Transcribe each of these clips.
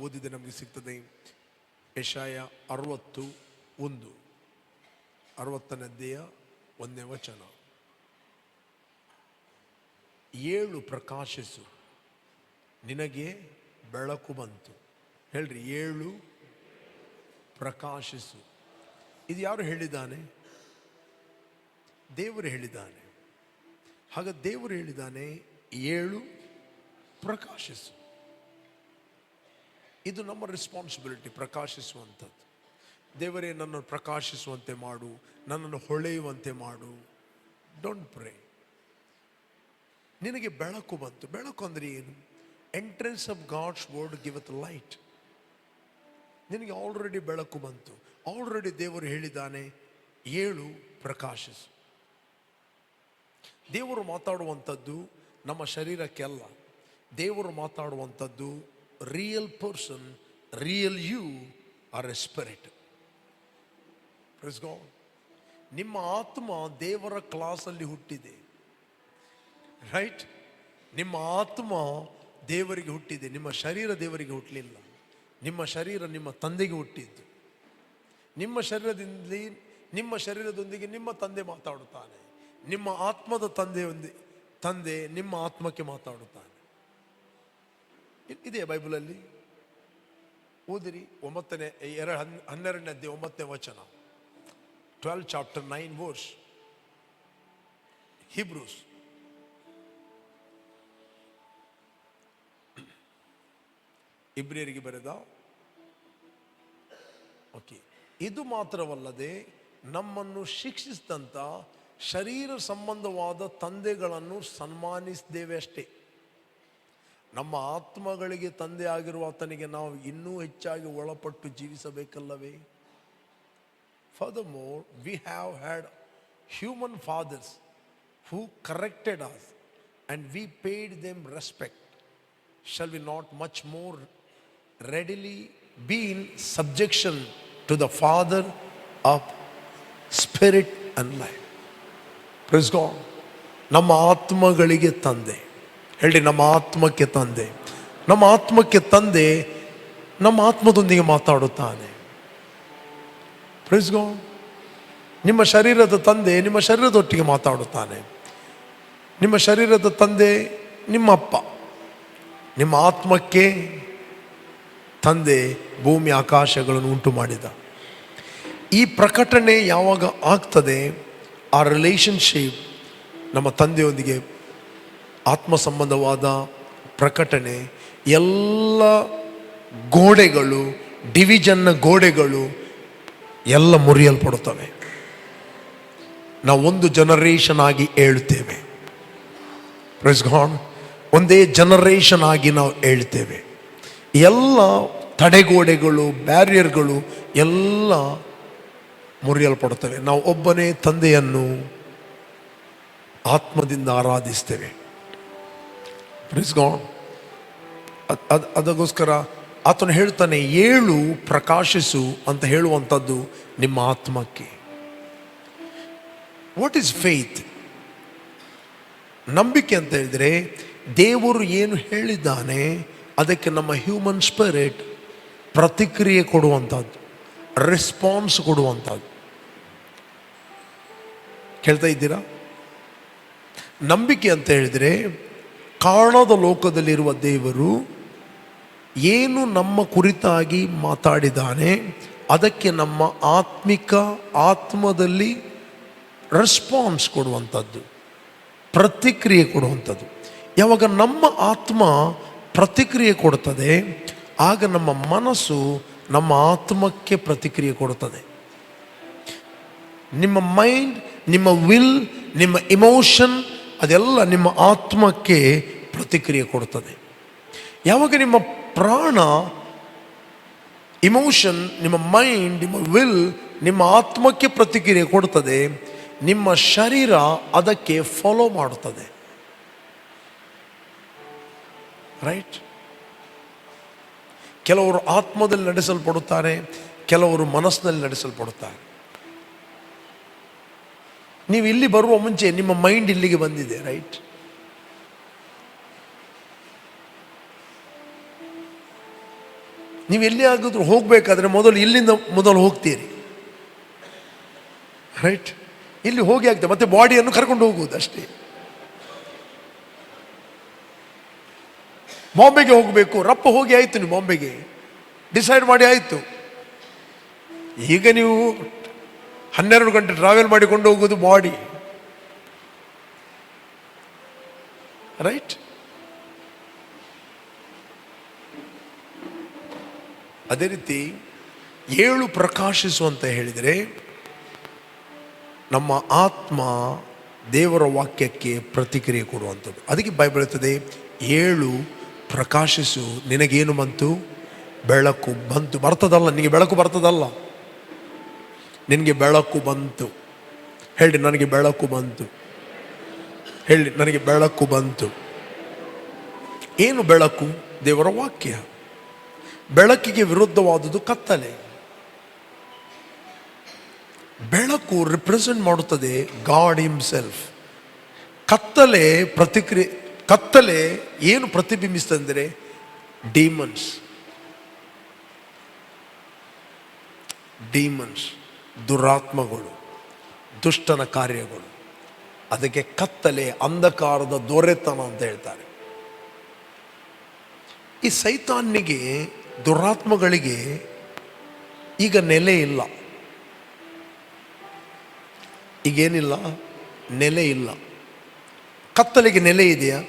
ಓದಿದೆ ನಮಗೆ ಸಿಗ್ತದೆ. ಯೆಶಾಯ 61, 60ನೇ ಅಧ್ಯಾಯ 1ನೇ ವಚನ. 7 ಪ್ರಕಾಶಿಸು, ನಿನಗೆ ಬೆಳಕು ಬಂತು. ಹೇಳ್ರಿ, 7 ಪ್ರಕಾಶಿಸು. ಇದು ಯಾರು ಹೇಳಿದ್ದಾನೆ? ದೇವರು ಹೇಳಿದ್ದಾನೆ. ಹಾಗ ದೇವರು ಹೇಳಿದ್ದಾನೆ 7 ಪ್ರಕಾಶಿಸು. ಇದು ನಮ್ಮ ರೆಸ್ಪಾನ್ಸಿಬಿಲಿಟಿ, ಪ್ರಕಾಶಿಸುವಂಥದ್ದು. ದೇವರೇ, ನನ್ನನ್ನು ಪ್ರಕಾಶಿಸುವಂತೆ ಮಾಡು, ನನ್ನನ್ನು ಹೊಳೆಯುವಂತೆ ಮಾಡು. Don't pray. ನಿನಗೆ ಬೆಳಕು ಬಂತು. ಬೆಳಕು ಅಂದರೆ ಏನು? Entrance of God's word giveth light. ನಿನಗೆ ಆಲ್ರೆಡಿ ಬೆಳಕು ಬಂತು. ಆಲ್ರೆಡಿ ದೇವರು ಹೇಳಿದ್ದಾನೆ 7 ಪ್ರಕಾಶಿಸು. ದೇವರು ಮಾತಾಡುವಂಥದ್ದು ನಮ್ಮ ಶರೀರಕ್ಕೆ ಅಲ್ಲ. ದೇವರು ಮಾತಾಡುವಂಥದ್ದು real person, real you are a spirit. Praise God. ನಿಮ್ಮ ಆತ್ಮ ದೇವರ ಕ್ಲಾಸಲ್ಲಿ ಹುಟ್ಟಿದೆ, ರೈಟ್? ನಿಮ್ಮ ಆತ್ಮ ದೇವರಿಗೆ ಹುಟ್ಟಿದೆ, ನಿಮ್ಮ ಶರೀರ ದೇವರಿಗೆ ಹುಟ್ಟಲಿಲ್ಲ. ನಿಮ್ಮ ಶರೀರ ನಿಮ್ಮ ತಂದೆಗೆ ಹುಟ್ಟಿದ್ದು. ನಿಮ್ಮ ಶರೀರದೊಂದಿಗೆ ನಿಮ್ಮ ತಂದೆ ಮಾತಾಡುತ್ತಾನೆ. ನಿಮ್ಮ ಆತ್ಮದ ತಂದೆ ನಿಮ್ಮ ಆತ್ಮಕ್ಕೆ ಮಾತಾಡುತ್ತಾನೆ. ಇದೆ ಬೈಬಲಲ್ಲಿ. ಓದಿರಿ, 12ನೇ ಅಧ್ಯಾಯ 9ನೇ ವಚನ. 12 chapter 9 verse. Hebrews. ಇಬ್ರಿಯರಿಗೆ ಬರೆದ. ಓಕೆ. ಇದು ಮಾತ್ರವಲ್ಲದೆ ನಮ್ಮನ್ನು ಶಿಕ್ಷಿಸಿದಂಥ ಶರೀರ ಸಂಬಂಧವಾದ ತಂದೆಗಳನ್ನು ಸನ್ಮಾನಿಸಿದ್ದೇವೆ ಅಷ್ಟೇ. ನಮ್ಮ ಆತ್ಮಗಳಿಗೆ ತಂದೆ ಆಗಿರುವ ಆತನಿಗೆ ನಾವು ಇನ್ನೂ ಹೆಚ್ಚಾಗಿ ಒಳಪಟ್ಟು ಜೀವಿಸಬೇಕಲ್ಲವೇ? Furthermore, we have had human fathers who corrected us and we paid them respect. Shall we not much more readily be in subjection to the Father of Spirit and life? Praise God. ನಮ್ಮ ಆತ್ಮಗಳಿಗೆ ತಂದೆ. ಹೇಳಿ, ನಮ್ಮ ಆತ್ಮಕ್ಕೆ ತಂದೆ. ನಮ್ಮ ಆತ್ಮಕ್ಕೆ ತಂದೆ ನಮ್ಮ ಆತ್ಮದೊಂದಿಗೆ ಮಾತಾಡುತ್ತಾನೆ. Price God. ನಿಮ್ಮ ಶರೀರದ ತಂದೆ ನಿಮ್ಮ ಶರೀರದೊಟ್ಟಿಗೆ ಮಾತಾಡುತ್ತಾನೆ. ನಿಮ್ಮ ಶರೀರದ ತಂದೆ ನಿಮ್ಮ ಅಪ್ಪ. ನಿಮ್ಮ ಆತ್ಮಕ್ಕೆ ತಂದೆ ಭೂಮಿ ಆಕಾಶಗಳನ್ನು ಉಂಟು ಮಾಡಿದ. ಈ ಪ್ರಕಟಣೆ ಯಾವಾಗ ಆಗ್ತದೆ, ಆ ರಿಲೇಷನ್ಶಿಪ್ ನಮ್ಮ ತಂದೆಯೊಂದಿಗೆ ಆತ್ಮ ಸಂಬಂಧವಾದ ಪ್ರಕಟಣೆ, ಎಲ್ಲ ಗೋಡೆಗಳು, ಡಿವಿಷನ್ನ ಗೋಡೆಗಳು ಎಲ್ಲ ಮುರಿಯಲ್ಪಡುತ್ತವೆ. ನಾವು ಒಂದು ಜನರೇಷನ್ ಆಗಿ ಏಳ್ತೇವೆ. Praise God. ಒಂದೇ ಜನರೇಷನ್ ಆಗಿ ನಾವು ಹೇಳ್ತೇವೆ. ಎಲ್ಲ ತಡೆಗೋಡೆಗಳು, ಬ್ಯಾರಿಯರ್ಗಳು ಎಲ್ಲ ಮುರಿಯಲ್ಪಡುತ್ತವೆ. ನಾವು ಒಬ್ಬನೇ ತಂದೆಯನ್ನು ಆತ್ಮದಿಂದ ಆರಾಧಿಸ್ತೇವೆ. Praise God. ಅದಕ್ಕೋಸ್ಕರ ಆತನು ಹೇಳ್ತಾನೆ 7 ಪ್ರಕಾಶಿಸು ಅಂತ ಹೇಳುವಂಥದ್ದು ನಿಮ್ಮ ಆತ್ಮಕ್ಕೆ. What is faith? ನಂಬಿಕೆ ಅಂತ ಹೇಳಿದರೆ ದೇವರು ಏನು ಹೇಳಿದ್ದಾನೆ ಅದಕ್ಕೆ ನಮ್ಮ ಹ್ಯೂಮನ್ ಸ್ಪಿರಿಟ್ ಪ್ರತಿಕ್ರಿಯೆ ಕೊಡುವಂಥದ್ದು, ರೆಸ್ಪಾನ್ಸ್ ಕೊಡುವಂಥದ್ದು. ಕೇಳ್ತಾ ಇದ್ದೀರಾ? ನಂಬಿಕೆ ಅಂತ ಹೇಳಿದರೆ ಕಾಣದ ಲೋಕದಲ್ಲಿರುವ ದೇವರು ಏನು ನಮ್ಮ ಕುರಿತಾಗಿ ಮಾತಾಡಿದ್ದಾನೆ ಅದಕ್ಕೆ ನಮ್ಮ ಆತ್ಮದಲ್ಲಿ ರೆಸ್ಪಾನ್ಸ್ ಕೊಡುವಂಥದ್ದು, ಪ್ರತಿಕ್ರಿಯೆ ಕೊಡುವಂಥದ್ದು. ಯಾವಾಗ ನಮ್ಮ ಆತ್ಮ ಪ್ರತಿಕ್ರಿಯೆ ಕೊಡುತ್ತದೆ, ಆಗ ನಮ್ಮ ಮನಸ್ಸು ನಮ್ಮ ಆತ್ಮಕ್ಕೆ ಪ್ರತಿಕ್ರಿಯೆ ಕೊಡುತ್ತದೆ. ನಿಮ್ಮ ಮೈಂಡ್, ನಿಮ್ಮ ವಿಲ್, ನಿಮ್ಮ ಇಮೋಷನ್ ಅದೆಲ್ಲ ನಿಮ್ಮ ಆತ್ಮಕ್ಕೆ ಪ್ರತಿಕ್ರಿಯೆ ಕೊಡುತ್ತದೆ. ಯಾವಾಗ ನಿಮ್ಮ ಪ್ರಾಣ, ಇಮೋಷನ್, ನಿಮ್ಮ ಮೈಂಡ್, ನಿಮ್ಮ ವಿಲ್ ನಿಮ್ಮ ಆತ್ಮಕ್ಕೆ ಪ್ರತಿಕ್ರಿಯೆ ಕೊಡುತ್ತದೆ, ನಿಮ್ಮ ಶರೀರ ಅದಕ್ಕೆ ಫಾಲೋ ಮಾಡುತ್ತದೆ. ರೈಟ್? ಕೆಲವರು ಆತ್ಮದಲ್ಲಿ ನಡೆಸಲ್ಪಡುತ್ತಾರೆ, ಕೆಲವರು ಮನಸ್ಸಿನಲ್ಲಿ ನಡೆಸಲ್ಪಡುತ್ತಾರೆ. ನೀವು ಇಲ್ಲಿ ಬರುವ ಮುಂಚೆ ನಿಮ್ಮ ಮೈಂಡ್ ಇಲ್ಲಿಗೆ ಬಂದಿದೆ, ರೈಟ್? ನೀವು ಎಲ್ಲಿ ಆಗಿದ್ರು ಹೋಗಬೇಕಾದ್ರೆ ಇಲ್ಲಿಂದ ಮೊದಲು ಹೋಗ್ತೀರಿ, ರೈಟ್? ಇಲ್ಲಿ ಹೋಗಿ ಆಗ್ತದೆ, ಮತ್ತೆ ಬಾಡಿಯನ್ನು ಕರ್ಕೊಂಡು ಹೋಗುವುದು ಅಷ್ಟೇ. ಬಾಂಬೆಗೆ ಹೋಗಬೇಕು, ರಪ್ಪ ಹೋಗಿ ಆಯಿತು, ನೀವು ಬಾಂಬೆಗೆ ಡಿಸೈಡ್ ಮಾಡಿ ಆಯಿತು. ಈಗ ನೀವು 12 ಗಂಟೆ ಟ್ರಾವೆಲ್ ಮಾಡಿಕೊಂಡು ಹೋಗೋದು ಬಾಡಿ, ರೈಟ್? ಅದೇ ರೀತಿ 7 ಪ್ರಕಾಶಿಸು ಅಂತ ಹೇಳಿದರೆ ನಮ್ಮ ಆತ್ಮ ದೇವರ ವಾಕ್ಯಕ್ಕೆ ಪ್ರತಿಕ್ರಿಯೆ ಕೊಡುವಂಥದ್ದು. ಅದಕ್ಕೆ ಬೈಬಲ್ ಹೇಳ್ತದೆ, 7 ಪ್ರಕಾಶಿಸು, ನಿನಗೇನು ಬಂತು? ಬೆಳಕು ಬಂತು. ಬರ್ತದಲ್ಲ, ನಿನಗೆ ಬೆಳಕು ಬರ್ತದಲ್ಲ, ನಿನಗೆ ಬೆಳಕು ಬಂತು. ಹೇಳಿ, ನನಗೆ ಬೆಳಕು ಬಂತು. ಹೇಳಿ, ನನಗೆ ಬೆಳಕು ಬಂತು. ಏನು ಬೆಳಕು? ದೇವರ ವಾಕ್ಯ. ಬೆಳಕಿಗೆ ವಿರುದ್ಧವಾದುದು ಕತ್ತಲೆ. ಬೆಳಕು ರಿಪ್ರೆಸೆಂಟ್ ಮಾಡುತ್ತದೆ ಗಾಡ್ ಹಿಮ್ಸೆಲ್ಫ್. ಕತ್ತಲೆ ಏನು ಪ್ರತಿಬಿಂಬಿಸ್ತಂದರೆ ಡಿಮನ್ಸ್, ದುರಾತ್ಮಗಳು, ದುಷ್ಟನ ಕಾರ್ಯಗಳು. ಅದಕ್ಕೆ ಕತ್ತಲೆ, ಅಂಧಕಾರದ ದೊರೆತನ ಅಂತ ಹೇಳ್ತಾರೆ. ಈ ಸೈತಾನಿಗೆ, ದುರಾತ್ಮಗಳಿಗೆ ಈಗ ನೆಲೆ ಇಲ್ಲ. ಈಗೇನಿಲ್ಲ, ನೆಲೆ ಇಲ್ಲ. ಕತ್ತಲೆಗೆ ನೆಲೆ ಇದೆಯಾ?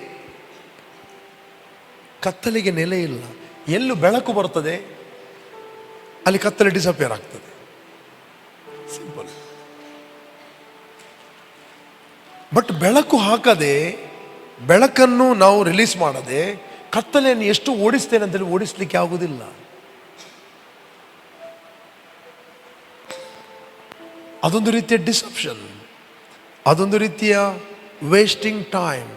ಕತ್ತಲೆಗೆ ನೆಲೆ ಇಲ್ಲ. ಎಲ್ಲೂ ಬೆಳಕು ಬರ್ತದೆ, ಅಲ್ಲಿ ಕತ್ತಲೆ ಡಿಸಪಿಯರ್ ಆಗ್ತದೆ. ಸಿಂಪಲ್. ಬಟ್ ಬೆಳಕು ಹಾಕದೆ, ಬೆಳಕನ್ನು ನಾವು ರಿಲೀಸ್ ಮಾಡದೆ ಕತ್ತಲೆಯನ್ನು ಎಷ್ಟು ಓಡಿಸ್ತೇನೆ ಅಂತೇಳಿ ಓಡಿಸ್ಲಿಕ್ಕೆ ಆಗುವುದಿಲ್ಲ. ಅದೊಂದು ರೀತಿಯ ಡಿಸೆಪ್ಷನ್, ಅದೊಂದು ರೀತಿಯ wasting time.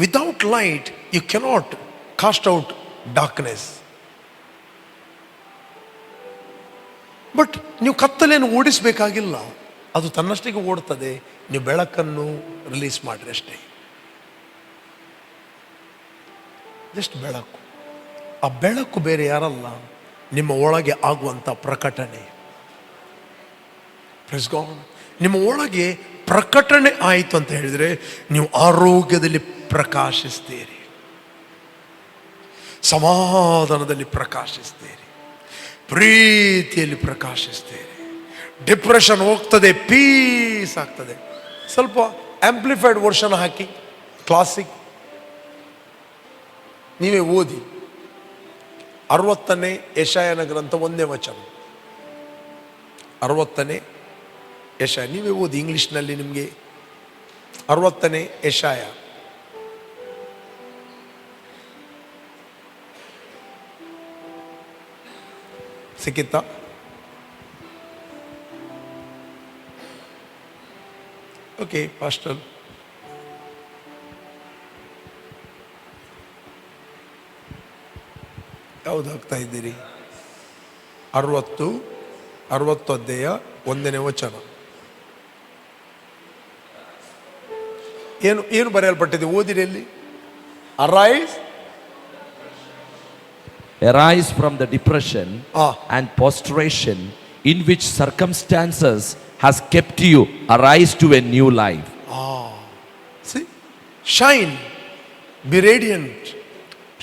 Without light you cannot cast out darkness. But ನೀವು ಕತ್ತಲೆಯನ್ನು ಓಡಿಸಬೇಕಾಗಿಲ್ಲ, ಅದು ತನ್ನಷ್ಟಿಗೆ ಓಡ್ತದೆ. ನೀವು ಬೆಳಕನ್ನು ರಿಲೀಸ್ ಮಾಡಿರಿ ಅಷ್ಟೇ. ಜಸ್ಟ್ ಬೆಳಕು. ಆ ಬೆಳಕು ಬೇರೆ ಯಾರಲ್ಲ, ನಿಮ್ಮ ಒಳಗೆ ಆಗುವಂಥ ಪ್ರಕಟಣೆ. Price God. ನಿಮ್ಮ ಒಳಗೆ ಪ್ರಕಟಣೆ ಆಯಿತು ಅಂತ ಹೇಳಿದರೆ ನೀವು ಆರೋಗ್ಯದಲ್ಲಿ ಪ್ರಕಾಶಿಸ್ತೀರಿ, ಸಮಾಧಾನದಲ್ಲಿ ಪ್ರಕಾಶಿಸ್ತೀರಿ, ಪ್ರೀತಿಯಲ್ಲಿ ಪ್ರಕಾಶಿಸ್ತೀರಿ. ಡಿಪ್ರೆಷನ್ ಹೋಗ್ತದೆ, ಪೀಸ್ ಆಗ್ತದೆ. ಸ್ವಲ್ಪ ಆಂಪ್ಲಿಫೈಡ್ ವರ್ಷನ್ ಹಾಕಿ, ಕ್ಲಾಸಿಕ್ ನೀವೇ ಓದಿ. 60ನೇ ಯೆಶಾಯನ ಗ್ರಂಥ 1ನೇ ವಚನ. 60ನೇ ಯೆಶಾಯ ನೀವೇ ಓದಿ ಇಂಗ್ಲಿಷ್ನಲ್ಲಿ. ನಿಮಗೆ 60ನೇ ಯೆಶಾಯ. ಸಿಕ್ಕಿತಾ? Okay pastor. ಯಾವುದು ಹಾಕ್ತಾ ಇದ್ದೀರಿ? 60 ಅಧ್ಯಾಯ 1ನೇ ವಚನ. ಏನು ಬರೆಯಲ್ಪಟ್ಟಿದೆ? ಓದಿರಿ ಅಲ್ಲಿ. Arise from the depression and prostration in which circumstances has kept you. Arise to a new life. See? Shine. Be radiant.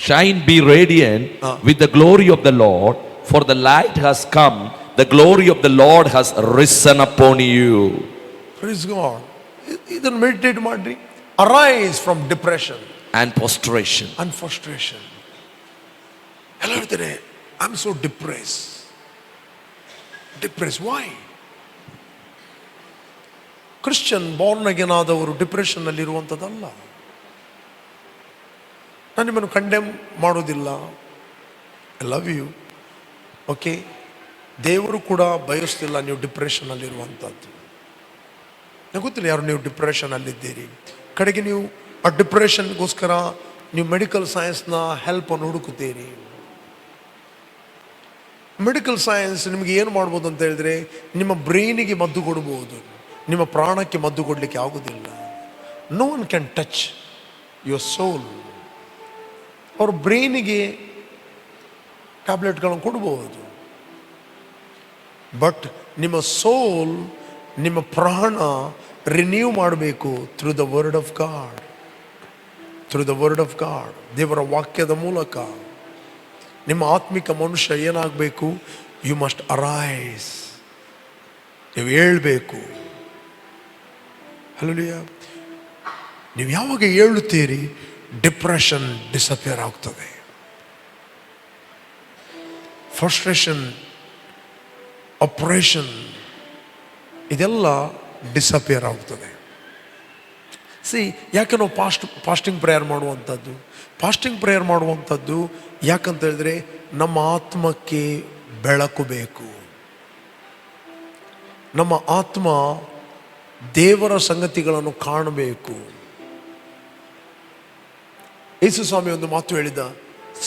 Shine, be radiant with the glory of the Lord, for the light has come. The glory of the Lord has risen upon you. Praise God. ಇದನ್ನು meditate ಮಾಡ್ರಿ. Arise from depression and prostration. ಎಲ್ಲ ಹೇಳ್ತಾರೆ, I am so depress. Why? Christian born again ಆದವರು depression ಅಲ್ಲಿ ಇರುವಂಥದ್ದಲ್ಲ. ನಾನು ನಿಮ್ಮನ್ನು condemn ಮಾಡೋದಿಲ್ಲ. I love you. ಓಕೆ, ದೇವರು ಕೂಡ ಬಯಸ್ತಿಲ್ಲ ನೀವು ಡಿಪ್ರೆಷನ್ ಅಲ್ಲಿರುವಂಥದ್ದು. ನನಗೆ ಗೊತ್ತಿಲ್ಲ ಯಾರು ನೀವು ಡಿಪ್ರೆಷನ್ ಅಲ್ಲಿದ್ದೀರಿ. ಕಡೆಗೆ ನೀವು ಆ ಡಿಪ್ರೆಷನ್ಗೋಸ್ಕರ ನೀವು ಮೆಡಿಕಲ್ ಸೈನ್ಸ್ನ ಹೆಲ್ಪನ್ನು ಹುಡುಕುತ್ತೀರಿ. ಮೆಡಿಕಲ್ ಸೈನ್ಸ್ ನಿಮಗೆ ಏನು ಮಾಡ್ಬೋದು ಅಂತ ಹೇಳಿದ್ರೆ, ನಿಮ್ಮ ಬ್ರೈನಿಗೆ ಮದ್ದು ಕೊಡ್ಬೋದು, ನಿಮ್ಮ ಪ್ರಾಣಕ್ಕೆ ಮದ್ದು ಕೊಡಲಿಕ್ಕೆ ಆಗೋದಿಲ್ಲ. No one can touch your soul. ಅವ್ರ ಬ್ರೈನಿಗೆ ಟ್ಯಾಬ್ಲೆಟ್ಗಳನ್ನು ಕೊಡ್ಬೋದು. ಬಟ್ ನಿಮ್ಮ ಸೋಲ್, ನಿಮ್ಮ ಪ್ರಾಣ ರಿನ್ಯೂ ಮಾಡಬೇಕು through the word of God. Through the word of God, ದೇವರ ವಾಕ್ಯದ ಮೂಲಕ. ನಿಮ್ಮ ಆತ್ಮಿಕ ಮನುಷ್ಯ ಏನಾಗಬೇಕು? You must arise. ನೀವು ಹೇಳ್ಬೇಕು. ಹಲ್ಲೆಲೂಯಾ. ನೀವು ಯಾವಾಗ ಹೇಳುತ್ತೀರಿ, ಡಿಪ್ರೆಷನ್ ಡಿಸಪಿಯರ್ ಆಗ್ತದೆ, ಫ್ರಸ್ಟ್ರೇಷನ್, ಅಪ್ರೆಷನ್ ಇದೆಲ್ಲ ಡಿಸಪಿಯರ್ ಆಗ್ತದೆ. ಯಾಕೆ ನಾವು ಫಾಸ್ಟಿಂಗ್ ಪ್ರೇಯರ್ ಮಾಡುವಂಥದ್ದು? ಫಾಸ್ಟಿಂಗ್ ಪ್ರೇಯರ್ ಮಾಡುವಂಥದ್ದು ಯಾಕಂತ ಹೇಳಿದ್ರೆ ನಮ್ಮ ಆತ್ಮಕ್ಕೆ ಬೆಳಕು ಬೇಕು. ನಮ್ಮ ಆತ್ಮ ದೇವರ ಸಂಗತಿಗಳನ್ನು ಕಾಣಬೇಕು. ಯೇಸು ಸ್ವಾಮಿ ಒಂದು ಮಾತು ಹೇಳಿದ,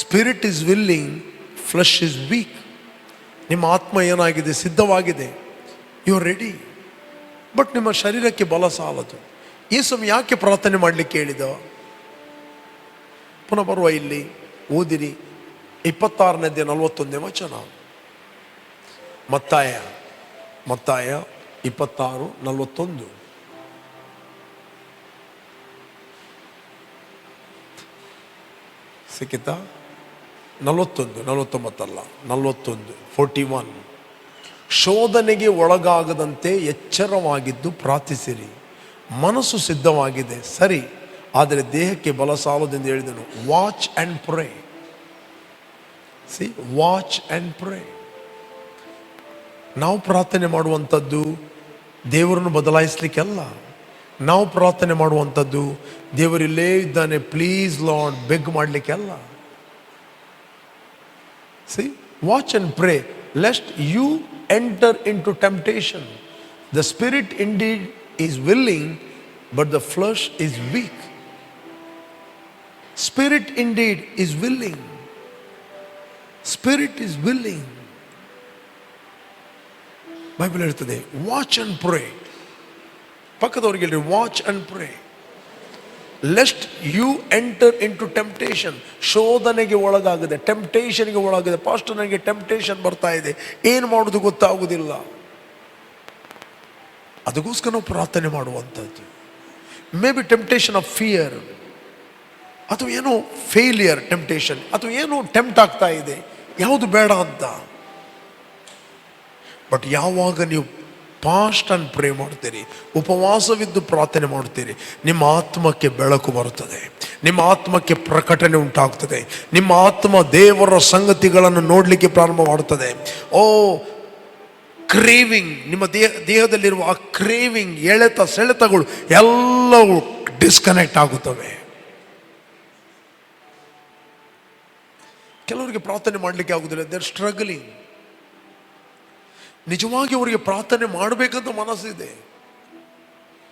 spirit is willing, flesh is weak. ನಿಮ್ಮ ಆತ್ಮ ಏನಾಗಿದೆ? ಸಿದ್ಧವಾಗಿದೆ, ಯು ಆರ್ ರೆಡಿ, ಬಟ್ ನಿಮ್ಮ ಶರೀರಕ್ಕೆ ಬಲ ಸಾಲದು. ಯೇಸು ಯಾಕೆ ಪ್ರಾರ್ಥನೆ ಮಾಡಲಿಕ್ಕೆ ಹೇಳಿದ? ಪುನಃ ಬರುವ ಇಲ್ಲಿ ಓದಿರಿ 26ನೇ 41ನೇ ವಚನ. ಮತ್ತಾಯ 26:41. ಸಿಕ್ಕಿತಾ? 41, 49 ಅಲ್ಲ, 41, 41. ಶೋಧನೆಗೆ ಒಳಗಾಗದಂತೆ ಎಚ್ಚರವಾಗಿದ್ದು ಪ್ರಾರ್ಥಿಸಿರಿ. ಮನಸ್ಸು ಸಿದ್ಧವಾಗಿದೆ ಸರಿ, ಆದರೆ ದೇಹಕ್ಕೆ ಬಲ ಸಾಲದೆಂದು ಹೇಳಿದನು. Watch and pray. Watch and pray. ನಾವು ಪ್ರಾರ್ಥನೆ ಮಾಡುವಂಥದ್ದು ದೇವರನ್ನು ಬದಲಾಯಿಸಲಿಕ್ಕೆಲ್ಲ. ನಾವು ಪ್ರಾರ್ಥನೆ ಮಾಡುವಂಥದ್ದು ದೇವರಿಲ್ಲೇ ಇದ್ದಾನೆ, ಪ್ಲೀಸ್ ಲಾರ್ಡ್, ಬೆಗ್ ಮಾಡಲಿಕ್ಕೆಲ್ಲ. Watch and pray lest you enter into temptation. The spirit indeed is willing, but the flesh is weak. Spirit indeed is willing. Spirit is willing. Bible ಹೇಳ್ತದೆ watch and pray. ಪಕ್ಕದವರಿಗೆ ಹೇಳಿ watch and pray lest you enter into temptation. ಶೋಧನೆಗೆ ಒಳಗಾಗದೆ, ಟೆಂಪ್ಟೇಷನ್ಗೆ ಒಳಗಾಗದೆ. Pastor, ನನಗೆ temptation ಬರ್ತಾ ಇದೆ, ಏನು ಮಾಡೋದು ಗೊತ್ತಾಗುವುದಿಲ್ಲ. ಅದಕ್ಕೋಸ್ಕರ ನಾವು ಪ್ರಾರ್ಥನೆ ಮಾಡುವಂಥದ್ದು. May be temptation of fear, ಅಥವಾ ಏನೋ ಫೇಲಿಯರ್ ಟೆಂಪ್ಟೇಷನ್, ಅಥವಾ ಏನೋ ಟೆಂಪ್ಟ್ ಆಗ್ತಾ ಇದೆ, ಯಾವುದು ಬೇಡ ಅಂತ. ಬಟ್ ಯಾವಾಗ ನೀವು ಫಾಸ್ಟ್ ಅಂಡ್ ಪ್ರೇ ಮಾಡ್ತೀರಿ, ಉಪವಾಸವಿದ್ದು ಪ್ರಾರ್ಥನೆ ಮಾಡ್ತೀರಿ, ನಿಮ್ಮ ಆತ್ಮಕ್ಕೆ ಬೆಳಕು ಬರುತ್ತದೆ, ನಿಮ್ಮ ಆತ್ಮಕ್ಕೆ ಪ್ರಕಟಣೆ ಉಂಟಾಗ್ತದೆ, ನಿಮ್ಮ ಆತ್ಮ ದೇವರ ಸಂಗತಿಗಳನ್ನು ನೋಡಲಿಕ್ಕೆ ಪ್ರಾರಂಭ ಮಾಡುತ್ತದೆ. ಕ್ರೇವಿಂಗ್, ನಿಮ್ಮ ದೇಹದಲ್ಲಿರುವ ಆ ಕ್ರೇವಿಂಗ್, ಸೆಳೆತಗಳು ಎಲ್ಲವೂ ಡಿಸ್ಕನೆಕ್ಟ್ ಆಗುತ್ತವೆ. ಕೆಲವರಿಗೆ ಪ್ರಾರ್ಥನೆ ಮಾಡಲಿಕ್ಕೆ ಆಗುದಿಲ್ಲ, ದೇ ಆರ್ ಸ್ಟ್ರಗಲಿಂಗ್. ನಿಜವಾಗಿ ಅವರಿಗೆ ಪ್ರಾರ್ಥನೆ ಮಾಡಬೇಕಂತ ಮನಸ್ಸಿದೆ.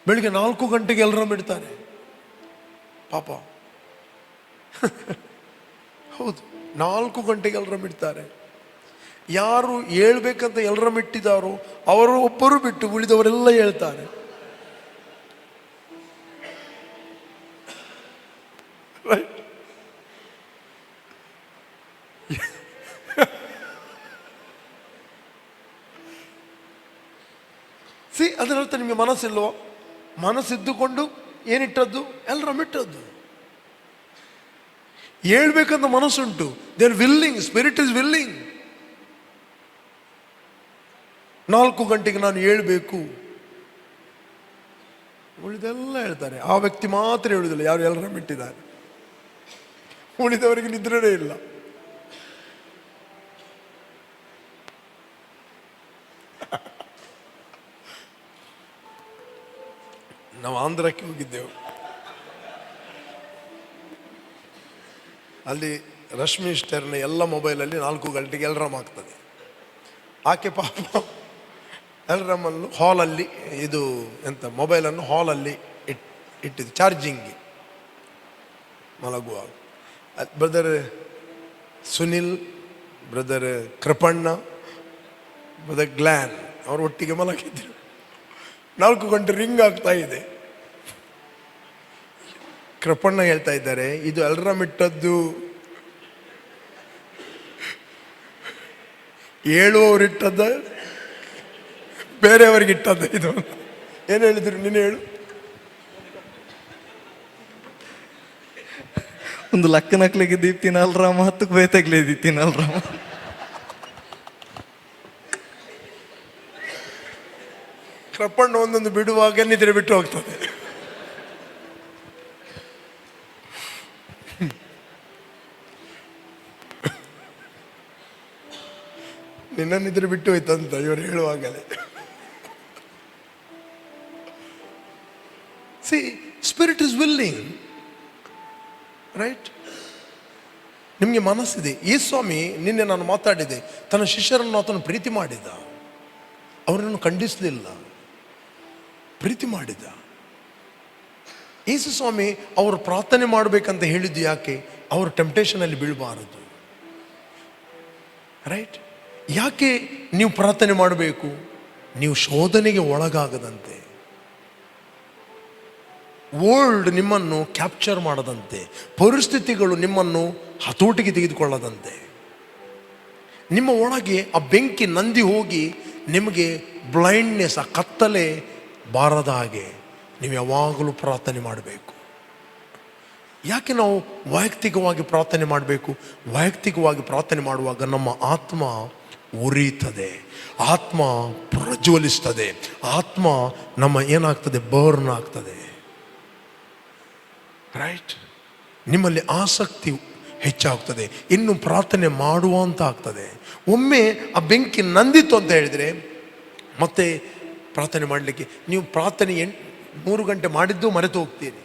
ಬೆಳಿಗ್ಗೆ 4 ಗಂಟೆಗೆ ಅಲಾರ್ಮ್ ಇಡ್ತಾರೆ ಪಾಪ. ಹೌದು, 4 ಗಂಟೆಗೆ ಅಲಾರ್ಮ್ ಇಡ್ತಾರೆ. ಯಾರು ಹೇಳ್ಬೇಕಂತ ಅಲಾರ್ಮ್ ಇಟ್ಟಿದ್ದಾರೋ ಅವರು ಒಬ್ಬರು ಬಿಟ್ಟು ಉಳಿದವರೆಲ್ಲ ಹೇಳ್ತಾರೆ. ಅದರರ್ಥ ನಿಮಗೆ ಮನಸ್ಸಿಲ್ವೋ? ಮನಸ್ಸಿದ್ದುಕೊಂಡು ಏನಿಟ್ಟದ್ದು? ಅಲಾರ್ಮ್ ಇಟ್ಟದ್ದು. ಹೇಳ್ಬೇಕಂತ ಮನಸ್ಸುಂಟು, they are willing, spirit is willing. 4 ಗಂಟೆಗೆ ನಾನು ಹೇಳ್ಬೇಕು, ಉಳಿದೆಲ್ಲ ಹೇಳ್ತಾರೆ. ಆ ವ್ಯಕ್ತಿ ಮಾತ್ರ ಹೇಳುವುದಿಲ್ಲ, ಯಾರು ಅಲಾರ್ಮ್ ಇಟ್ಟಿದ್ದಾರೆ. ಉಳಿದವರಿಗೆ ನಿದ್ರೆನೇ ಇಲ್ಲ. ನಾವು ಆಂಧ್ರಕ್ಕೆ ಹೋಗಿದ್ದೆವು. ಅಲ್ಲಿ ರಶ್ಮಿ ಸ್ಟರ್ನ ಎಲ್ಲ ಮೊಬೈಲಲ್ಲಿ 4 ಗಂಟೆಗೆ ಅಲಾರ್ಮ್ ಆಗ್ತದೆ. ಆಕೆ ಪಾಪ ಅಲಾರ್ಮನ್ನು ಹಾಲಲ್ಲಿ, ಇದು ಎಂತ ಮೊಬೈಲನ್ನು ಹಾಲಲ್ಲಿ ಇಟ್ಟಿದ್ದು ಚಾರ್ಜಿಂಗ್ಗೆ ಮಲಗುವಾಗ. ಬ್ರದರ್ ಸುನಿಲ್, ಬ್ರದರ್ ಕೃಪಣ್ಣ, ಬ್ರದರ್ ಗ್ಲಾನ್ ಅವರು ಒಟ್ಟಿಗೆ ಮಲಗಿದ್ರು. 4 ಗಂಟೆ ರಿಂಗ್ ಆಗ್ತಾ ಇದೆ. ಕೃಪಣ್ಣ ಹೇಳ್ತಾ ಇದ್ದಾರೆ, ಇದು ಅಲಾರ್ಮ್ ಇಟ್ಟದ್ದು ಹೇಳುವವರಿಟ್ಟದ್ದ ಬೇರೆಯವರಿಗಿಟ್ಟದ್ದ? ಇದು ಏನು ಹೇಳಿದ್ರು ನೀನು ಹೇಳು. ಒಂದು ಲಕ್ಕನಕ್ಲಿಗೆ ದೀಪ್ತಿನಲ್ರಾಮ, ಹತ್ತಕ್ಕೆ ಬೇತಾಗ್ಲೇ ದೀಪ್ತಿನಲ್ರಾಮ. ಕೃಪಣ್ಣ ಒಂದೊಂದು ಬಿಡುವಾಗ ನಿದ್ರೆ ಬಿಟ್ಟು ಹೋಗ್ತದೆ. ನಿನ್ನ ನಿದ್ರೆ ಬಿಟ್ಟು ಹೋಯ್ತಂತ ಇವರು ಹೇಳುವಾಗಲೇ. See, spirit is willing, right? ನಿಮಗೆ ಮನಸ್ಸಿದೆ. ಈ ಸ್ವಾಮಿ ನಿನ್ನೆ ನಾನು ಮಾತಾಡಿದೆ, ತನ್ನ ಶಿಷ್ಯರನ್ನು ಆತನು ಪ್ರೀತಿ ಮಾಡಿದ, ಅವರನ್ನು ಖಂಡಿಸಲಿಲ್ಲ, ಪ್ರೀತಿ ಮಾಡಿದ. ಯೇಸು ಸ್ವಾಮಿ ಅವರು ಪ್ರಾರ್ಥನೆ ಮಾಡಬೇಕಂತ ಹೇಳಿದ್ದು ಯಾಕೆ? ಅವರು ಟೆಂಪ್ಟೇಷನಲ್ಲಿ ಬೀಳಬಾರದು, ರೈಟ್? ಯಾಕೆ ನೀವು ಪ್ರಾರ್ಥನೆ ಮಾಡಬೇಕು? ನೀವು ಶೋಧನೆಗೆ ಒಳಗಾಗದಂತೆ, ವರ್ಲ್ಡ್ ನಿಮ್ಮನ್ನು ಕ್ಯಾಪ್ಚರ್ ಮಾಡದಂತೆ, ಪರಿಸ್ಥಿತಿಗಳು ನಿಮ್ಮನ್ನು ಹತೋಟಿಗೆ ತೆಗೆದುಕೊಳ್ಳದಂತೆ, ನಿಮ್ಮ ಒಳಗೆ ಆ ಬೆಂಕಿ ನಂದಿ ಹೋಗಿ ನಿಮಗೆ ಬ್ಲೈಂಡ್ನೆಸ್, ಆ ಕತ್ತಲೆ ಬಾರದ ಹಾಗೆ ನೀವು ಯಾವಾಗಲೂ ಪ್ರಾರ್ಥನೆ ಮಾಡಬೇಕು. ಯಾಕೆ ನಾವು ವೈಯಕ್ತಿಕವಾಗಿ ಪ್ರಾರ್ಥನೆ ಮಾಡಬೇಕು? ವೈಯಕ್ತಿಕವಾಗಿ ಪ್ರಾರ್ಥನೆ ಮಾಡುವಾಗ ನಮ್ಮ ಆತ್ಮ ಉರಿಯುತ್ತದೆ, ಆತ್ಮ ಪ್ರಜ್ವಲಿಸ್ತದೆ, ಆತ್ಮ ನಮ್ಮ ಏನಾಗ್ತದೆ, ಬರ್ನ್ ಆಗ್ತದೆ, ರೈಟ್? ನಿಮ್ಮಲ್ಲಿ ಆಸಕ್ತಿ ಹೆಚ್ಚಾಗ್ತದೆ, ಇನ್ನು ಪ್ರಾರ್ಥನೆ ಮಾಡುವಂತ ಆಗ್ತದೆ. ಒಮ್ಮೆ ಆ ಬೆಂಕಿ ನಂದಿತ್ತು ಅಂತ ಹೇಳಿದರೆ ಮತ್ತೆ ಪ್ರಾರ್ಥನೆ ಮಾಡಲಿಕ್ಕೆ ನೀವು ಪ್ರಾರ್ಥನೆ 3 ಗಂಟೆ ಮಾಡಿದ್ದು ಮರೆತು ಹೋಗ್ತೀರಿ.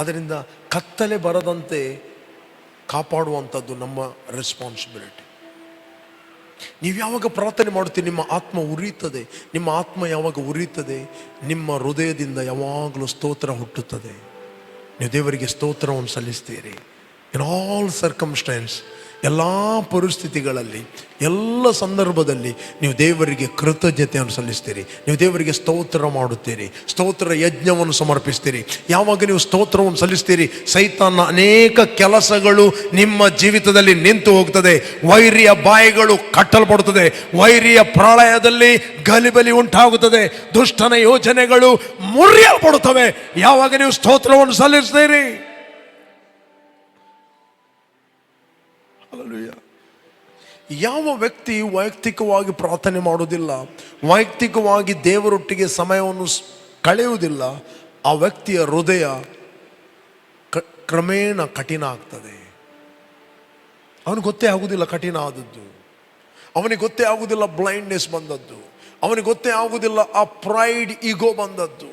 ಅದರಿಂದ ಕತ್ತಲೆ ಬರದಂತೆ ಕಾಪಾಡುವಂಥದ್ದು ನಮ್ಮ ರೆಸ್ಪಾನ್ಸಿಬಿಲಿಟಿ. ನೀವು ಯಾವಾಗ ಪ್ರಾರ್ಥನೆ ಮಾಡುತ್ತೀರಿ ನಿಮ್ಮ ಆತ್ಮ ಉರಿಯುತ್ತದೆ. ನಿಮ್ಮ ಆತ್ಮ ಯಾವಾಗ ಉರಿಯುತ್ತದೆ, ನಿಮ್ಮ ಹೃದಯದಿಂದ ಯಾವಾಗಲೂ ಸ್ತೋತ್ರ ಹುಟ್ಟುತ್ತದೆ. ನೀವು ದೇವರಿಗೆ ಸ್ತೋತ್ರವನ್ನು ಸಲ್ಲಿಸ್ತೀರಿ. ಇನ್ ಆಲ್ ಸರ್ಕಮ್ಸ್ಟೆನ್ಸ್, ಎಲ್ಲ ಪರಿಸ್ಥಿತಿಗಳಲ್ಲಿ, ಎಲ್ಲ ಸಂದರ್ಭದಲ್ಲಿ ನೀವು ದೇವರಿಗೆ ಕೃತಜ್ಞತೆಯನ್ನು ಸಲ್ಲಿಸ್ತೀರಿ. ನೀವು ದೇವರಿಗೆ ಸ್ತೋತ್ರ ಮಾಡುತ್ತೀರಿ, ಸ್ತೋತ್ರ ಯಜ್ಞವನ್ನು ಸಮರ್ಪಿಸ್ತೀರಿ. ಯಾವಾಗ ನೀವು ಸ್ತೋತ್ರವನ್ನು ಸಲ್ಲಿಸ್ತೀರಿ, ಸೈತಾನ ಅನೇಕ ಕೆಲಸಗಳು ನಿಮ್ಮ ಜೀವಿತದಲ್ಲಿ ನಿಂತು ಹೋಗ್ತದೆ. ವೈರಿಯ ಬಾಯಿಗಳು ಕಟ್ಟಲ್ಪಡುತ್ತದೆ, ವೈರಿಯ ಪ್ರಳಯದಲ್ಲಿ ಗಲಿಬಲಿ ಉಂಟಾಗುತ್ತದೆ, ದುಷ್ಟನ ಯೋಜನೆಗಳು ಮುರಿಯಲ್ಪಡುತ್ತವೆ. ಯಾವಾಗ ನೀವು ಸ್ತೋತ್ರವನ್ನು ಸಲ್ಲಿಸ್ತೀರಿ. ಯಾವ ವ್ಯಕ್ತಿ ವೈಯಕ್ತಿಕವಾಗಿ ಪ್ರಾರ್ಥನೆ ಮಾಡುವುದಿಲ್ಲ, ವೈಯಕ್ತಿಕವಾಗಿ ದೇವರೊಟ್ಟಿಗೆ ಸಮಯವನ್ನು ಕಳೆಯುವುದಿಲ್ಲ, ಆ ವ್ಯಕ್ತಿಯ ಹೃದಯ ಕ್ರಮೇಣ ಕಠಿಣ ಆಗ್ತದೆ. ಅವನಿಗೆ ಗೊತ್ತೇ ಆಗುವುದಿಲ್ಲ ಕಠಿಣ ಆದದ್ದು, ಅವನಿಗೆ ಗೊತ್ತೇ ಆಗುವುದಿಲ್ಲ ಬ್ಲೈಂಡ್ನೆಸ್ ಬಂದದ್ದು, ಅವನಿಗೆ ಗೊತ್ತೇ ಆಗುವುದಿಲ್ಲ ಆ ಪ್ರೈಡ್ ಈಗೋ ಬಂದದ್ದು,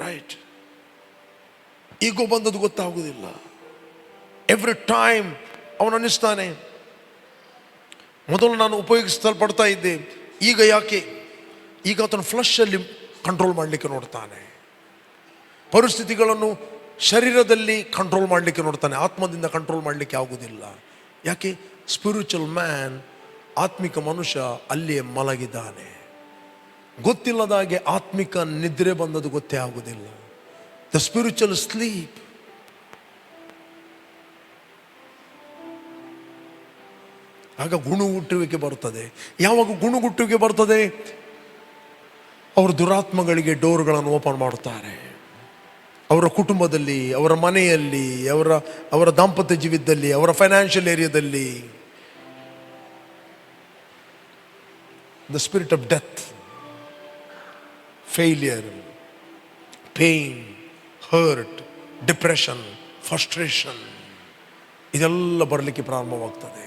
ರೈಟ್? ಈಗೋ ಬಂದದ್ದು ಗೊತ್ತಾಗುವುದಿಲ್ಲ. ಎವ್ರಿ ಟೈಮ್ ಅವನು ಅನ್ನಿಸ್ತಾನೆ, ಮೊದಲು ನಾನು ಉಪಯೋಗಿಸಲ್ಪಡ್ತಾ ಇದ್ದೆ, ಈಗ ಯಾಕೆ? ಈಗ ಆತನು ಫ್ಲಶಲ್ಲಿ ಕಂಟ್ರೋಲ್ ಮಾಡಲಿಕ್ಕೆ ನೋಡ್ತಾನೆ, ಪರಿಸ್ಥಿತಿಗಳನ್ನು ಶರೀರದಲ್ಲಿ ಕಂಟ್ರೋಲ್ ಮಾಡಲಿಕ್ಕೆ ನೋಡ್ತಾನೆ, ಆತ್ಮದಿಂದ ಕಂಟ್ರೋಲ್ ಮಾಡಲಿಕ್ಕೆ ಆಗುವುದಿಲ್ಲ. ಯಾಕೆ? ಸ್ಪಿರಿಚುವಲ್ ಮ್ಯಾನ್, ಆತ್ಮಿಕ ಮನುಷ್ಯ ಅಲ್ಲಿಯೇ ಮಲಗಿದ್ದಾನೆ. ಗೊತ್ತಿಲ್ಲದಾಗೆ ಆತ್ಮಿಕ ನಿದ್ರೆ ಬಂದದ್ದು ಗೊತ್ತೇ ಆಗುವುದಿಲ್ಲ. The spiritual sleep. ಆಗ ಗುಣಗುಟ್ಟುವಿಕೆ ಬರ್ತದೆ. ಯಾವಾಗ ಗುಣಗುಟ್ಟುವಿಕೆ ಬರ್ತದೆ, ಅವರು ದುರಾತ್ಮಗಳಿಗೆ ಡೋರ್ಗಳನ್ನು ಓಪನ್ ಮಾಡುತ್ತಾರೆ. ಅವರ ಕುಟುಂಬದಲ್ಲಿ, ಅವರ ಮನೆಯಲ್ಲಿ, ಅವರ ದಾಂಪತ್ಯ ಜೀವಿತದಲ್ಲಿ, ಅವರ ಫೈನಾನ್ಷಿಯಲ್ ಏರಿಯಾದಲ್ಲಿ. The spirit of death, failure, pain, hurt, depression, frustration, ಇದೆಲ್ಲ ಬರಲಿಕ್ಕೆ ಪ್ರಾರಂಭವಾಗ್ತದೆ.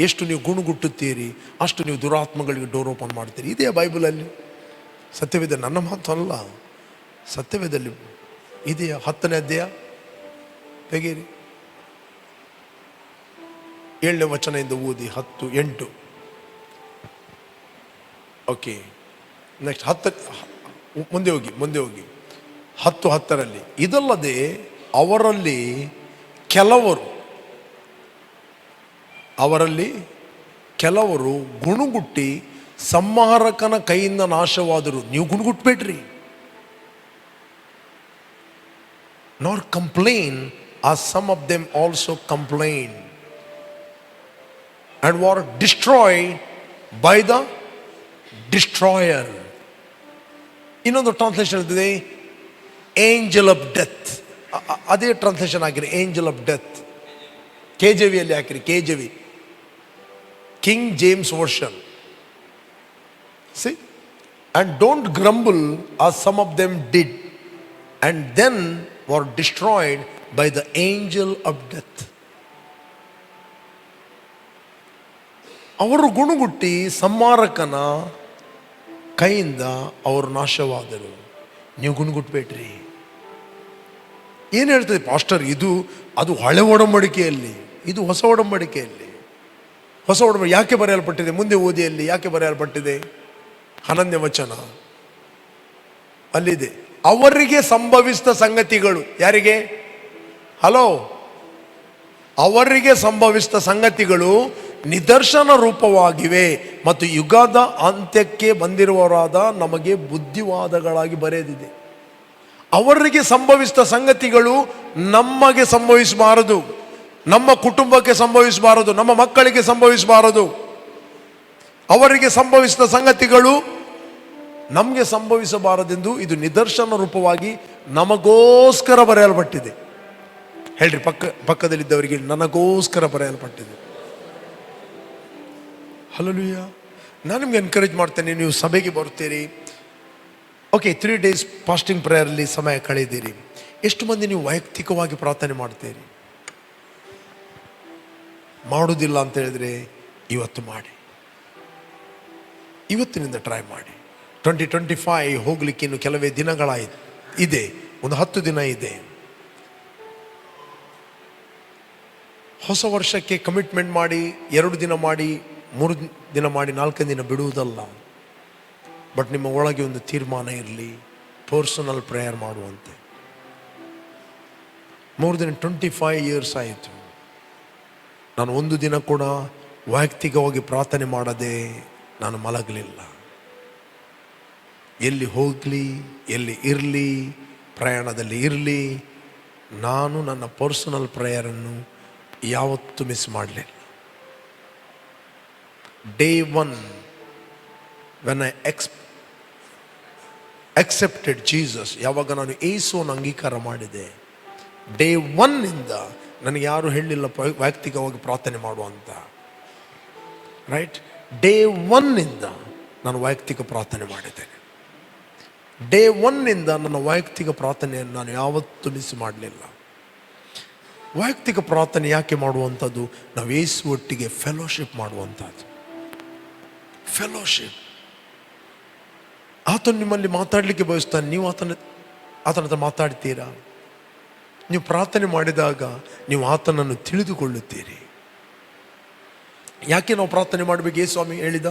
ಎಷ್ಟು ನೀವು ಗುಣಗುಟ್ಟುತ್ತೀರಿ ಅಷ್ಟು ನೀವು ದುರಾತ್ಮಗಳಿಗೆ ಡೋರ್ ಓಪನ್ ಮಾಡ್ತೀರಿ. ಇದೇ ಬೈಬಲಲ್ಲಿ ಸತ್ಯವಿದೆ, ನನ್ನ ಮಾತು ಅಲ್ಲ, ಸತ್ಯವೇದಲ್ಲಿ ಇದೆಯಾ? 10ನೇ ಅಧ್ಯಾಯ ತೆಗೀರಿ, 7ನೇ ವಚನದಿಂದ ಓದಿ. 10, 8. ಓಕೆ, ನೆಕ್ಸ್ಟ್ 10 ಮುಂದೆ ಹೋಗಿ 10:10. ಇದಲ್ಲದೆ ಅವರಲ್ಲಿ ಕೆಲವರು ಗುಣಗುಟ್ಟಿ ಸಂಹಾರಕನ ಕೈಯಿಂದ ನಾಶವಾದರು. ನೀವು ಗುಣಗುಟ್ಬೇಡ್ರಿ. nor complain, as some of them also complained, and were destroyed by the destroyer. ಇನ್ನೊಂದು ಟ್ರಾನ್ಸ್ಲೇಷನ್ ಇದೆ ಏಂಜಲ್ ಆಫ್ ಡೆತ್. ಅದೇ ಟ್ರಾನ್ಸ್ಲೇಷನ್ ಹಾಕಿರಿ, ಏಂಜಲ್ ಆಫ್ ಡೆತ್. KJV ಅಲ್ಲಿ ಹಾಕಿರಿ, KJV, king James version. See, and don't grumble as some of them did, and then were destroyed by the angel of death. ಅವರು ಗುಣಗುಟ್ಟಿ ಸಂಹಾರಕನ ಕೈಯಿಂದ ಅವರು ನಾಶವಾದರು. ನೀವು ಗುಣಗುಟ್ಬೇಡ್ರಿ. ಏನು ಹೇಳ್ತದೆ ಪಾಸ್ಟರ್? ಅದು ಹಳೆ ಒಡಂಬಡಿಕೆಯಲ್ಲಿ, ಇದು ಹೊಸ ಒಡಂಬಡಿಕೆಯಲ್ಲಿ. ಹೊಸ ಒಡಂಬಡಿಕೆ ಯಾಕೆ ಬರೆಯಲ್ಪಟ್ಟಿದೆ? ಮುಂದೆ ಓದಿಯಲ್ಲಿ ಯಾಕೆ ಬರೆಯಲ್ಪಟ್ಟಿದೆ? 11ನೇ ವಚನ ಅಲ್ಲಿದೆ, ಅವರಿಗೆ ಸಂಭವಿಸಿದ ಸಂಗತಿಗಳು. ಯಾರಿಗೆ? ಹಲೋ, ಅವರಿಗೆ ಸಂಭವಿಸಿದ ಸಂಗತಿಗಳು ನಿದರ್ಶನ ರೂಪವಾಗಿವೆ ಮತ್ತು ಯುಗದ ಅಂತ್ಯಕ್ಕೆ ಬಂದಿರುವವರಾದ ನಮಗೆ ಬುದ್ಧಿವಾದಗಳಾಗಿ ಬರೆದಿದೆ. ಅವರಿಗೆ ಸಂಭವಿಸಿದ ಸಂಗತಿಗಳು ನಮಗೆ ಸಂಭವಿಸಬಾರದು, ನಮ್ಮ ಕುಟುಂಬಕ್ಕೆ ಸಂಭವಿಸಬಾರದು, ನಮ್ಮ ಮಕ್ಕಳಿಗೆ ಸಂಭವಿಸಬಾರದು. ಅವರಿಗೆ ಸಂಭವಿಸಿದ ಸಂಗತಿಗಳು ನಮಗೆ ಸಂಭವಿಸಬಾರದೆಂದು ಇದು ನಿದರ್ಶನ ರೂಪವಾಗಿ ನಮಗೋಸ್ಕರ ಬರೆಯಲ್ಪಟ್ಟಿದೆ. ಹೇಳ್ರಿ ಪಕ್ಕದಲ್ಲಿದ್ದವರಿಗೆ, ನನಗೋಸ್ಕರ ಬರೆಯಲ್ಪಟ್ಟಿದೆ. ಹಲ್ಲೆಲೂಯಾ. ನಾನು ನಿಮ್ಗೆ ಎನ್ಕರೇಜ್ ಮಾಡ್ತೇನೆ, ನೀವು ಸಭೆಗೆ ಬರ್ತೀರಿ, ಓಕೆ, 3 days ಫಾಸ್ಟಿಂಗ್ ಪ್ರೇಯರಲ್ಲಿ ಸಮಯ ಕಳೆದಿರಿ. ಎಷ್ಟು ಮಂದಿ ನೀವು ವೈಯಕ್ತಿಕವಾಗಿ ಪ್ರಾರ್ಥನೆ ಮಾಡ್ತೀರಿ? ಮಾಡೋದಿಲ್ಲ ಅಂತ ಹೇಳಿದ್ರೆ ಇವತ್ತು ಮಾಡಿ, ಇವತ್ತಿನಿಂದ ಟ್ರೈ ಮಾಡಿ. 2025 ಹೋಗ್ಲಿಕ್ಕೆ ಇನ್ನು ಕೆಲವೇ ದಿನಗಳಾಯಿದೆ, ಒಂದು 10 ದಿನ ಇದೆ. ಹೊಸ ವರ್ಷಕ್ಕೆ ಕಮಿಟ್ಮೆಂಟ್ ಮಾಡಿ 2 ದಿನ ಮಾಡಿ, 3 ದಿನ ಮಾಡಿ, 4ನೇ ದಿನ ಬಿಡುವುದಲ್ಲ. ಬಟ್ ನಿಮ್ಮ ಒಳಗೆ ಒಂದು ತೀರ್ಮಾನ ಇರಲಿ, ಪರ್ಸನಲ್ ಪ್ರೇಯರ್ ಮಾಡುವಂತೆ. ಮೋರ್ ದೆನ್ 25 years ಆಯಿತು ನಾನು ಒಂದು ದಿನ ಕೂಡ ವೈಯಕ್ತಿಕವಾಗಿ ಪ್ರಾರ್ಥನೆ ಮಾಡದೆ ನಾನು ಮಲಗಲಿಲ್ಲ. ಎಲ್ಲಿ ಹೋಗಲಿ, ಎಲ್ಲಿ ಇರಲಿ, ಪ್ರಯಾಣದಲ್ಲಿ ಇರಲಿ, ನಾನು ನನ್ನ ಪರ್ಸನಲ್ ಪ್ರೇಯರನ್ನು ಯಾವತ್ತೂ ಮಿಸ್ ಮಾಡಲಿಲ್ಲ. Day 1 when I accepted Jesus, ಯಾವಾಗ ನಾನು ಯೇಸುವನ್ನು ಅಂಗೀಕಾರ ಮಾಡಿದೆ, Day 1 ಇಂದ ನನಗೆ ಯಾರು ಹೇಳಲಿಲ್ಲ ವೈಯಕ್ತಿಕವಾಗಿ ಪ್ರಾರ್ಥನೆ ಮಾಡುವಂತ. ರೈಟ್? Day 1 ಇಂದ ನಾನು ವೈಯಕ್ತಿಕ ಪ್ರಾರ್ಥನೆ ಮಾಡಿದ್ದೇನೆ. Day 1 ಇಂದ ನನ್ನ ವೈಯಕ್ತಿಕ ಪ್ರಾರ್ಥನೆಯನ್ನು ನಾನು ಯಾವತ್ತೂ ಮಿಸ್ ಮಾಡಲಿಲ್ಲ. ವೈಯಕ್ತಿಕ ಪ್ರಾರ್ಥನೆ ಯಾಕೆ ಮಾಡುವಂಥದ್ದು? ನಾವು ಯೇಸು ಒಟ್ಟಿಗೆ ಫೆಲೋಶಿಪ್ ಮಾಡುವಂಥದ್ದು. ಫೆಲೋಶಿಪ್. ಆತನು ನಿಮ್ಮಲ್ಲಿ ಮಾತಾಡಲಿಕ್ಕೆ ಬಯಸ್ತಾನೆ, ನೀವು ಆತನ ಹತ್ರ ಮಾತಾಡ್ತೀರಾ? ನೀವು ಪ್ರಾರ್ಥನೆ ಮಾಡಿದಾಗ ನೀವು ಆತನನ್ನು ತಿಳಿದುಕೊಳ್ಳುತ್ತೀರಿ. ಯಾಕೆ ನಾವು ಪ್ರಾರ್ಥನೆ ಮಾಡಬೇಕು? ಯೇಸು ಸ್ವಾಮಿ ಹೇಳಿದ,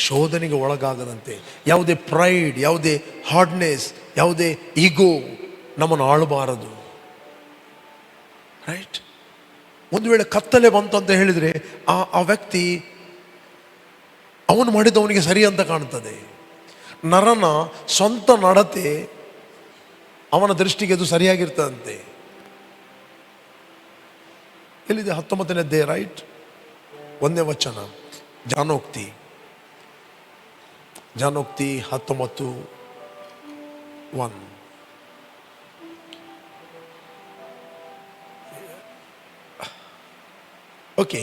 ಶೋಧನೆಗೆ ಒಳಗಾಗದಂತೆ. ಯಾವುದೇ ಪ್ರೈಡ್, ಯಾವುದೇ ಹಾರ್ಡ್ನೆಸ್, ಯಾವುದೇ ಈಗೋ ನಮ್ಮನ್ನು ಆಳಬಾರದು. ರೈಟ್? ಒಂದು ವೇಳೆ ಕತ್ತಲೆ ಬಂತು ಅಂತ ಹೇಳಿದರೆ ಆ ವ್ಯಕ್ತಿ ಅವನು ಮಾಡಿದವನಿಗೆ ಸರಿ ಅಂತ ಕಾಣ್ತದೆ. ನರನ ಸ್ವಂತ ನಡತೆ ಅವನ ದೃಷ್ಟಿಗೆ ಅದು ಸರಿಯಾಗಿರ್ತದಂತೆ. ಎಲ್ಲಿದೆ? 19ನೇ ಅಧ್ಯಾಯ, ರೈಟ್? 1ನೇ ವಚನ, ಜಾನೋಕ್ತಿ 19:1. ಓಕೆ,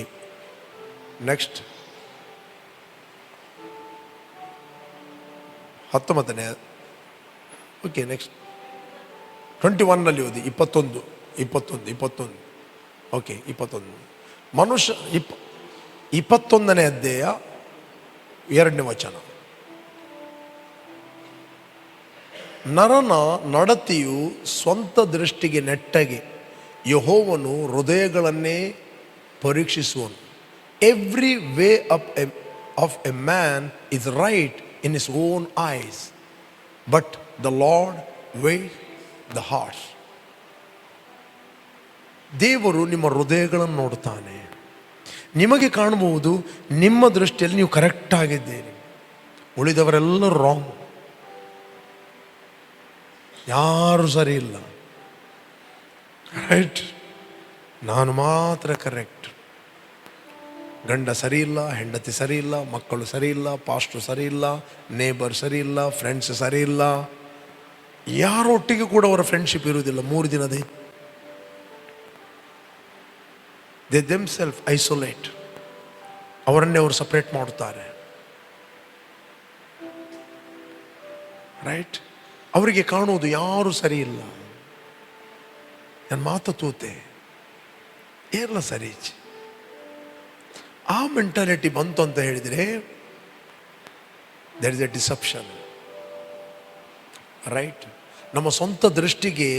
ನೆಕ್ಸ್ಟ್ 19ನೇ. ಓಕೆ, ನೆಕ್ಸ್ಟ್ 21ನಲ್ಲಿ ಓದಿ. 21. ಓಕೆ, 21. ಮನುಷ್ಯ 21ನೇ ಅಧ್ಯಾಯ 2ನೇ ವಚನ. ನರನ ನಡತೆಯು ಸ್ವಂತ ದೃಷ್ಟಿಗೆ ನೆಟ್ಟಗೆ, ಯೆಹೋವನು ಹೃದಯಗಳನ್ನೇ ಪರೀಕ್ಷಿಸುವನು. Every way of a man is right in his own eyes, but the Lord weigh the hearts. ದೇವರು ನಿಮ್ಮ ಹೃದಯಗಳನ್ನು ನೋಡ್ತಾನೆ. ನಿಮಗೆ ಕಾಣಬಹುದು ನಿಮ್ಮ ದೃಷ್ಟಿಯಲ್ಲಿ ನೀವು ಕರೆಕ್ಟ್ ಆಗಿದ್ದೀರಿ, ಉಳಿದವರೆಲ್ಲರೂ ರಾಂಗ್, ಯಾರು ಸರಿ ಇಲ್ಲ. ರೈಟ್. ನಾನು ಮಾತ್ರ ಕರೆಕ್ಟ್. ಗಂಡ ಸರಿ ಇಲ್ಲ, ಹೆಂಡತಿ ಸರಿ ಇಲ್ಲ, ಮಕ್ಕಳು ಸರಿ ಇಲ್ಲ, ಪಾಸ್ಟರ್ ಸರಿ ಇಲ್ಲ, ನೇಬರ್ ಸರಿ ಇಲ್ಲ, ಫ್ರೆಂಡ್ಸ್ ಸರಿ ಇಲ್ಲ. ಯಾರೊಟ್ಟಿಗೆ ಕೂಡ ಅವರ ಫ್ರೆಂಡ್ಶಿಪ್ ಇರುವುದಿಲ್ಲ 3 ದಿನದೇ. They themself isolate. ಅವರನ್ನೇ ಅವರು ಸಪ್ರೇಟ್ ಮಾಡುತ್ತಾರೆ. ರೈಟ್. ಅವರಿಗೆ ಕಾಣುವುದು ಯಾರು ಸರಿ ಇಲ್ಲ. ನನ್ನ ಮಾತು ತೂತೆ ಏರ್ಲ ಸರಿ. ಆ ಮೆಂಟಾಲಿಟಿ ಬಂತು ಅಂತ ಹೇಳಿದರೆ there is a deception. Right. ನಮ್ಮ ಸ್ವಂತ ದೃಷ್ಟಿಗೆ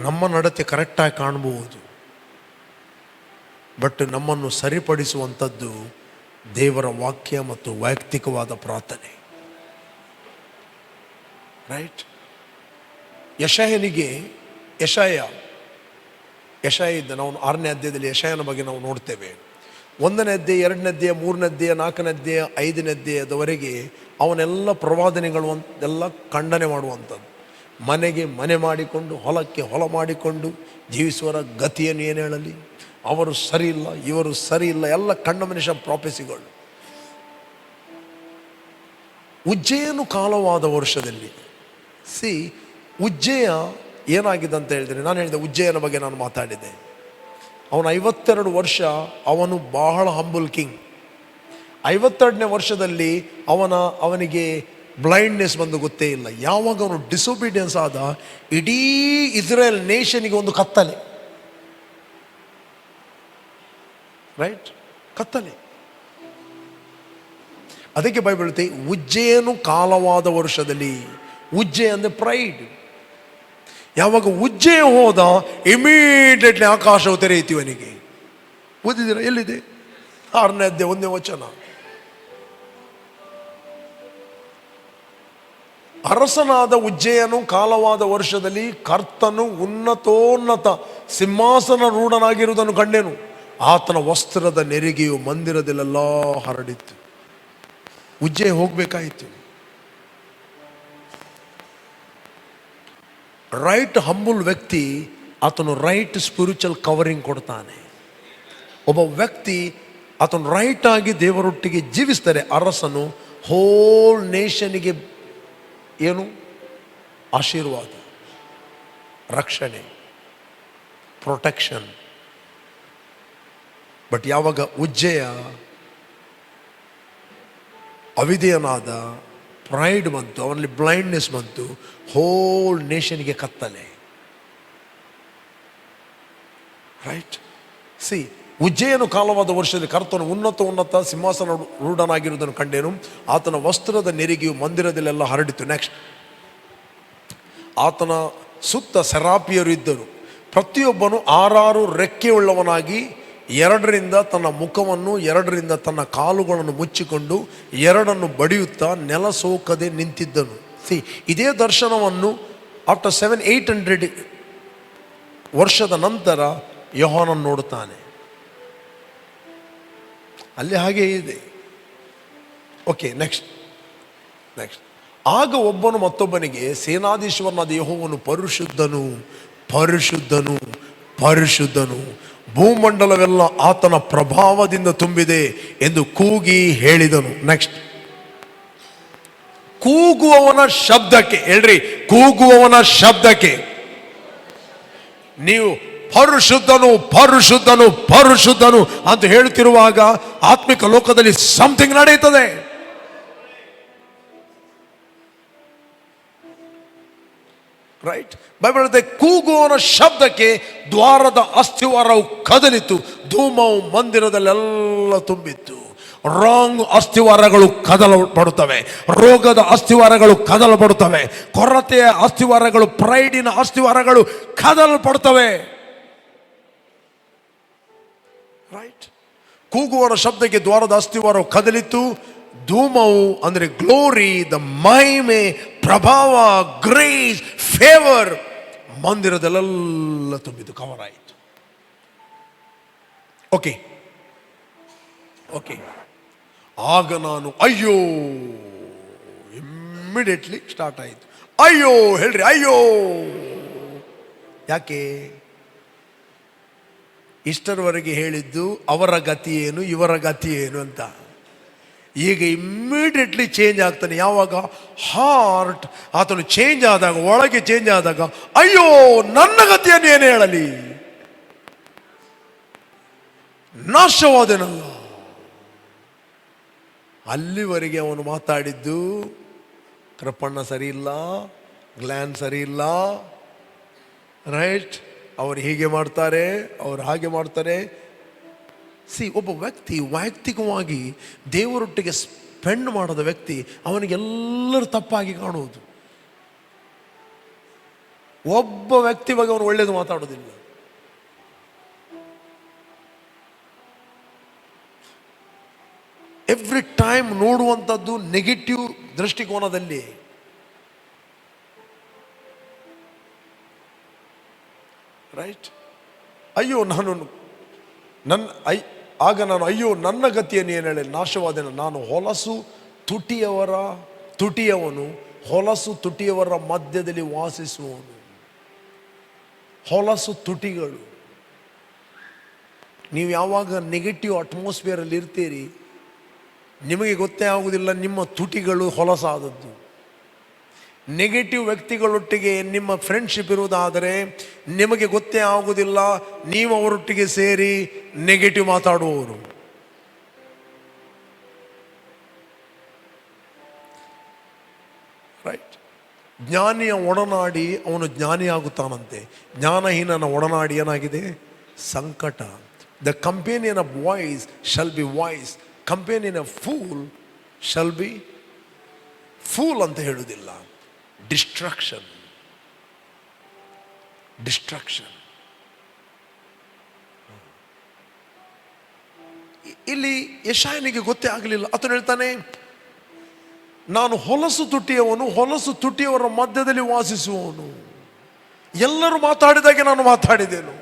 ನಮ್ಮ ನಡತೆ ಕರೆಕ್ಟಾಗಿ ಕಾಣಬಹುದು, ಬಟ್ ನಮ್ಮನ್ನು ಸರಿಪಡಿಸುವಂಥದ್ದು ದೇವರ ವಾಕ್ಯ ಮತ್ತು ವೈಯಕ್ತಿಕವಾದ ಪ್ರಾರ್ಥನೆ. ರೈಟ್. ಯಶಯನಿಗೆ ಯಶಯ ಇದ್ದ, ನಾವು 6ನೇ ಅಧ್ಯಾಯದಲ್ಲಿ ಯಶಯನ ಬಗ್ಗೆ ನಾವು ನೋಡ್ತೇವೆ. 1ನೇ ಅಧ್ಯಾಯ, 2ನೇ ಅಧ್ಯಾಯ, 3ನೇ ಅಧ್ಯಾಯ, 4ನೇ ಅಧ್ಯಾಯ, 5ನೇ ಅಧ್ಯಾಯದವರೆಗೆ ಅವನೆಲ್ಲ ಪ್ರವಾದನೆಗಳು ಎಲ್ಲ ಖಂಡನೆ ಮಾಡುವಂಥದ್ದು. ಮನೆಗೆ ಮನೆ ಮಾಡಿಕೊಂಡು, ಹೊಲಕ್ಕೆ ಹೊಲ ಮಾಡಿಕೊಂಡು ಜೀವಿಸುವರ ಗತಿಯನ್ನು ಏನು ಹೇಳಲಿ, ಅವರು ಸರಿ ಇಲ್ಲ, ಇವರು ಸರಿ ಇಲ್ಲ, ಎಲ್ಲ ಕಂಡಮಿನೇಷನ್ ಪ್ರಾಫೆಸಿಗಳು. ಉಜ್ಜೇನು ಕಾಲವಾದ ವರ್ಷದಲ್ಲಿ ಉಜ್ಜಯ ಏನಾಗಿದೆ ಅಂತ ಹೇಳಿದರೆ, ನಾನು ಹೇಳಿದೆ ಉಜ್ಜಯನ ಬಗ್ಗೆ ನಾನು ಮಾತಾಡಿದೆ. ಅವನು 52 ವರ್ಷ ಅವನು ಬಹಳ ಹಂಬಲ್ ಕಿಂಗ್. 52ನೇ ವರ್ಷದಲ್ಲಿ ಅವನಿಗೆ ಬ್ಲೈಂಡ್ನೆಸ್ ಬಂದು ಗೊತ್ತೇ ಇಲ್ಲ. ಯಾವಾಗ ಅವನು ಡಿಸೊಬೀಡಿಯನ್ಸ್ ಆದ, ಇಡೀ ಇಸ್ರೇಲ್ ನೇಷನ್ಗೆ ಒಂದು ಕತ್ತಲೆ. ರೈಟ್. ಕತ್ತಲೆ. ಅದಕ್ಕೆ ಬೈಬಲ್ ಹೇಳುತ್ತೆ ಉಜ್ಜೇನು ಕಾಲವಾದ ವರ್ಷದಲ್ಲಿ. ಉಜ್ಜೆ ಅಂದರೆ ಪ್ರೈಡ್. ಯಾವಾಗ ಉಜ್ಜೆ ಹೋದ, ಇಮಿಡಿಯೇಟ್ಲಿ ಆಕಾಶವು ತೆರೆಯಿತು ಅವನಿಗೆ. ಓದಿದ್ದೀರಾ? ಎಲ್ಲಿದೆ? 6ನೇ ಅಧ್ಯಾಯ 1ನೇ ವಚನ. ಅರಸನಾದ ಉಜ್ಜೆಯನು ಕಾಲವಾದ ವರ್ಷದಲ್ಲಿ ಕರ್ತನು ಉನ್ನತೋನ್ನತ ಸಿಂಹಾಸನ ರೂಢನಾಗಿರುವುದನ್ನು ಕಂಡೆನು. ಆತನ ವಸ್ತ್ರದ ನೆರಿಗೆಯು ಮಂದಿರದಲ್ಲೆಲ್ಲ ಹರಡಿತ್ತು. ಉಜ್ಜೆ ಹೋಗ್ಬೇಕಾಯಿತು. ರೈಟ್ ಹಂಬಲ್ ವ್ಯಕ್ತಿ, ಆತನು ರೈಟ್ ಸ್ಪಿರಿಚುವಲ್ ಕವರಿಂಗ್ ಕೊಡ್ತಾನೆ. ಒಬ್ಬ ವ್ಯಕ್ತಿ ಆತನು ರೈಟ್ ಆಗಿ ದೇವರೊಟ್ಟಿಗೆ ಜೀವಿಸ್ತಾರೆ. ಅರಸನು ಹೋಲ್ ನೇಷನ್ಗೆ ಏನು ಆಶೀರ್ವಾದ, ರಕ್ಷಣೆ, ಪ್ರೊಟೆಕ್ಷನ್. ಬಟ್ ಯಾವಾಗ ಉಜ್ಜಯ ಅವಿಧೇಯನಾದ, ಪ್ರೈಡ್ ಬಂತು, ಅವನಲ್ಲಿ ಬ್ಲೈಂಡ್ನೆಸ್ ಬಂತು, ಹೋಲ್ ನೇಷನ್ಗೆ ಕತ್ತಲೆ. ರೈಟ್. ಉಜ್ಜಯನು ಕಾಲವಾದ ವರ್ಷದಲ್ಲಿ ಕರ್ತನು ಉನ್ನತ ಸಿಂಹಾಸನ ರೂಢನಾಗಿರುವುದನ್ನು ಕಂಡೇನು. ಆತನ ವಸ್ತ್ರದ ನೆರಿಗೆಯು ಮಂದಿರದಲ್ಲೆಲ್ಲ ಹರಡಿತು. ನೆಕ್ಸ್ಟ್, ಆತನ ಸುತ್ತ ಸೆರಾಪಿಯರು ಇದ್ದರು. ಪ್ರತಿಯೊಬ್ಬನು 6 ರೆಕ್ಕೆಯುಳ್ಳವನಾಗಿ 2ರಿಂದ ತನ್ನ ಮುಖವನ್ನು 2ರಿಂದ ತನ್ನ ಕಾಲುಗಳನ್ನು ಮುಚ್ಚಿಕೊಂಡು 2 ಬಡಿಯುತ್ತಾ ನೆಲ ಸೋಕದೆ ನಿಂತಿದ್ದನು. ಇದೇ ದರ್ಶನವನ್ನು ಆಫ್ಟರ್ 700-800 ವರ್ಷದ ನಂತರ ಯೋಹಾನನು ನೋಡುತ್ತಾನೆ. ಅಲ್ಲಿ ಹಾಗೆ ಇದೆ. Okay, next. ಆಗ ಒಬ್ಬನು ಮತ್ತೊಬ್ಬನಿಗೆ, ಸೇನಾಧೀಶ್ವರನಾದ ಯೆಹೋವನು ಪರಿಶುದ್ಧನು, ಪರಿಶುದ್ಧನು, ಪರಿಶುದ್ಧನು, ಭೂಮಂಡಲವೆಲ್ಲ ಆತನ ಪ್ರಭಾವದಿಂದ ತುಂಬಿದೆ ಎಂದು ಕೂಗಿ ಹೇಳಿದನು. ನೆಕ್ಸ್ಟ್, ಕೂಗುವವನ ಶಬ್ದಕ್ಕೆ ಹೇಳ್ರಿ, ಕೂಗುವವನ ಶಬ್ದಕ್ಕೆ ನೀವು ಪರಿಶುದ್ಧನು, ಪರಿಶುದ್ಧನು, ಪರಿಶುದ್ಧನು ಅಂತ ಹೇಳ್ತಿರುವಾಗ ಆತ್ಮಿಕ ಲೋಕದಲ್ಲಿ ಸಮಥಿಂಗ್ ನಡೆಯುತ್ತದೆ. ರೈಟ್. ಬೈಬಲ್ ಹೇಳುತ್ತೆ, ಕೂಗುವವನ ಶಬ್ದಕ್ಕೆ ದ್ವಾರದ ಅಸ್ಥಿವಾರವು ಕದಲಿತು, ಧೂಮವು ಮಂದಿರದಲ್ಲೆಲ್ಲ ತುಂಬಿತ್ತು. ರಾಂಗ್ ಅಸ್ಥಿವಾರಗಳು ಕದಲಪಡುತ್ತವೆ, ರೋಗದ ಅಸ್ಥಿವಾರಗಳು ಕದಲಪಡುತ್ತವೆ, ಕೊರತೆಯ ಅಸ್ಥಿವಾರಗಳು, ಪ್ರೈಡಿನ ಅಸ್ಥಿವಾರಗಳು ಕದಲಪಡುತ್ತವೆ. ರೈಟ್. ಕೂಗುವವನ ಶಬ್ದಕ್ಕೆ ದ್ವಾರದ ಅಸ್ಥಿವಾರವು ಕದಲಿತು, ಧೂಮವು ಅಂದರೆ ಗ್ಲೋರಿ, ದ ಮಹಿಮೆ, ಪ್ರಭಾವ, ಗ್ರೇಸ್, ಫೇವರ್ ಮಂದಿರದಲ್ಲೆಲ್ಲ ತುಂಬಿತು, ಕವರ್ ಆಯಿತು. ಓಕೆ. ಆಗ ನಾನು ಅಯ್ಯೋ, ಇಮ್ಮಿಡಿಯೇಟ್ಲಿ ಸ್ಟಾರ್ಟ್ ಆಯಿತು. ಅಯ್ಯೋ ಹೇಳ್ರಿ, ಅಯ್ಯೋ. ಯಾಕೆ? ಇಷ್ಟರವರೆಗೆ ಹೇಳಿದ್ದು ಅವರ ಗತಿ ಏನು, ಇವರ ಗತಿ ಏನು ಅಂತ. ಈಗ ಇಮ್ಮಿಡಿಯೇಟ್ಲಿ ಚೇಂಜ್ ಆಗ್ತಾನೆ. ಯಾವಾಗ ಹಾರ್ಟ್ ಆತನು ಚೇಂಜ್ ಆದಾಗ, ಒಳಗೆ ಚೇಂಜ್ ಆದಾಗ, ಅಯ್ಯೋ ನನ್ನ ಗತಿಯನ್ನು ಏನು ಹೇಳಲಿ, ನಾಶವಾದನಲ್ಲ. ಅಲ್ಲಿವರೆಗೆ ಅವನು ಮಾತಾಡಿದ್ದು ಕೃಪಣ್ಣ ಸರಿ ಇಲ್ಲ, ಗ್ಲ್ಯಾನ್ ಸರಿ ಇಲ್ಲ, ರೈಟ್, ಅವರು ಹೀಗೆ ಮಾಡ್ತಾರೆ, ಅವರು ಹಾಗೆ ಮಾಡ್ತಾರೆ. ಒಬ್ಬ ವ್ಯಕ್ತಿ ವೈಯಕ್ತಿಕವಾಗಿ ದೇವರೊಟ್ಟಿಗೆ ಸ್ಪೆಂಡ್ ಮಾಡದ ವ್ಯಕ್ತಿ ಅವನಿಗೆಲ್ಲರೂ ತಪ್ಪಾಗಿ ಕಾಣುವುದು. ಒಬ್ಬ ವ್ಯಕ್ತಿ ಬಗ್ಗೆ ಅವನು ಒಳ್ಳೇದು ಮಾತಾಡೋದಿಲ್ಲ. ಎವ್ರಿ ಟೈಮ್ ನೋಡುವಂಥದ್ದು ನೆಗೆಟಿವ್ ದೃಷ್ಟಿಕೋನದಲ್ಲಿ. ರೈಟ್, ಅಯ್ಯೋ ಅಯ್ಯೋ ನನ್ನ ಗತಿಯನ್ನು ಏನು ಹೇಳಿ, ನಾಶವಾದನು. ನಾನು ಹೊಲಸು ತುಟಿಯವನು, ಹೊಲಸು ತುಟಿಯವರ ಮಧ್ಯದಲ್ಲಿ ವಾಸಿಸುವವನು. ಹೊಲಸು ತುಟಿಗಳು. ನೀವು ಯಾವಾಗ ನೆಗೆಟಿವ್ ಅಟ್ಮಾಸ್ಫಿಯರಲ್ಲಿ ಇರ್ತೀರಿ, ನಿಮಗೆ ಗೊತ್ತೇ ಆಗುವುದಿಲ್ಲ ನಿಮ್ಮ ತುಟಿಗಳು ಹೊಲಸಾದದ್ದು. ನೆಗೆಟಿವ್ ವ್ಯಕ್ತಿಗಳೊಟ್ಟಿಗೆ ನಿಮ್ಮ ಫ್ರೆಂಡ್ಶಿಪ್ ಇರುವುದಾದರೆ ನಿಮಗೆ ಗೊತ್ತೇ ಆಗುವುದಿಲ್ಲ ನೀವು ಅವರೊಟ್ಟಿಗೆ ಸೇರಿ ನೆಗೆಟಿವ್ ಮಾತಾಡುವವರು. ರೈಟ್. ಜ್ಞಾನಿಯ ಒಡನಾಡಿ ಅವನು ಜ್ಞಾನಿ ಆಗುತ್ತಾನಂತೆ, ಜ್ಞಾನಹೀನನ ಒಡನಾಡಿ ಏನಾಗಿದೆ, ಸಂಕಟ. The companion of wise shall be wise, companion of fool shall be fool ಅಂತ ಹೇಳುವುದಿಲ್ಲ, ಡಿಸ್ಟ್ರಕ್ಷನ್. ಇಲ್ಲಿ ಯೆಶಾಯನಿಗೆ ಗೊತ್ತೇ ಆಗಲಿಲ್ಲ. ಆತನು ಹೇಳ್ತಾನೆ, ನಾನು ಹೊಲಸು ತುಟಿಯವರ ಮಧ್ಯದಲ್ಲಿ ವಾಸಿಸುವವನು. ಎಲ್ಲರೂ ಮಾತಾಡಿದಾಗೆ ನಾನು ಮಾತಾಡಿದೆನು.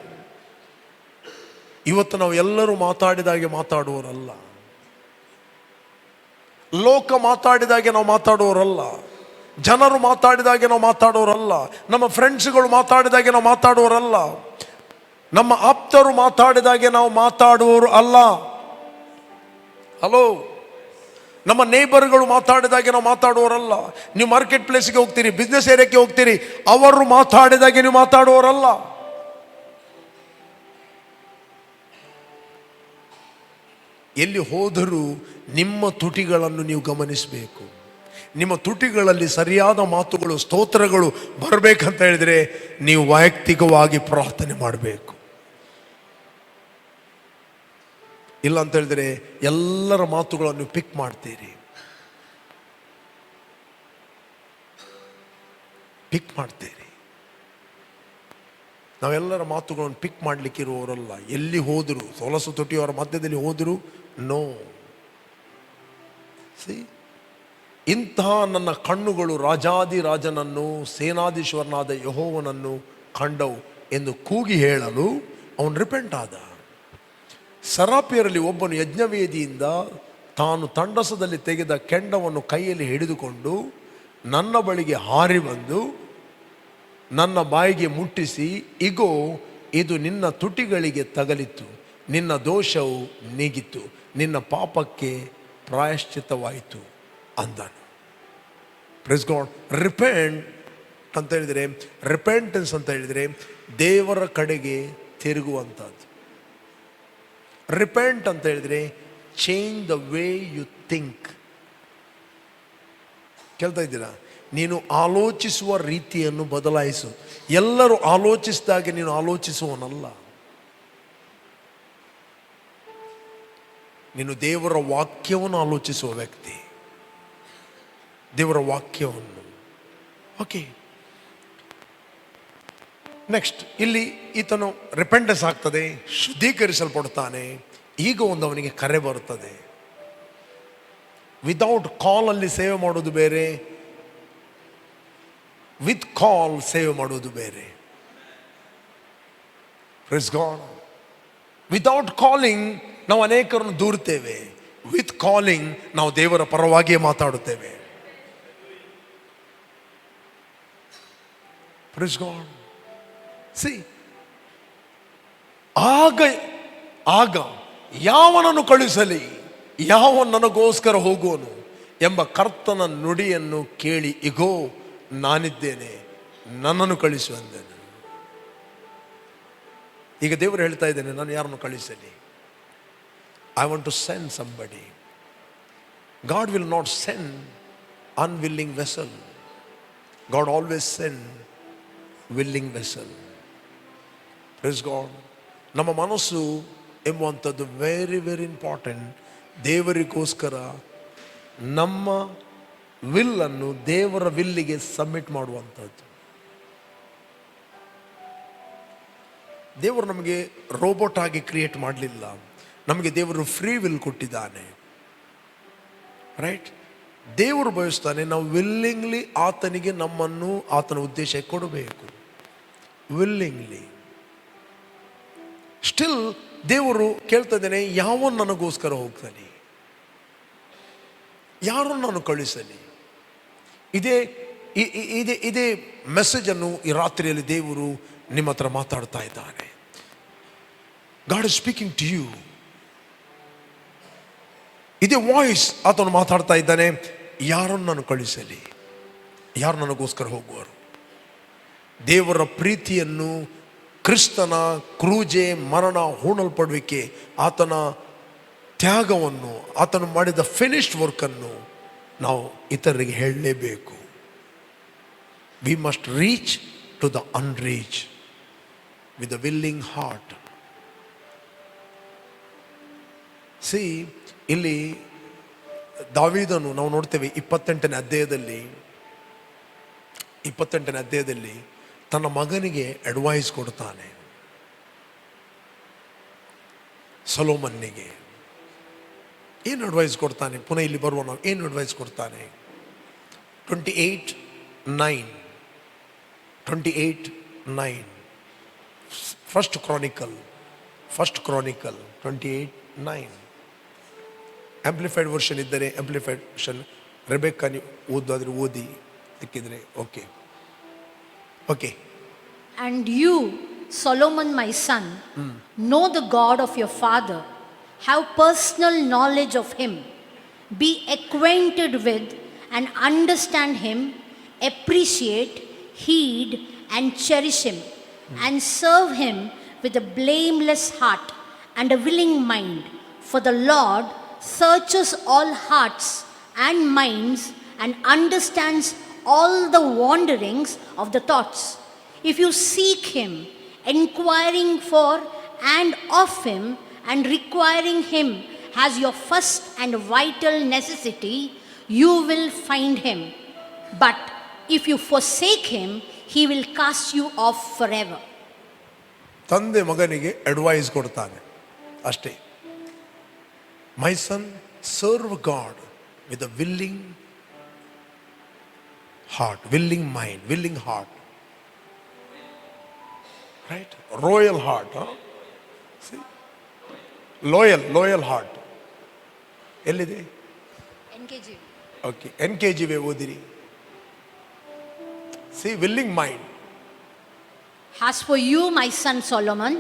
ಇವತ್ತು ನಾವು ಎಲ್ಲರೂ ಮಾತಾಡಿದಾಗೆ ಮಾತಾಡುವವರಲ್ಲ, ಲೋಕ ಮಾತಾಡಿದಾಗೆ ನಾವು ಮಾತಾಡುವವರಲ್ಲ, ಜನರು ಮಾತಾಡಿದಾಗೆ ನಾವು ಮಾತಾಡೋರಲ್ಲ, ನಮ್ಮ ಫ್ರೆಂಡ್ಸ್ಗಳು ಮಾತಾಡಿದಾಗೆ ನಾವು ಮಾತಾಡುವವರಲ್ಲ, ನಮ್ಮ ಆಪ್ತರು ಮಾತಾಡಿದಾಗೆ ನಾವು ಮಾತಾಡುವವರು ಅಲ್ಲ. ಹಲೋ, ನಮ್ಮ ನೇಬರ್ಗಳು ಮಾತಾಡಿದಾಗೆ ನಾವು ಮಾತಾಡುವವರಲ್ಲ. ನೀವು ಮಾರ್ಕೆಟ್ ಪ್ಲೇಸ್ಗೆ ಹೋಗ್ತೀರಿ, ಬಿಸ್ನೆಸ್ ಏರಿಯಾಕ್ಕೆ ಹೋಗ್ತೀರಿ, ಅವರು ಮಾತಾಡಿದಾಗೆ ನೀವು ಮಾತಾಡುವವರಲ್ಲ. ಎಲ್ಲಿ ಹೋದರೂ ನಿಮ್ಮ ತುಟಿಗಳನ್ನು ನೀವು ಗಮನಿಸಬೇಕು. ನಿಮ್ಮ ತುಟಿಗಳಲ್ಲಿ ಸರಿಯಾದ ಮಾತುಗಳು, ಸ್ತೋತ್ರಗಳು ಬರಬೇಕಂತ ಹೇಳಿದರೆ ನೀವು ವೈಯಕ್ತಿಕವಾಗಿ ಪ್ರಾರ್ಥನೆ ಮಾಡಬೇಕು. ಇಲ್ಲ ಅಂತ ಹೇಳಿದರೆ ಎಲ್ಲರ ಮಾತುಗಳನ್ನು ಪಿಕ್ ಮಾಡ್ತೀರಿ. ನಾವೆಲ್ಲರ ಮಾತುಗಳನ್ನು ಪಿಕ್ ಮಾಡಲಿಕ್ಕೆ ಇರುವವರಲ್ಲ. ಎಲ್ಲಿ ಹೋದರು, ಹೊಲಸು ತುಟಿಯವರ ಮಧ್ಯದಲ್ಲಿ ಹೋದರು, ನೋ. ಇಂತಹ ನನ್ನ ಕಣ್ಣುಗಳು ರಾಜಾದಿರಾಜನನ್ನು, ಸೇನಾಧೀಶ್ವರನಾದ ಯೆಹೋವನನ್ನು ಕಂಡವು ಎಂದು ಕೂಗಿ ಹೇಳಲು ಅವನು ರಿಪೆಂಟ್ ಆದ. ಸರಾಪಿಯರಲ್ಲಿ ಒಬ್ಬನು ಯಜ್ಞವೇದಿಯಿಂದ ತಾನು ತಂಡಸದಲ್ಲಿ ತೆಗೆದ ಕೆಂಡವನ್ನು ಕೈಯಲ್ಲಿ ಹಿಡಿದುಕೊಂಡು ನನ್ನ ಬಳಿಗೆ ಹಾರಿ ಬಂದು ನನ್ನ ಬಾಯಿಗೆ ಮುಟ್ಟಿಸಿ, ಇಗೋ ಇದು ನಿನ್ನ ತುಟಿಗಳಿಗೆ ತಗಲಿತು, ನಿನ್ನ ದೋಷವು ನೀಗಿತು, ನಿನ್ನ ಪಾಪಕ್ಕೆ ಪ್ರಾಯಶ್ಚಿತ್ತವಾಯಿತು ಅಂದನು. Praise god. ರಿಪೆಂಟ್ ಅಂತ ಹೇಳಿದರೆ, ರಿಪೆಂಟೆನ್ಸ್ ಅಂತ ಹೇಳಿದರೆ ದೇವರ ಕಡೆಗೆ ತಿರುಗುವಂಥದ್ದು. ರಿಪೆಂಟ್ ಅಂತ ಹೇಳಿದರೆ change the way you think. ಕೇಳ್ತಾ ಇದ್ದೀರಾ? ನೀನು ಆಲೋಚಿಸುವ ರೀತಿಯನ್ನು ಬದಲಾಯಿಸು. ಎಲ್ಲರೂ ಆಲೋಚಿಸಿದಾಗೆ ನೀನು ಆಲೋಚಿಸುವನಲ್ಲ. ನೀನು ದೇವರ ವಾಕ್ಯವನ್ನು ಆಲೋಚಿಸುವ ವ್ಯಕ್ತಿ, ದೇವರ ವಾಕ್ಯವನ್ನು. ಓಕೆ, ನೆಕ್ಸ್ಟ್ ಇಲ್ಲಿ ಈತನು ರಿಪೆಂಟೆನ್ಸ್ ಆಗ್ತದೆ, ಶುದ್ಧೀಕರಿಸಲ್ಪಡ್ತಾನೆ. ಈಗ ಒಂದು ಅವನಿಗೆ ಕರೆ ಬರುತ್ತದೆ. ವಿತೌಟ್ ಕಾಲ್ ಅಲ್ಲಿ ಸೇವೆ ಮಾಡೋದು ಬೇರೆ, ವಿತ್ ಕಾಲ್ ಸೇವೆ ಮಾಡೋದು ಬೇರೆ. Praise god. ವಿತೌಟ್ ಕಾಲಿಂಗ್ ನಾವು ಅನೇಕರನ್ನು ದೂರುತ್ತೇವೆ, ವಿತ್ ಕಾಲಿಂಗ್ ನಾವು ದೇವರ ಪರವಾಗಿಯೇ ಮಾತಾಡುತ್ತೇವೆ. Praise God. ಸಿ, ಆಗ ಆಗ ಯಾವನನ್ನು ಕಳುಹಿಸಲಿ, ಯಾವನು ನನಗೋಸ್ಕರ ಹೋಗುವನು ಎಂಬ ಕರ್ತನ ನುಡಿಯನ್ನು ಕೇಳಿ, ಇಗೋ ನಾನಿದ್ದೇನೆ, ನನ್ನನ್ನು ಕಳಿಸು ಅಂದನು. ಈಗ ದೇವರು ಹೇಳ್ತಾ ಇದ್ದೇನೆ, ನಾನು ಯಾರನ್ನು ಕಳಿಸಲಿ? I want to send somebody. God will not send unwilling vessel. God always send willing vessel. Praise God. ನಮ್ಮ ಮನಸ್ಸು ಎಂಬುವಂಥದ್ದು ವೆರಿ ವೆರಿ ಇಂಪಾರ್ಟೆಂಟ್. ದೇವರಿಗೋಸ್ಕರ ನಮ್ಮ ವಿಲ್ಲನ್ನು ದೇವರ ವಿಲ್ಲಿಗೆ ಸಬ್ಮಿಟ್ ಮಾಡುವಂಥದ್ದು. ದೇವರು ನಮಗೆ ರೋಬೋಟ್ ಆಗಿ ಕ್ರಿಯೇಟ್ ಮಾಡಲಿಲ್ಲ. ನಮಗೆ ದೇವರು ಫ್ರೀ ವಿಲ್ ಕೊಟ್ಟಿದ್ದಾನೆ. ರೈಟ್? ದೇವರು ಬಯಸ್ತಾನೆ ನಾವು ವಿಲ್ಲಿಂಗ್ಲಿ ಆತನಿಗೆ ನಮ್ಮನ್ನು ಆತನ ಉದ್ದೇಶಕ್ಕೆ ಕೊಡಬೇಕು. ವಿಲ್ಲಿಂಗ್ಲಿ. ಸ್ಟಿಲ್ ದೇವರು ಕೇಳ್ತಾ ಇದ್ದೇನೆ, ಯಾವನು ನನಗೋಸ್ಕರ ಹೋಗ್ತಾನೆ, ಯಾರನ್ನು ನಾನು ಕಳಿಸಲಿ? ಇದೇ ಮೆಸೇಜನ್ನು ಈ ರಾತ್ರಿಯಲ್ಲಿ ದೇವರು ನಿಮ್ಮ ಹತ್ರ ಮಾತಾಡ್ತಾ ಇದ್ದಾನೆ. God is speaking to you. ಇದೇ ವಾಯ್ಸ್ ಆತನು ಮಾತಾಡ್ತಾ ಇದ್ದಾನೆ. ಯಾರನ್ನು ನಾನು ಕಳಿಸಲಿ? ಯಾರು ನನಗೋಸ್ಕರ ಹೋಗುವರು? ದೇವರ ಪ್ರೀತಿಯನ್ನು, ಕ್ರಿಸ್ತನ ಕ್ರೂಜೆ, ಮರಣ, ಹೂಣಲ್ಪಡುವಿಕೆ, ಆತನ ತ್ಯಾಗವನ್ನು, ಆತನು ಮಾಡಿದ ಫಿನಿಶ್ಡ್ ವರ್ಕನ್ನು ನಾವು ಇತರರಿಗೆ ಹೇಳಲೇಬೇಕು. We must reach to the unreach with the willing heart. See, ಇಲ್ಲಿ ದಾವೀದನು ನಾವು ನೋಡ್ತೇವೆ 28ನೇ ಅಧ್ಯಾಯದಲ್ಲಿ ತನ್ನ ಮಗನಿಗೆ ಅಡ್ವೈಸ್ ಕೊಡ್ತಾನೆ. ಸೊಲೊಮನ್ನಿಗೆ ಏನು ಅಡ್ವೈಸ್ ಕೊಡ್ತಾನೆ? ಪುನಃ ಇಲ್ಲಿ ಬರುವ ನಾವು ಏನು ಅಡ್ವೈಸ್ ಕೊಡ್ತಾನೆ? 28:9 ಫಸ್ಟ್ ಕ್ರಾನಿಕಲ್ 28:9. ಆಂಪ್ಲಿಫೈಡ್ ವರ್ಷನ್ ಇದ್ದರೆ ಆಂಪ್ಲಿಫೈಡ್ ವರ್ಷನ್, ರೆಬೆಕ್ಕಾ ನೀವು ಓದಾದ್ರೆ ಓದಿ, ಸಿಕ್ಕಿದ್ರೆ okay. And you, Solomon my son, know the God of your father, have personal knowledge of him, be acquainted with and understand him, appreciate, heed and cherish him, and serve him with a blameless heart and a willing mind. For the Lord searches all hearts and minds and understands all the wanderings of the thoughts. If you seek him, inquiring for and of him, and requiring him as your first and vital necessity, you will find him. But if you forsake him, he will cast you off forever. ತಂದೆ ಮಗನಿಗೆ advice ಕೊಡ್ತಾನೆ ಅಷ್ಟೇ. My son, serve God with a willing heart, willing mind, willing heart. Right? Royal heart. See? Loyal heart. ಎಲ್ಲಿದೆ? NKG. Okay. NKG ಓದಿರಿ. See, willing mind. As for you, my son Solomon,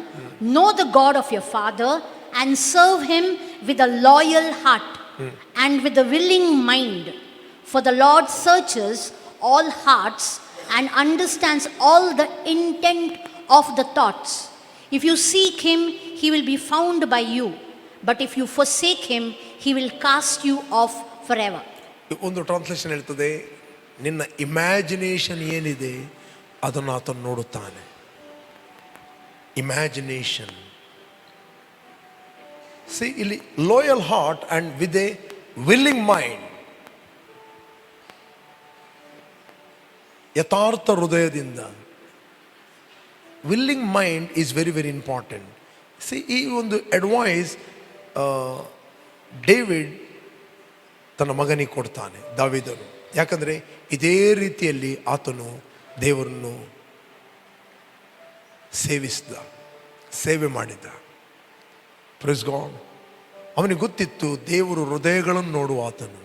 know the God of your father and serve him with a loyal heart and with a willing mind. For the Lord searches all hearts and understands all the intent of the thoughts. If you seek him, he will be found by you. But if you forsake him, he will cast you off forever. ಒಂದು translation ಹೇಳ್ತದೆ, ನಿನ್ನ imagination ಏನಿದೆ ಅದನ್ನು ಆತನು ನೋಡುತ್ತಾನೆ. Imagination. C, ಇಲ್ಲಿ loyal heart and with A willing mind, ಯಥಾರ್ಥ ಹೃದಯದಿಂದ. Willing mind is very very important. C, ಈ ಒಂದು ಅಡ್ವೈಸ್ ಡೇವಿಡ್ ತನ್ನ ಮಗನಿಗೆ ಕೊಡ್ತಾನೆ, ದಾವೀದನು. ಯಾಕಂದರೆ ಇದೇ ರೀತಿಯಲ್ಲಿ ಆತನು ದೇವರನ್ನು ಸೇವೆ ಮಾಡಿದ್ದ. Praise God. ಅವನಿಗೆ ಗೊತ್ತಿತ್ತು ದೇವರು ಹೃದಯಗಳನ್ನು ನೋಡುವ ಆತನು.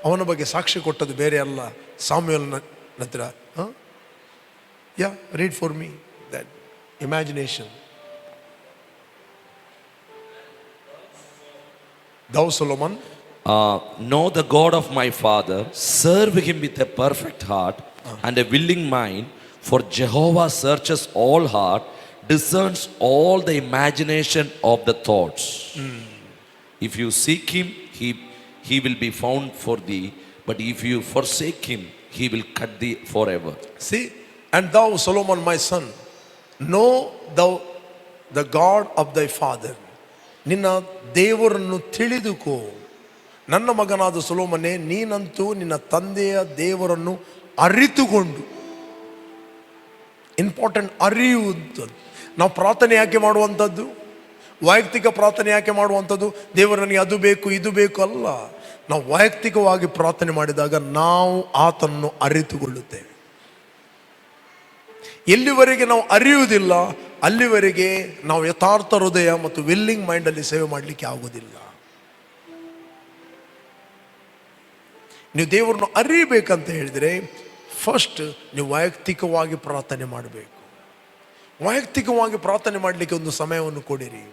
ಅವನ ಬಗ್ಗೆ ಸಾಕ್ಷಿ ಕೊಟ್ಟದ್ದು ಬೇರೆ ಅಲ್ಲ, ಸಾಮ್ಯುಯೇಲನ ಹತ್ರ. Read for me that Imagination. Thou Solomon, know the God of my father, serve him with a perfect heart and a willing mind, for Jehovah searches all heart, discerns all the imagination of the thoughts. If you seek him, he will be found for thee, but if you forsake him, he will cut thee forever. see, and thou Solomon my son, know thou the God of thy father. ನಿನ್ನ ದೇವರನ್ನು ತಿಳಿದುಕೋ. ನನ್ನ ಮಗನಾದ ಸೊಲೊಮೋನೇ, ನೀನಂತೂ ನಿನ್ನ ತಂದೆಯ ದೇವರನ್ನು ಅರಿತುಕೊಂಡು. Important, ಅರಿಯುವಂಥದ್ದು. ನಾವು ಪ್ರಾರ್ಥನೆ ಯಾಕೆ ಮಾಡುವಂಥದ್ದು? ವೈಯಕ್ತಿಕ ಪ್ರಾರ್ಥನೆ ಯಾಕೆ ಮಾಡುವಂಥದ್ದು? ದೇವರು ನನಗೆ ಅದು ಬೇಕು ಇದು ಬೇಕು ಅಲ್ಲ. ನಾವು ವೈಯಕ್ತಿಕವಾಗಿ ಪ್ರಾರ್ಥನೆ ಮಾಡಿದಾಗ ನಾವು ಆತನನ್ನು ಅರಿತುಕೊಳ್ಳುತ್ತೇವೆ. ಎಲ್ಲಿವರೆಗೆ ನಾವು ಅರಿಯುವುದಿಲ್ಲ ಅಲ್ಲಿವರೆಗೆ ನಾವು ಯಥಾರ್ಥ ಹೃದಯ ಮತ್ತು ವಿಲ್ಲಿಂಗ್ ಮೈಂಡಲ್ಲಿ ಸೇವೆ ಮಾಡಲಿಕ್ಕೆ ಆಗೋದಿಲ್ಲ. ನೀವು ದೇವರನ್ನು ಅರಿಯಬೇಕಂತ ಹೇಳಿದರೆ ಫಸ್ಟ್ ನೀವು ವೈಯಕ್ತಿಕವಾಗಿ ಪ್ರಾರ್ಥನೆ ಮಾಡಬೇಕು. ವೈಯಕ್ತಿಕವಾಗಿ ಪ್ರಾರ್ಥನೆ ಮಾಡಲಿಕ್ಕೆ ಒಂದು ಸಮಯವನ್ನು ಕೊಡಿರಿ.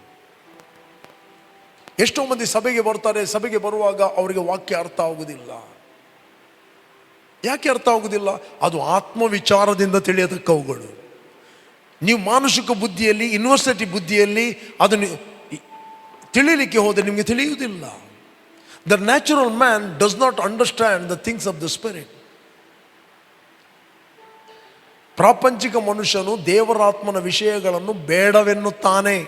ಎಷ್ಟೋ ಮಂದಿ ಸಭೆಗೆ ಬರ್ತಾರೆ, ಸಭೆಗೆ ಬರುವಾಗ ಅವರಿಗೆ ವಾಕ್ಯ ಅರ್ಥ ಆಗುವುದಿಲ್ಲ. ಯಾಕೆ ಅರ್ಥ ಆಗುವುದಿಲ್ಲ? ಅದು ಆತ್ಮವಿಚಾರದಿಂದ ತಿಳಿಯತಕ್ಕವುಗಳು. ನೀವು ಮಾನಸಿಕ ಬುದ್ಧಿಯಲ್ಲಿ, ಯೂನಿವರ್ಸಿಟಿ ಬುದ್ಧಿಯಲ್ಲಿ ಅದನ್ನು ತಿಳಿಯಲಿಕ್ಕೆ ಹೋದರೆ ನಿಮಗೆ ತಿಳಿಯುವುದಿಲ್ಲ. The natural man does not understand the things of the spirit. ಪ್ರಾಪಂಚಿಕ ಮನುಷ್ಯನು ದೇವರಾತ್ಮನ ವಿಷಯಗಳನ್ನು ಬೇಡವೆನ್ನುತ್ತಾನೆ.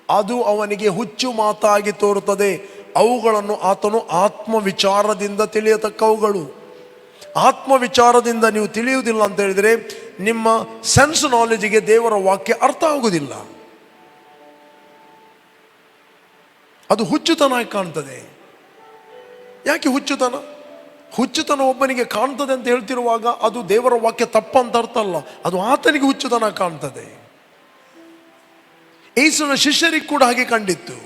ಅದು ಅವನಿಗೆ ಹುಚ್ಚು ಮಾತಾಗಿ ತೋರುತ್ತದೆ. ಅವುಗಳನ್ನು ಆತನು ಆತ್ಮವಿಚಾರದಿಂದ ತಿಳಿಯತಕ್ಕವುಗಳು. ಆತ್ಮವಿಚಾರದಿಂದ ನೀವು ತಿಳಿಯುವುದಿಲ್ಲ ಅಂತ ಹೇಳಿದರೆ ನಿಮ್ಮ ಸೆನ್ಸ್ ನಾಲೆಜಿಗೆ ದೇವರ ವಾಕ್ಯ ಅರ್ಥ ಆಗುವುದಿಲ್ಲ. ಅದು ಹುಚ್ಚುತನ ಕಾಣ್ತದೆ. ಯಾಕೆ ಹುಚ್ಚುತನ? ಹುಚ್ಚುತನ ಒಬ್ಬನಿಗೆ ಕಾಣ್ತದೆ ಅಂತ ಹೇಳ್ತಿರುವಾಗ ಅದು ದೇವರ ವಾಕ್ಯ ತಪ್ಪಂತ ಅರ್ಥ ಅಲ್ಲ, ಅದು ಆತನಿಗೆ ಹುಚ್ಚುತನ ಕಾಣ್ತದೆ. ಯೇಸುವಿನ ಶಿಷ್ಯರಿಗೆ ಕೂಡ ಹಾಗೆ ಕಂಡಿತ್ತು.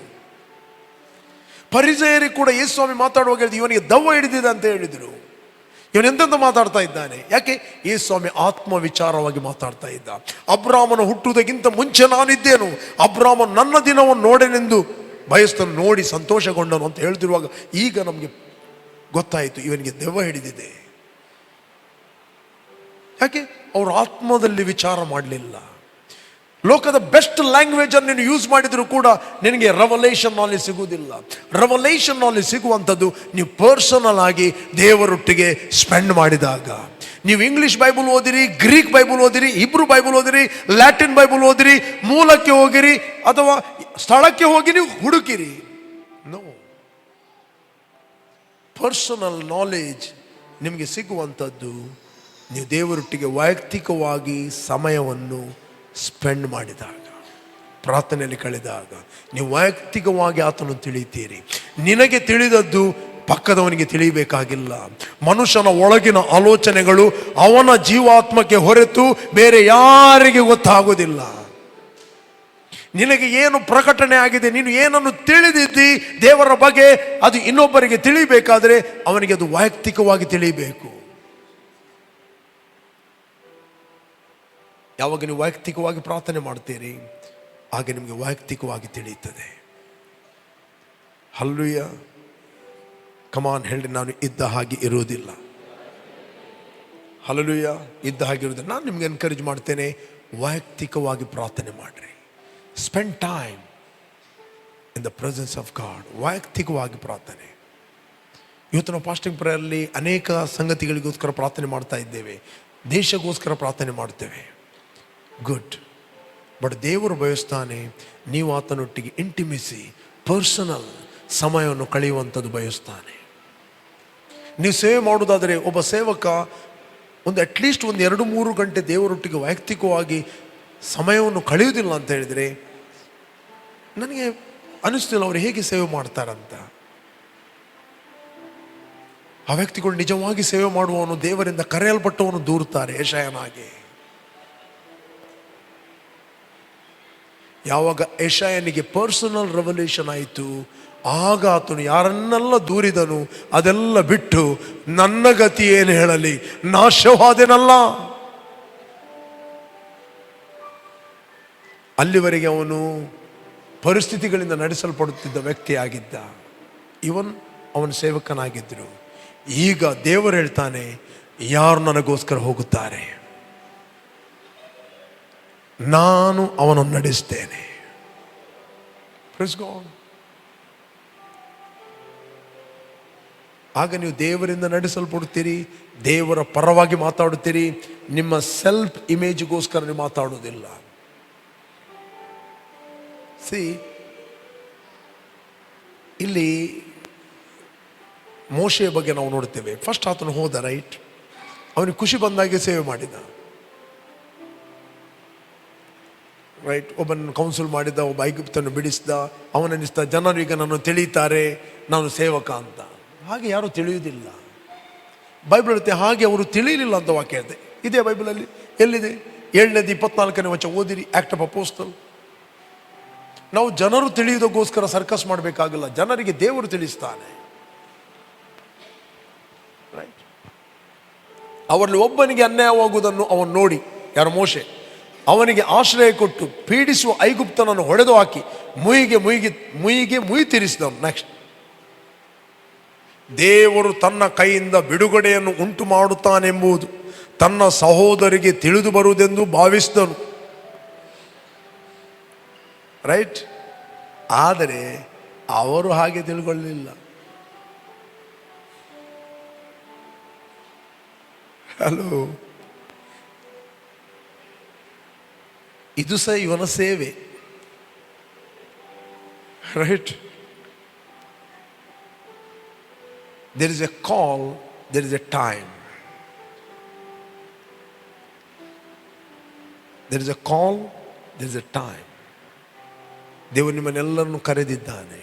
ಫರಿಸಾಯರಿಗೆ ಕೂಡ ಯೇಸು ಸ್ವಾಮಿ ಮಾತಾಡುವಾಗ ಹೇಳಿದ್ರು, ಇವನಿಗೆ ದೆವ್ವ ಹಿಡಿದಿದೆ ಅಂತ ಹೇಳಿದರು. ಇವನು ಎಂತೆಂತ ಮಾತಾಡ್ತಾ ಇದ್ದಾನೆ? ಯಾಕೆ? ಯೇಸು ಸ್ವಾಮಿ ಆತ್ಮ ವಿಚಾರವಾಗಿ ಮಾತಾಡ್ತಾ ಇದ್ದ. ಅಬ್ರಾಮನ ಹುಟ್ಟುವುದಕ್ಕಿಂತ ಮುಂಚೆ ನಾನಿದ್ದೇನು, ಅಬ್ರಾಮ ನನ್ನ ದಿನವನ್ನು ನೋಡೆನೆಂದು ಬಯಸ್ತನು, ನೋಡಿ ಸಂತೋಷಗೊಂಡನು ಅಂತ ಹೇಳ್ತಿರುವಾಗ ಈಗ ನಮಗೆ ಗೊತ್ತಾಯಿತು ಇವನಿಗೆ ದೆವ್ವ ಹಿಡಿದಿದೆ. ಯಾಕೆ? ಅವರು ಆತ್ಮದಲ್ಲಿ ವಿಚಾರ ಮಾಡಲಿಲ್ಲ. ಲೋಕದ ಬೆಸ್ಟ್ ಲ್ಯಾಂಗ್ವೇಜ್ ಅನ್ನು ನೀನು ಯೂಸ್ ಮಾಡಿದರೂ ಕೂಡ ನಿನಗೆ ರೆವಲೇಷನ್ ನಾಲೆಜ್ ಸಿಗುವುದಿಲ್ಲ. ರೆವಲೇಷನ್ ನಾಲೆಜ್ ಸಿಗುವಂಥದ್ದು ನೀವು ಪರ್ಸನಲ್ ಆಗಿ ದೇವರೊಟ್ಟಿಗೆ ಸ್ಪೆಂಡ್ ಮಾಡಿದಾಗ. ನೀವು ಇಂಗ್ಲಿಷ್ ಬೈಬಲ್ ಓದಿರಿ, ಗ್ರೀಕ್ ಬೈಬಲ್ ಓದಿರಿ, ಇಬ್ರು ಬೈಬಲ್ ಓದಿರಿ, ಲ್ಯಾಟಿನ್ ಬೈಬಲ್ ಓದಿರಿ, ಮೂಲಕ್ಕೆ ಹೋಗಿರಿ ಅಥವಾ ಸ್ಥಳಕ್ಕೆ ಹೋಗಿ ನೀವು ಹುಡುಕಿರಿ. ನೋ, ಪರ್ಸನಲ್ ನಾಲೆಜ್ ನಿಮಗೆ ಸಿಗುವಂಥದ್ದು ನೀವು ದೇವರೊಟ್ಟಿಗೆ ವೈಯಕ್ತಿಕವಾಗಿ ಸಮಯವನ್ನು ಸ್ಪೆಂಡ್ ಮಾಡಿದಾಗ, ಪ್ರಾರ್ಥನೆಯಲ್ಲಿ ಕಳೆದಾಗ. ನೀವು ವೈಯಕ್ತಿಕವಾಗಿ ಆತನು ತಿಳಿತೀರಿ. ನಿನಗೆ ತಿಳಿದದ್ದು ಪಕ್ಕದವನಿಗೆ ತಿಳಿಯಬೇಕಾಗಿಲ್ಲ. ಮನುಷ್ಯನ ಒಳಗಿನ ಆಲೋಚನೆಗಳು ಅವನ ಜೀವಾತ್ಮಕ್ಕೆ ಹೊರತು ಬೇರೆ ಯಾರಿಗೆ ಗೊತ್ತಾಗೋದಿಲ್ಲ. ನಿನಗೆ ಏನು ಪ್ರಕಟಣೆ ಆಗಿದೆ, ನೀನು ಏನನ್ನು ತಿಳಿದಿದ್ದಿ ದೇವರ ಬಗ್ಗೆ, ಅದು ಇನ್ನೊಬ್ಬರಿಗೆ ತಿಳಿಯಬೇಕಾದ್ರೆ ಅವನಿಗೆ ಅದು ವೈಯಕ್ತಿಕವಾಗಿ ತಿಳಿಯಬೇಕು. ಯಾವಾಗ ನೀವು ವೈಯಕ್ತಿಕವಾಗಿ ಪ್ರಾರ್ಥನೆ ಮಾಡ್ತೀರಿ ಆಗ ನಿಮಗೆ ವೈಯಕ್ತಿಕವಾಗಿ ತಿಳಿಯುತ್ತದೆ. ಹಲ್ಲೆಲೂಯಾ. ಕಮಾನ್ ಹೇಳಿ, ನಾನು ಇದ್ದ ಹಾಗೆ ಇರುವುದಿಲ್ಲ. ಹಲ್ಲೆಲೂಯಾ. ಇದ್ದ ಹಾಗೆ ಇರುವುದಿಲ್ಲ. ನಾನು ನಿಮ್ಗೆ ಎನ್ಕರೇಜ್ ಮಾಡ್ತೇನೆ, ವೈಯಕ್ತಿಕವಾಗಿ ಪ್ರಾರ್ಥನೆ ಮಾಡಿರಿ. Spend time in the presence of god. ವೈಯಕ್ತಿಕವಾಗಿ ಪ್ರಾರ್ಥನೆ. ಇವತ್ತು ನಾವು ಫಾಸ್ಟಿಂಗ್ ಪ್ರೇಯರಲ್ಲಿ ಅನೇಕ ಸಂಗತಿಗಳಿಗೋಸ್ಕರ ಪ್ರಾರ್ಥನೆ ಮಾಡ್ತಾ ಇದ್ದೇವೆ, ದೇಶಕ್ಕೋಸ್ಕರ ಪ್ರಾರ್ಥನೆ ಮಾಡ್ತೇವೆ. ಗುಡ್. ಬಟ್ ದೇವರು ಬಯಸ್ತಾನೆ ನೀವು ಆತನೊಟ್ಟಿಗೆ ಇಂಟಿಮೆಸಿ, ಪರ್ಸನಲ್ ಸಮಯವನ್ನು ಕಳೆಯುವಂಥದ್ದು ಬಯಸ್ತಾನೆ. ನೀವು ಸೇವೆ ಮಾಡುವುದಾದರೆ ಒಬ್ಬ ಸೇವಕ ಅಟ್ಲೀಸ್ಟ್ 2-3 ಗಂಟೆ ದೇವರೊಟ್ಟಿಗೆ ವೈಯಕ್ತಿಕವಾಗಿ ಸಮಯವನ್ನು ಕಳೆಯುವುದಿಲ್ಲ ಅಂತ ಹೇಳಿದರೆ ನನಗೆ ಅನಿಸ್ತಿಲ್ಲ ಅವರು ಹೇಗೆ ಸೇವೆ ಮಾಡ್ತಾರಂತ. ಆ ವ್ಯಕ್ತಿಗಳು ನಿಜವಾಗಿ ಸೇವೆ ಮಾಡುವವನು, ದೇವರಿಂದ ಕರೆಯಲ್ಪಟ್ಟವನು ದೂರುತ್ತಾರೆ ಯೆಶಾಯನಾಗೆ. ಯಾವಾಗ ಯೆಶಾಯನಿಗೆ ಪರ್ಸನಲ್ ರೆವಲ್ಯೂಷನ್ ಆಯಿತು ಆಗ ಆತನು ಯಾರನ್ನೆಲ್ಲ ದೂರಿದನು ಅದೆಲ್ಲ ಬಿಟ್ಟು ನನ್ನ ಗತಿ ಏನು ಹೇಳಲಿ, ನಾಶವಾದೆನಲ್ಲ. ಅಲ್ಲಿವರೆಗೆ ಅವನು ಪರಿಸ್ಥಿತಿಗಳಿಂದ ನಡೆಸಲ್ಪಡುತ್ತಿದ್ದ ವ್ಯಕ್ತಿಯಾಗಿದ್ದ. ಇವನ್ ಅವನ ಸೇವಕನಾಗಿದ್ದರು. ಈಗ ದೇವರು ಹೇಳ್ತಾನೆ, ಯಾರು ನನಗೋಸ್ಕರ ಹೋಗುತ್ತಾರೆ, ನಾನು ಅವನನ್ನು ನಡೆಸ್ತೇನೆ. Praise God. ಆಗ ನೀವು ದೇವರಿಂದ ನಡೆಸಲ್ಪಡುತ್ತೀರಿ, ದೇವರ ಪರವಾಗಿ ಮಾತಾಡುತ್ತೀರಿ. ನಿಮ್ಮ ಸೆಲ್ಫ್ ಇಮೇಜ್ಗೋಸ್ಕರ ನೀವು ಮಾತಾಡುವುದಿಲ್ಲ. ಇಲ್ಲಿ ಮೋಶೆಯ ಬಗ್ಗೆ ನಾವು ನೋಡ್ತೇವೆ. ಫಸ್ಟ್ ಆತನು ಹೋದ, ರೈಟ್, ಅವನಿಗೆ ಖುಷಿ ಬಂದಾಗೆ ಸೇವೆ ಮಾಡಿದ, ರೈಟ್. ಒಬ್ಬನ ಕೌನ್ಸಿಲ್ ಮಾಡಿದ, ಒಬ್ಬ ಐಗುಪ್ತನ್ನು ಬಿಡಿಸಿದ, ಅವನನ್ನಿಸ್ದ ಜನರು ಈಗ ನಾನು ತಿಳಿಯುತ್ತಾರೆ ನಾನು ಸೇವಕ ಅಂತ. ಹಾಗೆ ಯಾರು ತಿಳಿಯುವುದಿಲ್ಲ. ಬೈಬಲ್ ಹೇಳುತ್ತೆ ಹಾಗೆ ಅವರು ತಿಳಿಯಲಿಲ್ಲ ಅಂತ ವಾಕ್ಯ ಇದೆ. ಇದೇ ಬೈಬಲಲ್ಲಿ ಎಲ್ಲಿದೆ? 7ನೇ 24ನೇ ವಚನ ಓದಿರಿ, ಆಕ್ಟ್ ಆಫ್ ಅಪೋಸ್ತಲ್. ನಾವು ಜನರು ತಿಳಿಯುವುದಕ್ಕೋಸ್ಕರ ಸರ್ಕಸ್ ಮಾಡಬೇಕಾಗಿಲ್ಲ, ಜನರಿಗೆ ದೇವರು ತಿಳಿಸ್ತಾನೆ. ರೈಟ್. ಅವರಲ್ಲಿ ಒಬ್ಬನಿಗೆ ಅನ್ಯಾಯವಾಗುವುದನ್ನು ಅವನು ನೋಡಿ, ಯಾರು? ಮೋಶೆ. ಅವನಿಗೆ ಆಶ್ರಯ ಕೊಟ್ಟು ಪೀಡಿಸುವ ಐಗುಪ್ತನನ್ನು ಹೊಡೆದು ಹಾಕಿ ಮುಯಿಗೆ ತೀರಿಸಿದವನು. ನೆಕ್ಸ್ಟ್, ದೇವರು ತನ್ನ ಕೈಯಿಂದ ಬಿಡುಗಡೆಯನ್ನು ಉಂಟು ಮಾಡುತ್ತಾನೆಂಬುದು ತನ್ನ ಸಹೋದರಿಗೆ ತಿಳಿದು ಬರುವುದೆಂದು ಭಾವಿಸಿದನು. ರೈಟ್. ಆದರೆ ಅವರು ಹಾಗೆ ತಿಳ್ಕೊಳ್ಳಲಿಲ್ಲ. ಹಲೋ, ಇದು ಸಹ ಇವನ ಸೇವೆ. Right. There is a call, there is a time. There is a call, there is a time. ದೇವರು ನಿಮ್ಮನ್ನೆಲ್ಲರನ್ನು ಕರೆದಿದ್ದಾನೆ.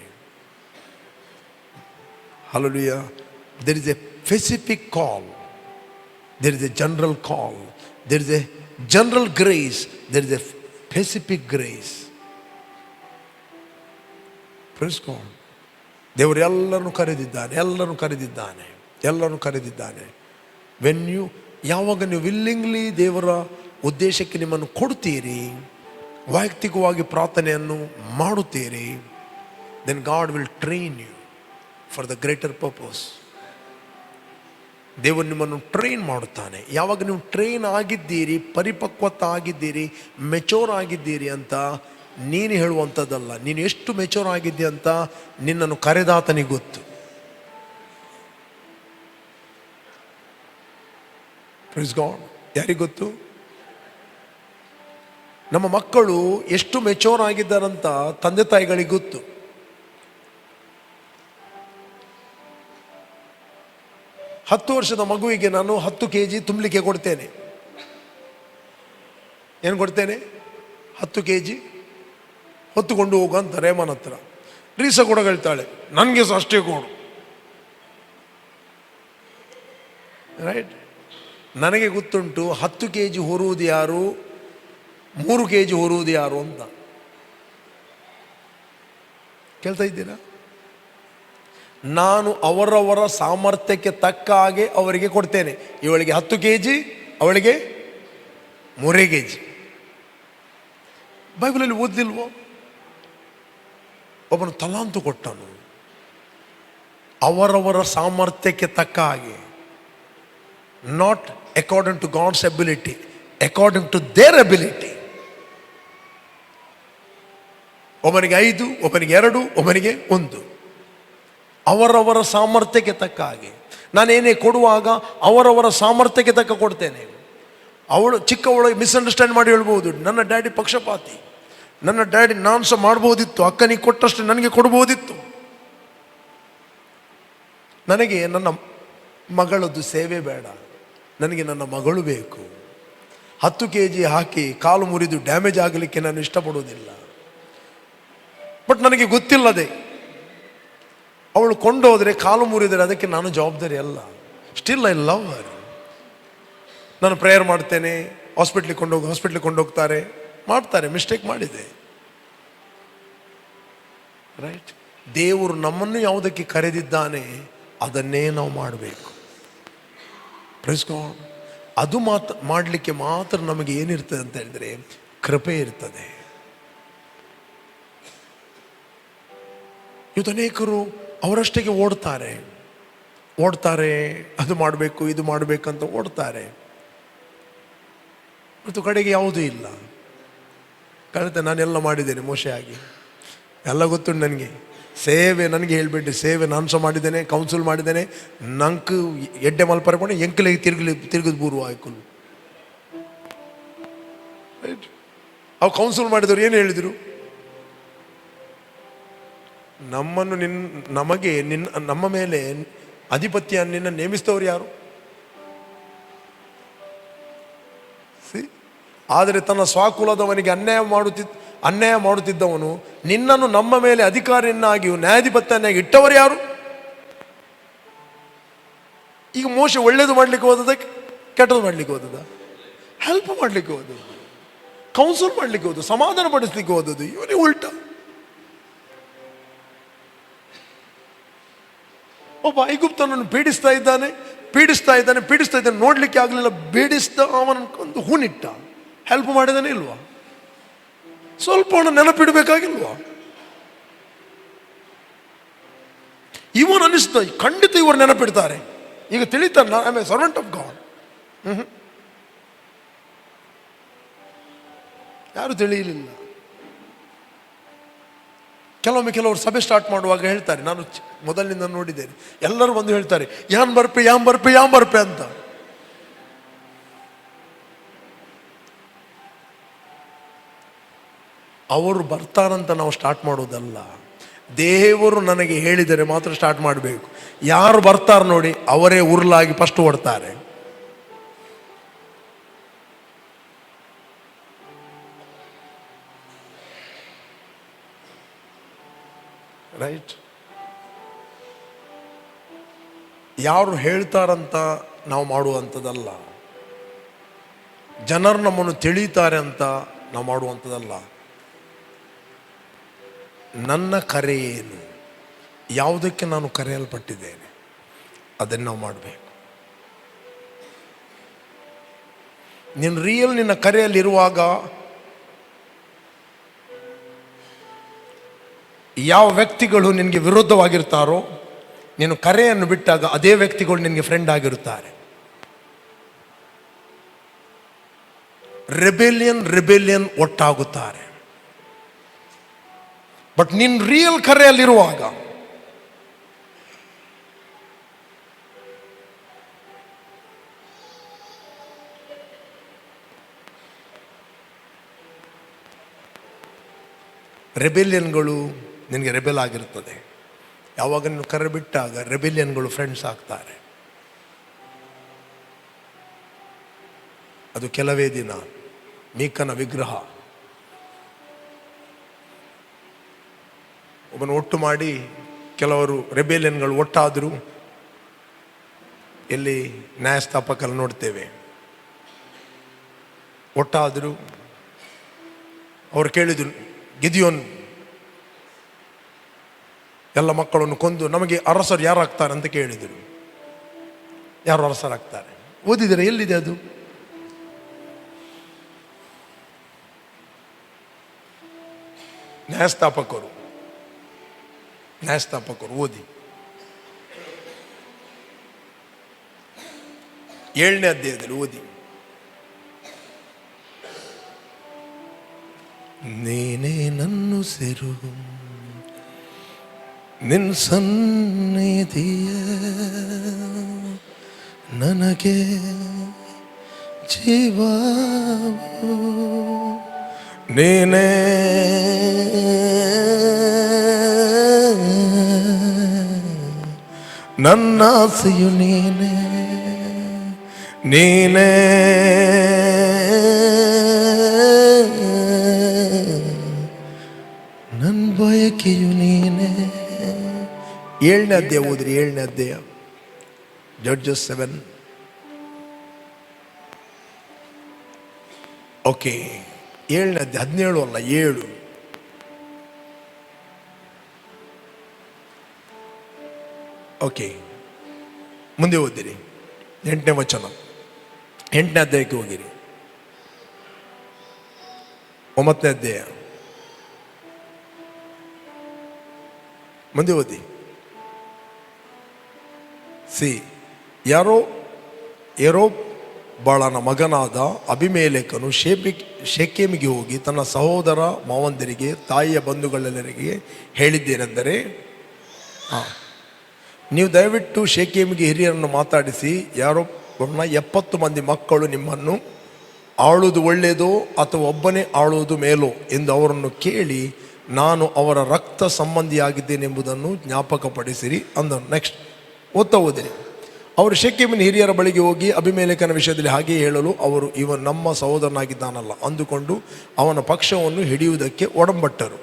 Hallelujah. There is a specific call. There is a general call. There is a general grace. There is a specific grace. Praise God. ದೇವರು ಎಲ್ಲರನ್ನು ಕರೆದಿದ್ದಾನೆ. ಯಾವಾಗ ನೀವು willingly ದೇವರ ಉದ್ದೇಶಕ್ಕೆ ನಿಮ್ಮನ್ನು ಕೊಡ್ತೀರಿ, ವೈಯಕ್ತಿಕವಾಗಿ ಪ್ರಾರ್ಥನೆಯನ್ನು ಮಾಡುತ್ತೀರಿ, then God will train you for the greater purpose. ದೇವರು ನಿಮ್ಮನ್ನು ಟ್ರೈನ್ ಮಾಡುತ್ತಾನೆ. ಯಾವಾಗ ನೀವು ಟ್ರೈನ್ ಆಗಿದ್ದೀರಿ, ಪರಿಪಕ್ವತ ಆಗಿದ್ದೀರಿ, ಮೆಚೋರ್ ಆಗಿದ್ದೀರಿ ಅಂತ ನೀನು ಹೇಳುವಂಥದ್ದಲ್ಲ. ನೀನು ಎಷ್ಟು ಮೆಚೋರ್ ಆಗಿದ್ದೆ ಅಂತ ನಿನ್ನನ್ನು ಕರೆದಾತನಿಗೆ ಗೊತ್ತು. Praise God. ಯಾರಿಗೆ ಗೊತ್ತು? ನಮ್ಮ ಮಕ್ಕಳು ಎಷ್ಟು ಮೆಚೋರ್ ಆಗಿದ್ದಾರಂತ ತಂದೆ ತಾಯಿಗಳಿಗೆ ಗೊತ್ತು. ಹತ್ತು ವರ್ಷದ ಮಗುವಿಗೆ ನಾನು 10 kg ತುಂಬಲಿಕ್ಕೆ ಕೊಡ್ತೇನೆ. ಏನು ಕೊಡ್ತೇನೆ? 10 kg ಹೊತ್ತುಕೊಂಡು ಹೋಗು ಅಂತ ರೇಮನ್ ಹತ್ರ. ರೀಸ ಕೂಡ ಹೇಳ್ತಾಳೆ, ನನಗೆ ಸಹ ಅಷ್ಟೇ ಕೊಡು. ರೈಟ್. ನನಗೆ ಗೊತ್ತುಂಟು 10 kg ಹೊರುವುದು ಯಾರು, 3 kg ಹೊರುವುದು ಯಾರು ಅಂತ. ಕೇಳ್ತಾ ಇದ್ದೀರಾ? ನಾನು ಅವರವರ ಸಾಮರ್ಥ್ಯಕ್ಕೆ ತಕ್ಕ ಹಾಗೆ ಅವರಿಗೆ ಕೊಡ್ತೇನೆ. ಇವಳಿಗೆ 10 kg, ಅವಳಿಗೆ 3 kg. ಬೈಬಲಲ್ಲಿ ಓದಿಲ್ವೋ? ಒಬ್ಬನು ತಲಾಂತು ಕೊಟ್ಟನು, ಅವರವರ ಸಾಮರ್ಥ್ಯಕ್ಕೆ ತಕ್ಕ ಹಾಗೆ. Not according to God's ability, according to their ability. ಒಬ್ಬನಿಗೆ 5, ಒಬ್ಬನಿಗೆ 2, ಒಬ್ಬನಿಗೆ 1. ಅವರವರ ಸಾಮರ್ಥ್ಯಕ್ಕೆ ತಕ್ಕ ಹಾಗೆ. ನಾನೇನೇ ಕೊಡುವಾಗ ಅವರವರ ಸಾಮರ್ಥ್ಯಕ್ಕೆ ತಕ್ಕ ಕೊಡ್ತೇನೆ. ಅವಳು ಚಿಕ್ಕವಳು ಮಿಸ್ಅಂಡರ್ಸ್ಟ್ಯಾಂಡ್ ಮಾಡಿ ಹೇಳ್ಬೋದು, ನನ್ನ ಡ್ಯಾಡಿ ಪಕ್ಷಪಾತಿ, ನನ್ನ ಡ್ಯಾಡಿ ನಾನು ಸಹ ಮಾಡ್ಬೋದಿತ್ತು, ಅಕ್ಕನಿಗೆ ಕೊಟ್ಟಷ್ಟು ನನಗೆ ಕೊಡ್ಬೋದಿತ್ತು. ನನಗೆ ನನ್ನ ಮಗಳದ್ದು ಸೇವೆ ಬೇಡ, ನನಗೆ ನನ್ನ ಮಗಳು ಬೇಕು. 10 kg ಹಾಕಿ ಕಾಲು ಮುರಿದು ಡ್ಯಾಮೇಜ್ ಆಗಲಿಕ್ಕೆ ನಾನು ಇಷ್ಟಪಡುವುದಿಲ್ಲ. ಬಟ್ ನನಗೆ ಗೊತ್ತಿಲ್ಲದೆ ಅವಳು ಕೊಂಡೋದ್ರೆ, ಕಾಲು ಮುರಿದರೆ ಅದಕ್ಕೆ ನಾನು ಜವಾಬ್ದಾರಿ ಅಲ್ಲ. ಸ್ಟಿಲ್ ಐ ಲವ್ ಹರ್. ನಾನು ಪ್ರೇಯರ್ ಮಾಡ್ತೇನೆ, ಹಾಸ್ಪಿಟ್ಲಿಗೆ ಕೊಂಡೋಗ್ತಾರೆ, ಮಾಡ್ತಾರೆ, ಮಿಸ್ಟೇಕ್ ಮಾಡಿದೆ. ರೈಟ್. ದೇವರು ನಮ್ಮನ್ನು ಯಾವುದಕ್ಕೆ ಕರೆದಿದ್ದಾನೆ ಅದನ್ನೇ ನಾವು ಮಾಡಬೇಕು. Praise God. ಅದು ಮಾಡಲಿಕ್ಕೆ ಮಾತ್ರ ನಮಗೆ ಏನಿರ್ತದೆ ಅಂತ ಹೇಳಿದ್ರೆ ಕೃಪೆ ಇರ್ತದೆ. ಇವತ್ತು ಅನೇಕರು ಅವರಷ್ಟಕ್ಕೆ ಓಡ್ತಾರೆ, ಅದು ಮಾಡಬೇಕು ಇದು ಮಾಡಬೇಕಂತ ಓಡ್ತಾರೆ, ಮತ್ತು ಕಡೆಗೆ ಯಾವುದೂ ಇಲ್ಲ. ಕಳೆದ ನಾನೆಲ್ಲ ಮಾಡಿದ್ದೇನೆ ಮೋಶೆ ಆಗಿ, ಎಲ್ಲ ಗೊತ್ತುಂಟು ನನಗೆ. ಸೇವೆ ನನಗೆ ಹೇಳ್ಬಿಟ್ಟು ಸೇವೆ ನಾನು ಸಹ ಮಾಡಿದ್ದೇನೆ, ಕೌನ್ಸಿಲ್ ಮಾಡಿದ್ದೇನೆ. ನಂಗೆ ಎಡ್ಡೆ ಮಲ್ಪರ್ಕೊಂಡು ಎಂಕಲಿಗೆ ತಿರುಗದು ಬೂರು ಆಯ್ಕಲು. ರೈಟ್, ಅವು ಕೌನ್ಸಿಲ್ ಮಾಡಿದವರು ಏನು ಹೇಳಿದರು? ನಮ್ಮನ್ನು ನಮ್ಮ ಮೇಲೆ ಅಧಿಪತ್ಯ ನಿನ್ನ ನೇಮಿಸಿದವರು ಯಾರು? ಆದರೆ ತನ್ನ ಸ್ವಕುಲದವನಿಗೆ ಅನ್ಯಾಯ ಮಾಡುತ್ತಿದ್ದವನು ನಿನ್ನನ್ನು ನಮ್ಮ ಮೇಲೆ ಅಧಿಕಾರಿಯನ್ನಾಗಿಯೂ ನ್ಯಾಯಾಧಿಪತ್ಯನ್ನಾಗಿ ಇಟ್ಟವರು ಯಾರು? ಈಗ ಮೋಶೆ ಒಳ್ಳೇದು ಮಾಡ್ಲಿಕ್ಕೆ ಹೋದದ, ಕೆಟ್ಟದ್ದು ಮಾಡ್ಲಿಕ್ಕೆ ಹೋದದ? ಹೆಲ್ಪ್ ಮಾಡ್ಲಿಕ್ಕೆ ಹೋದದ್ದು, ಕೌನ್ಸಿಲ್ ಮಾಡ್ಲಿಕ್ಕೆ ಹೋದದ್ದು, ಸಮಾಧಾನ ಪಡಿಸ್ಲಿಕ್ಕೆ ಹೋದದ್ದು. ಇವನೇ ಉಲ್ಟ. ಒಬ್ಬ ಐಗುಪ್ತನನ್ನು ಪೀಡಿಸ್ತಾ ಇದ್ದಾನೆ ನೋಡ್ಲಿಕ್ಕೆ ಆಗಲಿಲ್ಲ, ಬೇಡಿಸ್ತಾ ಅವನೊಂದು ಹೂನಿಟ್ಟ. ಹೆಲ್ಪ್ ಮಾಡಿದಾನೆ ಇಲ್ವಾ? ಸ್ವಲ್ಪ ಅವನು ನೆನಪಿಡಬೇಕಾಗಿಲ್ವಾ? ಇವನು ಅನಿಸ್ತ ಖಂಡಿತ ಇವರು ನೆನಪಿಡ್ತಾರೆ. ಈಗ ತಿಳಿತಾರೆ, I am a servant of God. ಯಾರು ತಿಳಿಯಲಿಲ್ಲ. ಕೆಲವರು ಸಭೆ ಸ್ಟಾರ್ಟ್ ಮಾಡುವಾಗ ಹೇಳ್ತಾರೆ, ನಾನು ಮೊದಲಿನಿಂದ ನೋಡಿದ್ದೇನೆ, ಎಲ್ಲರೂ ಬಂದು ಹೇಳ್ತಾರೆ ಯಾಮ್ ಬರ್ಪೆ ಅಂತ. ಅವರು ಬರ್ತಾರಂತ ನಾವು ಸ್ಟಾರ್ಟ್ ಮಾಡೋದಲ್ಲ, ದೇವರು ನನಗೆ ಹೇಳಿದರೆ ಮಾತ್ರ ಸ್ಟಾರ್ಟ್ ಮಾಡಬೇಕು. ಯಾರು ಬರ್ತಾರೆ ನೋಡಿ ಅವರೇ ಉರುಳಾಗಿ ಫಸ್ಟ್ ಓಡ್ತಾರೆ. ರೈಟ್? ಯಾರು ಹೇಳ್ತಾರಂತ ನಾವು ಮಾಡುವಂಥದ್ದಲ್ಲ, ಜನರು ನಮ್ಮನ್ನು ತಿಳಿತಾರೆ ಅಂತ ನಾವು ಮಾಡುವಂಥದ್ದಲ್ಲ. ನನ್ನ ಕರೆ ಏನು, ಯಾವುದಕ್ಕೆ ನಾನು ಕರೆಯಲ್ಪಟ್ಟಿದ್ದೇನೆ, ಅದನ್ನು ನಾವು ಮಾಡಬೇಕು. ನಿನ್ನ ಕರೆಯಲ್ಲಿರುವಾಗ ಯಾವ ವ್ಯಕ್ತಿಗಳು ನಿನಗೆ ವಿರುದ್ಧವಾಗಿರ್ತಾರೋ, ನೀನು ಕರೆಯನ್ನು ಬಿಟ್ಟಾಗ ಅದೇ ವ್ಯಕ್ತಿಗಳು ನಿನಗೆ ಫ್ರೆಂಡ್ ಆಗಿರುತ್ತಾರೆ. ರೆಬೆಲಿಯನ್ ಒಟ್ಟಾಗುತ್ತಾರೆ. ಬಟ್ ನಿನ್ನ ರಿಯಲ್ ಕರೆಯಲ್ಲಿರುವಾಗ ರೆಬೆಲಿಯನ್ಗಳು ನಿನಗೆ ರೆಬೆಲ್ ಆಗಿರ್ತದೆ. ಯಾವಾಗ ನೀನು ಕರೆ ಬಿಟ್ಟಾಗ ರೆಬೆಲಿಯನ್ಗಳು ಫ್ರೆಂಡ್ಸ್ ಆಗ್ತಾರೆ. ಅದು ಕೆಲವೇ ದಿನ. ಮೀಕನ ವಿಗ್ರಹ ಒಬ್ಬನು ಒಟ್ಟು ಮಾಡಿ ಕೆಲವರು ರೆಬೆಲಿಯನ್ಗಳು ಒಟ್ಟಾದರೂ ಎಲ್ಲಿ ನ್ಯಾಯಸ್ಥಾಪಕರು ನೋಡ್ತೇವೆ. ಒಟ್ಟಾದರೂ ಅವರು ಕೇಳಿದರು, ಗಿದಿಯೋನ್ ಎಲ್ಲ ಮಕ್ಕಳನ್ನು ಕೊಂದು ನಮಗೆ ಅರಸರು ಯಾರಾಗ್ತಾರೆ ಅಂತ ಕೇಳಿದರು. ಯಾರು ಅರಸರಾಗ್ತಾರೆ? ಓದಿದರೆ ಎಲ್ಲಿದೆ ಅದು? ನ್ಯಾಯಸ್ಥಾಪಕರು ಓದಿ 7ನೇ ಅಧ್ಯಾಯದಲ್ಲಿ ಓದಿ. ನೀನೇ ನನ್ನು ಸೆರು ನಿನ್ ಸನ್ನಿಧಿಯ ನನಗೆ ಜೀವವು ನೀನೇ ನನ್ನ ಆಸೆಯು ನೀನೇ ನನ್ನ ಬಯಕೆಯು ನೀನೇ. 7ನೇ ಅಧ್ಯಾಯ ಓದ್ರಿ, 7ನೇ ಅಧ್ಯಾಯ, ಜಡ್ಜಸ್ 7. ಓಕೆ, 7ನೇ ಅಧ್ಯಾಯ, 17 ಅಲ್ಲ 7. ಓಕೆ, ಮುಂದೆ ಓದಿರಿ. 8ನೇ ವಚನ, 8ನೇ ಅಧ್ಯಾಯಕ್ಕೆ ಹೋಗಿರಿ. 9ನೇ ಅಧ್ಯಾಯ ಮುಂದೆ ಓದಿ. ಸಿ ಯಾರೋ ಬಾಳನ ಮಗನಾದ ಅಬಿಮೇಲೆಕನು ಶೆಕೆಮಿಗೆ ಹೋಗಿ ತನ್ನ ಸಹೋದರ ಮಾವಂದರಿಗೆ ತಾಯಿಯ ಬಂಧುಗಳೆಲ್ಲರಿಗೆ ಹೇಳಿದ್ದೇನೆಂದರೆ, ನೀವು ದಯವಿಟ್ಟು ಶೆಕೆಮಿಗೆ ಹಿರಿಯರನ್ನು ಮಾತಾಡಿಸಿ, ಯಾರೋ 70 ಮಂದಿ ಮಕ್ಕಳು ನಿಮ್ಮನ್ನು ಆಳುವುದು ಒಳ್ಳೆಯದೋ ಅಥವಾ ಒಬ್ಬನೇ ಆಳುವುದು ಮೇಲೋ ಎಂದು ಅವರನ್ನು ಕೇಳಿ ನಾನು ಅವರ ರಕ್ತ ಸಂಬಂಧಿಯಾಗಿದ್ದೇನೆಂಬುದನ್ನು ಜ್ಞಾಪಕಪಡಿಸಿರಿ ಅಂದನು. ನೆಕ್ಸ್ಟ್ ಓದಿರಿ. ಅವರು ಶೆಕೆಮಿನ ಹಿರಿಯರ ಬಳಿಗೆ ಹೋಗಿ ಅಬಿಮೇಲೆಕನ ವಿಷಯದಲ್ಲಿ ಹಾಗೆಯೇ ಹೇಳಲು ಅವರು ಇವನು ನಮ್ಮ ಸಹೋದರನಾಗಿದ್ದಾನಲ್ಲ ಅಂದುಕೊಂಡು ಅವನ ಪಕ್ಷವನ್ನು ಹಿಡಿಯುವುದಕ್ಕೆ ಒಡಂಬಟ್ಟರು.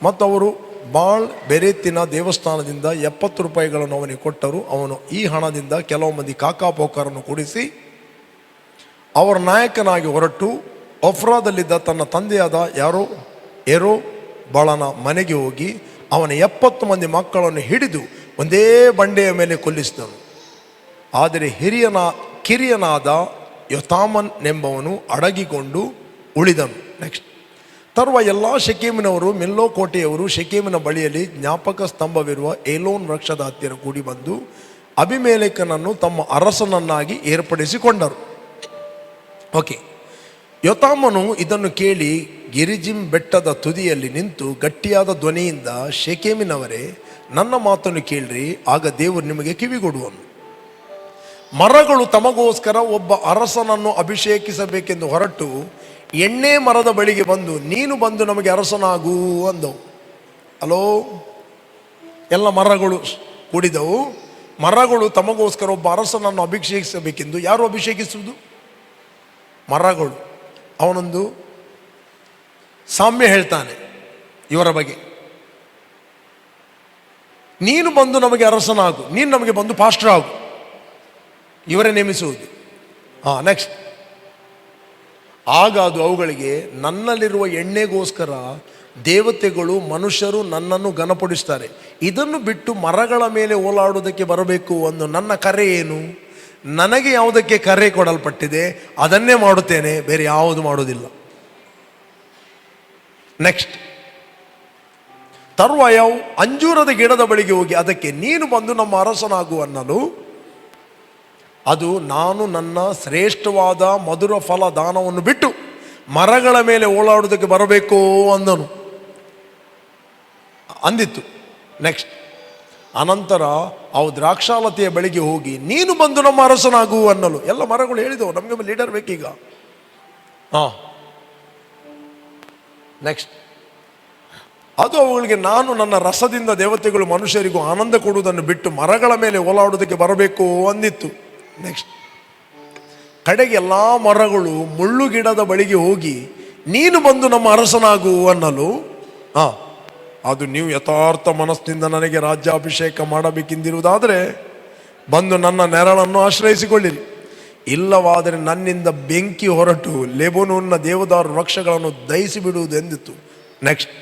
ಮತ್ತು ಅವರು ಬಾಳ್ ಬೆರೆತಿನ ದೇವಸ್ಥಾನದಿಂದ 70 ರೂಪಾಯಿಗಳನ್ನು ಅವನಿಗೆ ಕೊಟ್ಟರು. ಅವನು ಈ ಹಣದಿಂದ ಕೆಲವು ಮಂದಿ ಕಾಕಾಪೋಕರನ್ನು ಕೂಡಿಸಿ ಅವರ ನಾಯಕನಾಗಿ ಹೊರಟು ಒಫ್ರಾದಲ್ಲಿದ್ದ ತನ್ನ ತಂದೆಯಾದ ಯಾರೋ ಬಾಳನ ಮನೆಗೆ ಹೋಗಿ ಅವನ 70 ಮಂದಿ ಮಕ್ಕಳನ್ನು ಹಿಡಿದು ಒಂದೇ ಬಂಡೆಯ ಮೇಲೆ ಕೊಲ್ಲಿಸಿದನು. ಆದರೆ ಕಿರಿಯನಾದ ಯೋತಾಮನ್ ಎಂಬವನು ಅಡಗಿಕೊಂಡು ಉಳಿದನು. ನೆಕ್ಸ್ಟ್ ತರುವ ಎಲ್ಲ ಶೆಕೆಮಿನವರು ಮಿಲ್ಲೋ ಕೋಟೆಯವರು ಶೆಕೆಮಿನ ಬಳಿಯಲ್ಲಿ ಜ್ಞಾಪಕ ಸ್ತಂಭವಿರುವ ಏಲೋನ್ ವೃಕ್ಷದ ಹತ್ತಿರ ಕೂಡಿ ಬಂದು ಅಬಿಮೇಲೆಕನನ್ನು ತಮ್ಮ ಅರಸನನ್ನಾಗಿ ಏರ್ಪಡಿಸಿಕೊಂಡರು. ಓಕೆ, ಯೋತಾಮನು ಇದನ್ನು ಕೇಳಿ ಗಿರಿಜಿಮ್ ಬೆಟ್ಟದ ತುದಿಯಲ್ಲಿ ನಿಂತು ಗಟ್ಟಿಯಾದ ಧ್ವನಿಯಿಂದ, ಶೆಕೆಮಿನವರೇ, ನನ್ನ ಮಾತನ್ನು ಕೇಳ್ರಿ, ಆಗ ದೇವರು ನಿಮಗೆ ಕಿವಿಗೊಡುವನು. ಮರಗಳು ತಮಗೋಸ್ಕರ ಒಬ್ಬ ಅರಸನನ್ನು ಅಭಿಷೇಕಿಸಬೇಕೆಂದು ಹೊರಟು ಎಣ್ಣೆ ಮರದ ಬಳಿಗೆ ಬಂದು, ನೀನು ಬಂದು ನಮಗೆ ಅರಸನಾಗು ಅಂದವು. ಅಲೋ, ಎಲ್ಲ ಮರಗಳು ಕೂಡಿದವು. ಮರಗಳು ತಮಗೋಸ್ಕರ ಒಬ್ಬ ಅರಸನನ್ನು ಅಭಿಷೇಕಿಸಬೇಕೆಂದು. ಯಾರು ಅಭಿಷೇಕಿಸುವುದು? ಮರಗಳು. ಅವನೊಂದು ಸಾಮ್ಯ ಹೇಳ್ತಾನೆ ಇವರ ಬಗ್ಗೆ. ನೀನು ಬಂದು ನಮಗೆ ಅರಸನಾಗು, ನೀನು ನಮಗೆ ಬಂದು ಪಾಸ್ಟರ್ ಆಗು. ಇವರೇ ನೇಮಿಸುವುದು. ನೆಕ್ಸ್ಟ್ ಆಗ ಅದು ಅವುಗಳಿಗೆ, ನನ್ನಲ್ಲಿರುವ ಎಣ್ಣೆಗೋಸ್ಕರ ದೇವತೆಗಳು ಮನುಷ್ಯರು ನನ್ನನ್ನು ಘನಪಡಿಸ್ತಾರೆ, ಇದನ್ನು ಬಿಟ್ಟು ಮರಗಳ ಮೇಲೆ ಓಲಾಡುವುದಕ್ಕೆ ಬರಬೇಕು ಅಂದು ನನ್ನ ಕರೆ ಏನು? ನನಗೆ ಯಾವುದಕ್ಕೆ ಕರೆ ಕೊಡಲ್ಪಟ್ಟಿದೆ ಅದನ್ನೇ ಮಾಡುತ್ತೇನೆ, ಬೇರೆ ಯಾವುದು ಮಾಡುವುದಿಲ್ಲ. ನೆಕ್ಸ್ಟ್ ತರುವಾಯ ಅಂಜೂರದ ಗಿಡದ ಬಳಿಗೆ ಹೋಗಿ ಅದಕ್ಕೆ, ನೀನು ಬಂದು ನಮ್ಮ ಅರಸನಾಗು ಅನ್ನಲು ಅದು, ನಾನು ನನ್ನ ಶ್ರೇಷ್ಠವಾದ ಮಧುರ ಫಲ ದಾನವನ್ನು ಬಿಟ್ಟು ಮರಗಳ ಮೇಲೆ ಓಲಾಡುವುದಕ್ಕೆ ಬರಬೇಕು ಅಂದಿತ್ತು. ನೆಕ್ಸ್ಟ್ ಅನಂತರ ಅವು ದ್ರಾಕ್ಷಾಲತೆಯ ಬಳಿಗೆ ಹೋಗಿ, ನೀನು ಬಂದು ನಮ್ಮ ಅರಸನಾಗು ಅನ್ನಲು. ಎಲ್ಲ ಮರಗಳು ಹೇಳಿದವು, ನಮಗೆ ಲೀಡರ್ ಬೇಕೀಗ. ನೆಕ್ಸ್ಟ್ ಅದು ಅವುಗಳಿಗೆ, ನಾನು ನನ್ನ ರಸದಿಂದ ದೇವತೆಗಳು ಮನುಷ್ಯರಿಗೂ ಆನಂದ ಕೊಡುವುದನ್ನು ಬಿಟ್ಟು ಮರಗಳ ಮೇಲೆ ಓಲಾಡುವುದಕ್ಕೆ ಬರಬೇಕು ಅಂದಿತ್ತು. ನೆಕ್ಸ್ಟ್ ಕಡೆಗೆ ಎಲ್ಲ ಮರಗಳು ಮುಳ್ಳು ಗಿಡದ ಬಳಿಗೆ ಹೋಗಿ, ನೀನು ಬಂದು ನಮ್ಮ ಅರಸನಾಗು ಅನ್ನಲು ಅದು, ನೀವು ಯಥಾರ್ಥ ಮನಸ್ಸಿನಿಂದ ನನಗೆ ರಾಜ್ಯಾಭಿಷೇಕ ಮಾಡಬೇಕೆಂದಿರುವುದಾದರೆ ಬಂದು ನನ್ನ ನೆರಳನ್ನು ಆಶ್ರಯಿಸಿಕೊಳ್ಳಿರಿ, ಇಲ್ಲವಾದರೆ ನನ್ನಿಂದ ಬೆಂಕಿ ಹೊರಟು ಲೆಬನೋನ್ನ ದೇವದಾರು ವೃಕ್ಷಗಳನ್ನು ದಹಿಸಿ ಬಿಡುವುದು ಎಂದಿತ್ತು. ನೆಕ್ಸ್ಟ್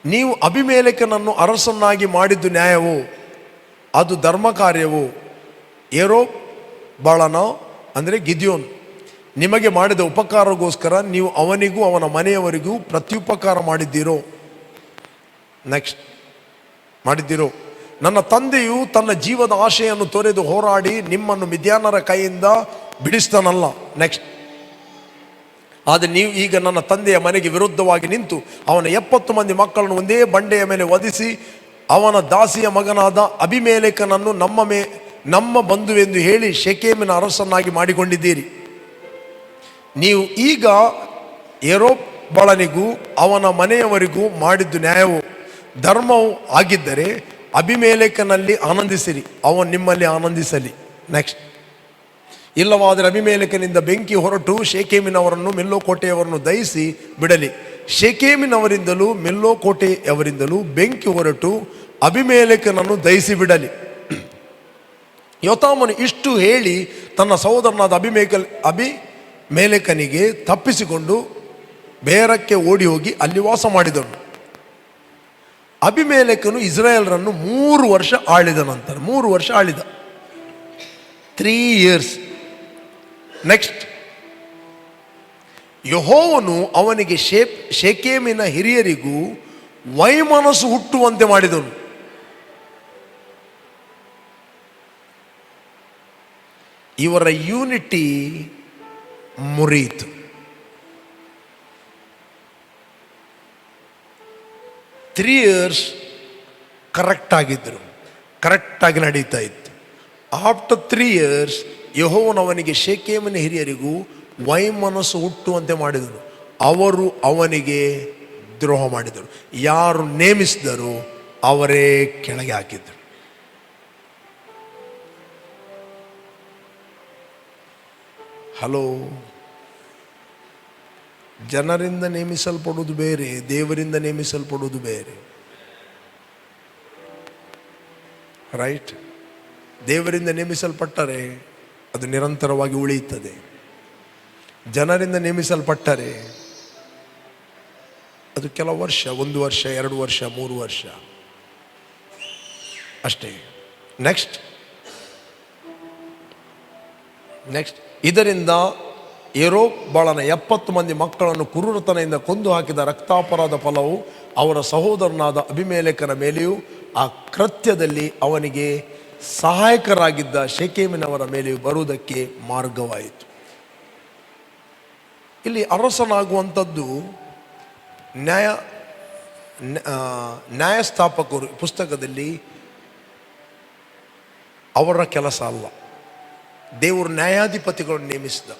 ನೀವು ಅಬಿಮೇಲೆಕನನ್ನು ಅರಸನ್ನಾಗಿ ಮಾಡಿದ್ದು ನ್ಯಾಯವೋ? ಅದು ಧರ್ಮ ಕಾರ್ಯವೋ? ಯೆರುಬ್ಬಾಳನ ಅಂದರೆ ಗಿದ್ಯೋನ್ ನಿಮಗೆ ಮಾಡಿದ ಉಪಕಾರಗೋಸ್ಕರ ನೀವು ಅವನಿಗೂ ಅವನ ಮನೆಯವರಿಗೂ ಪ್ರತ್ಯುಪಕಾರ ಮಾಡಿದ್ದೀರೋ? ನೆಕ್ಸ್ಟ್ ಮಾಡಿದ್ದೀರೋ? ನನ್ನ ತಂದೆಯು ತನ್ನ ಜೀವದ ಆಶೆಯನ್ನು ತೊರೆದು ಹೋರಾಡಿ ನಿಮ್ಮನ್ನು ಮಿದ್ಯಾನರ ಕೈಯಿಂದ ಬಿಡಿಸ್ತಾನಲ್ಲ. ನೆಕ್ಸ್ಟ್ ಆದರೆ ನೀವು ಈಗ ನನ್ನ ತಂದೆಯ ಮನೆಗೆ ವಿರುದ್ಧವಾಗಿ ನಿಂತು ಅವನ 70 ಮಂದಿ ಮಕ್ಕಳನ್ನು ಒಂದೇ ಬಂಡೆಯ ಮೇಲೆ ವಧಿಸಿ ಅವನ ದಾಸಿಯ ಮಗನಾದ ಅಬಿಮೇಲೆಕನನ್ನು ನಮ್ಮ ಬಂಧುವೆಂದು ಹೇಳಿ ಶೆಕೆಮಿನ ಅರಸನ್ನಾಗಿ ಮಾಡಿಕೊಂಡಿದ್ದೀರಿ. ನೀವು ಈಗ ಯೆರುಬ್ಬಾಳನಿಗೂ ಅವನ ಮನೆಯವರಿಗೂ ಮಾಡಿದ್ದು ನ್ಯಾಯವೋ ಧರ್ಮವೂ ಆಗಿದ್ದರೆ ಅಬಿಮೇಲೆಕನಲ್ಲಿ ಆನಂದಿಸಿರಿ, ಅವನು ನಿಮ್ಮಲ್ಲಿ ಆನಂದಿಸಲಿ. ನೆಕ್ಸ್ಟ್ ಇಲ್ಲವಾದರೆ ಅಬಿಮೇಲೆಕನಿಂದ ಬೆಂಕಿ ಹೊರಟು ಶೆಕೆಮಿನವರನ್ನು ಮಿಲ್ಲೋ ಕೋಟೆಯವರನ್ನು ದಹಿಸಿ ಬಿಡಲಿ. ಶೆಕೆಮಿನವರಿಂದಲೂ ಮಿಲ್ಲೋ ಕೋಟೆಯವರಿಂದಲೂ ಬೆಂಕಿ ಹೊರಟು ಅಬಿಮೇಲೆಕನನ್ನು ದಹಿಸಿ ಬಿಡಲಿ. ಯೋತಾಮನು ಇಷ್ಟು ಹೇಳಿ ತನ್ನ ಸಹೋದರನಾದ ಅಬಿಮೇಲೆಕನಿಗೆ ತಪ್ಪಿಸಿಕೊಂಡು ಬೇರಕ್ಕೆ ಓಡಿ ಹೋಗಿ ಅಲ್ಲಿ ವಾಸ ಮಾಡಿದನು. ಅಬಿಮೇಲೆಕನು ಇಸ್ರಾಯೇಲರನ್ನು 3 ವರ್ಷ ಆಳಿದ. ನಂತರ 3 ವರ್ಷ ಆಳಿದ, 3 years. ನೆಕ್ಸ್ಟ್ ಯೆಹೋವನು ಅವನಿಗೆ ಶೆಕೆಮಿನ ಹಿರಿಯರಿಗೂ ವೈಮನಸ್ಸು ಹುಟ್ಟುವಂತೆ ಮಾಡಿದನು. ಇವರ ಯೂನಿಟಿ ಮುರಿಯಿತು. ತ್ರೀ ಇಯರ್ಸ್ ಕರೆಕ್ಟ್ ಆಗಿದ್ದರು, ಕರೆಕ್ಟಾಗಿ ನಡೀತಾ ಇತ್ತು. ಆಫ್ಟರ್ 3 years ಯೆಹೋವನವನಿಗೆ ಶೇಕೆಮನ ಹಿರಿಯರಿಗೂ ವೈಮನಸ್ಸು ಹುಟ್ಟುವಂತೆ ಮಾಡಿದನು. ಅವರು ಅವನಿಗೆ ದ್ರೋಹ ಮಾಡಿದರು. ಯಾರು ನೇಮಿಸಿದರೋ ಅವರೇ ಕೆಳಗೆ ಹಾಕಿದರು. ಹಲೋ, ಜನರಿಂದ ನೇಮಿಸಲ್ಪಡುವುದು ಬೇರೆ, ದೇವರಿಂದ ನೇಮಿಸಲ್ಪಡುವುದು ಬೇರೆ. ರೈಟ್? ದೇವರಿಂದ ನೇಮಿಸಲ್ಪಟ್ಟರೆ ಅದು ನಿರಂತರವಾಗಿ ಉಳಿಯುತ್ತದೆ. ಜನರಿಂದ ನೇಮಿಸಲ್ಪಟ್ಟರೆ ಅದು ಕೆಲವು ವರ್ಷ, 1 ವರ್ಷ, 2 ವರ್ಷ, 3 ವರ್ಷ ಅಷ್ಟೇ. ನೆಕ್ಸ್ಟ್ ಇದರಿಂದ ಯೆರೊಬ್ಬಾಳನ 70 ಮಂದಿ ಮಕ್ಕಳನ್ನು ಕ್ರೂರತನೆಯಿಂದ ಕೊಂದು ಹಾಕಿದ ರಕ್ತಾಪರಾಧ ಫಲವು ಅವರ ಸಹೋದರನಾದ ಅಬೀಮೆಲೆಕನ ಮೇಲೆಯೂ ಆ ಕೃತ್ಯದಲ್ಲಿ ಅವನಿಗೆ ಸಹಾಯಕರಾಗಿದ್ದ ಶೆಕೆಮಿನವರ ಮೇಲೆಯೂ ಬರುವುದಕ್ಕೆ ಮಾರ್ಗವಾಯಿತು. ಇಲ್ಲಿ ಅರಸನಾಗುವಂಥದ್ದು ನ್ಯಾಯಸ್ಥಾಪಕರು ಪುಸ್ತಕದಲ್ಲಿ ಅವರ ಕೆಲಸ ಅಲ್ಲ, ದೇವರು ನ್ಯಾಯಾಧಿಪತಿಗಳನ್ನು ನೇಮಿಸಿದ.